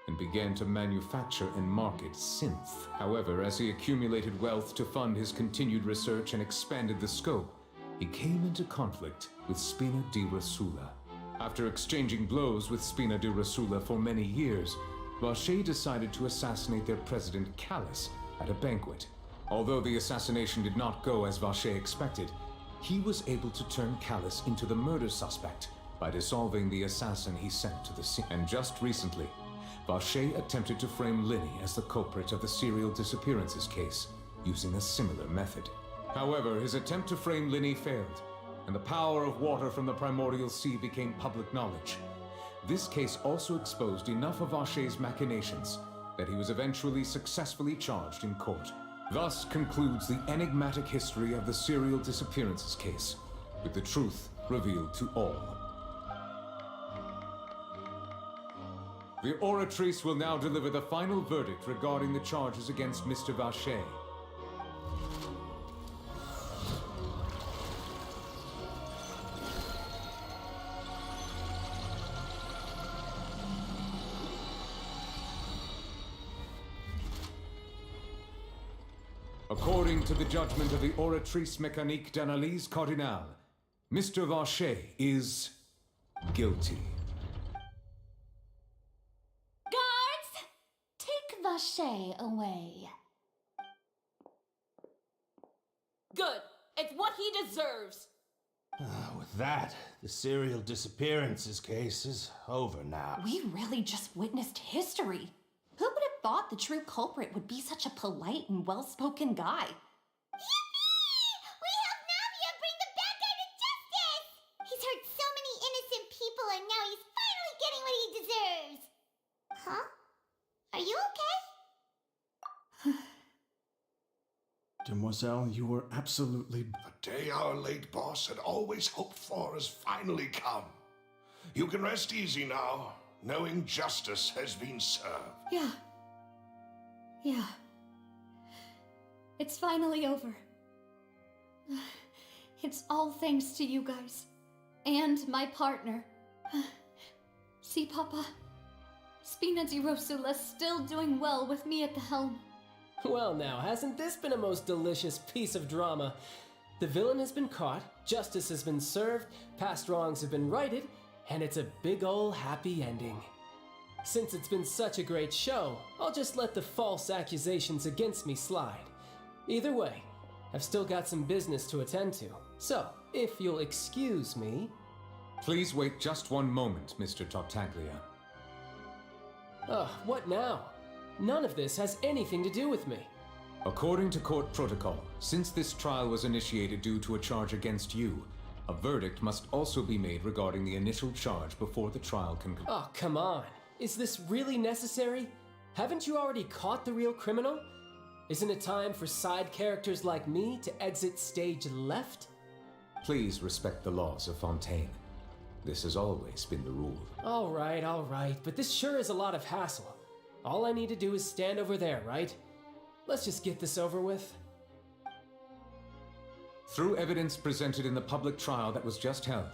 and began to manufacture and market synth. However, as he accumulated wealth to fund his continued research and expanded the scope, he came into conflict with Spina di Rosula. After exchanging blows with Spina di Rosula for many years, Vacher decided to assassinate their president Callus at a banquet. Although the assassination did not go as Vacher expected, he was able to turn Callus into the murder suspect by dissolving the assassin he sent to the scene. And just recently, Vacher attempted to frame Linny as the culprit of the serial disappearances case, using a similar method. However, his attempt to frame Linny failed, and the power of water from the primordial sea became public knowledge. This case also exposed enough of Vacher's machinations that he was eventually successfully charged in court. Thus concludes the enigmatic history of the serial disappearances case, with the truth revealed to all. The Oratrice will now deliver the final verdict regarding the charges against Mr. Vacher. According to the judgment of the Oratrice Mécanique d'Analyse Cardinale, Mr. Vacher is guilty. Guards! Take Vacher away. Good. It's what he deserves. With that, the serial disappearances case is over now. We really just witnessed history. Who would have thought the true culprit would be such a polite and well-spoken guy? Yippee! We helped Navia bring the bad guy to justice! He's hurt so many innocent people and now he's finally getting what he deserves! Huh? Are you okay? Demoiselle, you were absolutely... The day our late boss had always hoped for has finally come. You can rest easy now, knowing justice has been served. Yeah. It's finally over. It's all thanks to you guys. And my partner. See, Papa? Spina di Rosula's still doing well with me at the helm. Well now, hasn't this been a most delicious piece of drama? The villain has been caught, justice has been served, past wrongs have been righted, and it's a big ol' happy ending. Since it's been such a great show, I'll just let the false accusations against me slide. Either way, I've still got some business to attend to, so if you'll excuse me... Please wait just one moment, Mr. Tartaglia. What now? None of this has anything to do with me. According to court protocol, since this trial was initiated due to a charge against you, a verdict must also be made regarding the initial charge before the trial can... Oh, come on. Is this really necessary? Haven't you already caught the real criminal? Isn't it time for side characters like me to exit stage left? Please respect the laws of Fontaine. This has always been the rule. All right, but this sure is a lot of hassle. All I need to do is stand over there, right? Let's just get this over with. Through evidence presented in the public trial that was just held,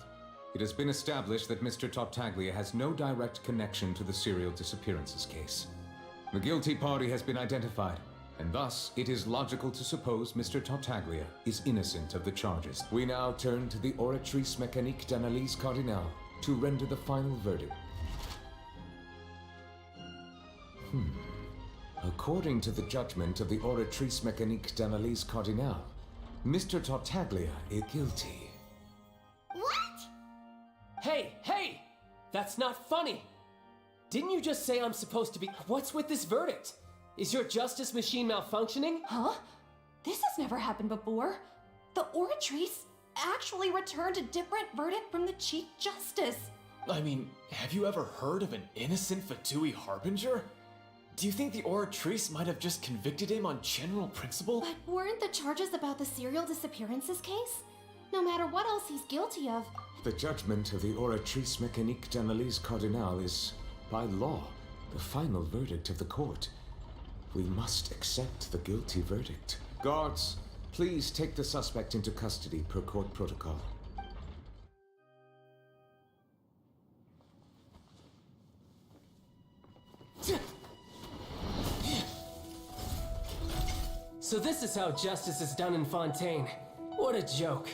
it has been established that Mr. Tartaglia has no direct connection to the serial disappearances case. The guilty party has been identified, and thus it is logical to suppose Mr. Tartaglia is innocent of the charges. We now turn to the Oratrice Mécanique d'Analyse Cardinale to render the final verdict. According to the judgment of the Oratrice Mécanique d'Analyse Cardinale, Mr. Tartaglia is guilty. What? Hey! That's not funny! Didn't you just say I'm supposed to be... What's with this verdict? Is your justice machine malfunctioning? Huh? This has never happened before. The Oratrice actually returned a different verdict from the Chief Justice. I mean, have you ever heard of an innocent Fatui Harbinger? Do you think the Oratrice might have just convicted him on general principle? But weren't the charges about the serial disappearances case? No matter what else he's guilty of. The judgment of the Oratrice Mécanique d'Analyse Cardinale is, by law, the final verdict of the court. We must accept the guilty verdict. Guards, Please take the suspect into custody per court protocol. So this is how justice is done in Fontaine. What a joke.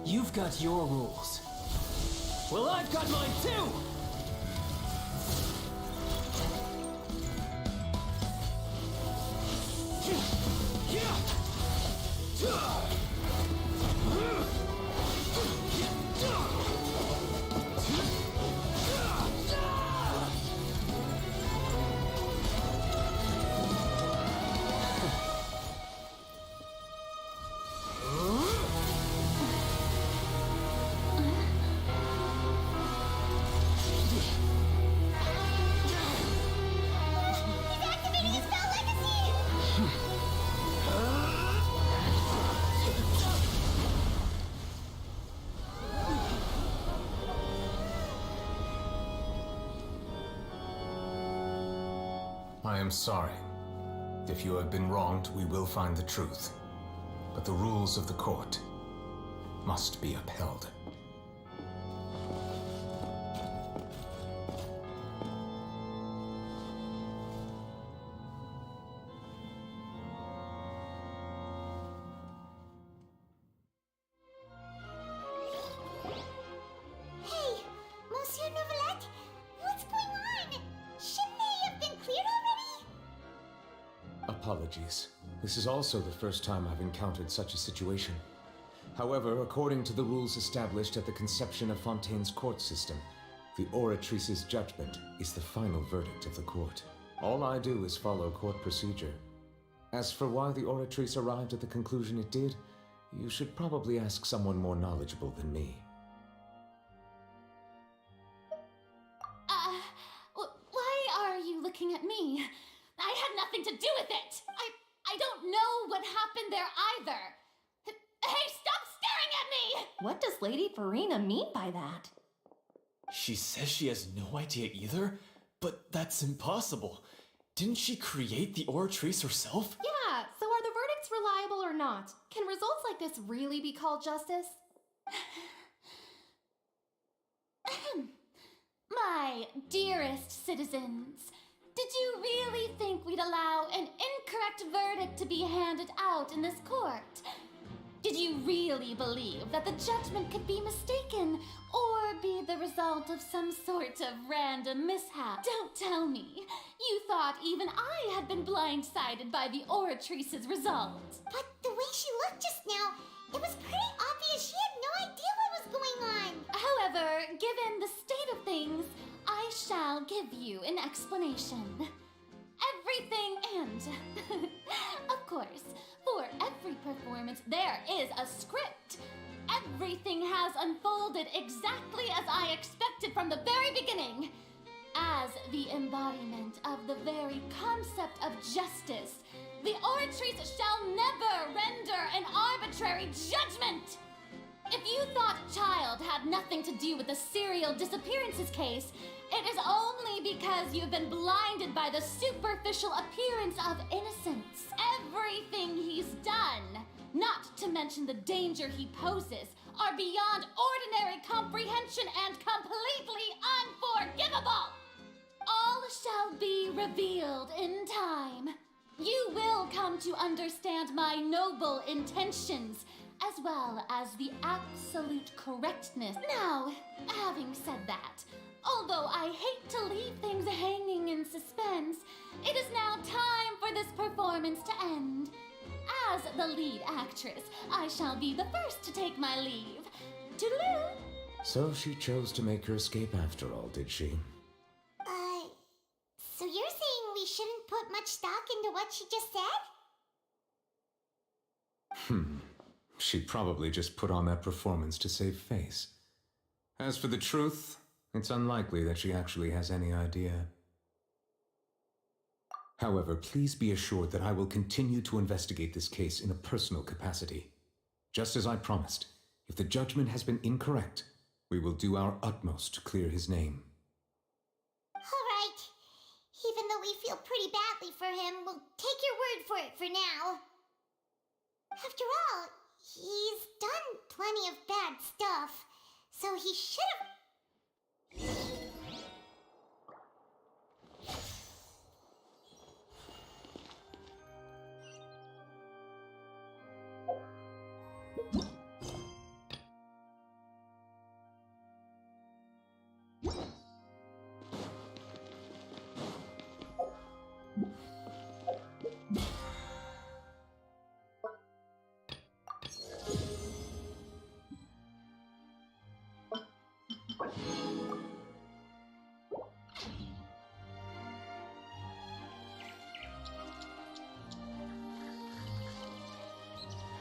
You've got your rules. Well, I've got mine too! I am sorry. If you have been wronged, we will find the truth. But the rules of the court must be upheld. Hey, Monsieur Novelette, what's going on? Shouldn't they have been cleared already? Apologies. This is also the first time I've encountered such a situation. However, according to the rules established at the conception of Fontaine's court system, the Oratrice's judgment is the final verdict of the court. All I do is follow court procedure. As for why the Oratrice arrived at the conclusion it did, you should probably ask someone more knowledgeable than me. Why are you looking at me? I had nothing to do with it! I don't know what happened there either! Hey, stop staring at me! What does Lady Farina mean by that? She says she has no idea either, but that's impossible. Didn't she create the Oratrice herself? Yeah, so are the verdicts reliable or not? Can results like this really be called justice? My dearest citizens, did you really think we'd allow an incorrect verdict to be handed out in this court? Did you really believe that the judgment could be mistaken or be the result of some sort of random mishap? Don't tell me. You thought even I had been blindsided by the Oratrice's result. But the way she looked just now, it was pretty obvious she had no idea what was going on. However, given the state of things, I shall give you an explanation. Everything and, of course, for every performance there is a script. Everything has unfolded exactly as I expected from the very beginning. As the embodiment of the very concept of justice, the Oratrice shall never render an arbitrary judgment. If you thought Child had nothing to do with the serial disappearances case, it is only because you've been blinded by the superficial appearance of innocence. Everything he's done, not to mention the danger he poses, are beyond ordinary comprehension and completely unforgivable. All shall be revealed in time. You will come to understand my noble intentions, as well as the absolute correctness. Now, having said that, although I hate to leave things hanging in suspense, it is now time for this performance to end. As the lead actress, I shall be the first to take my leave. Toodaloo! So she chose to make her escape after all, did she? So you're saying we shouldn't put much stock into what she just said? She probably just put on that performance to save face. As for the truth, it's unlikely that she actually has any idea. However, please be assured that I will continue to investigate this case in a personal capacity. Just as I promised, if the judgment has been incorrect, we will do our utmost to clear his name. All right. Even though we feel pretty badly for him, we'll take your word for it for now. After all, he's done plenty of bad stuff, so he should have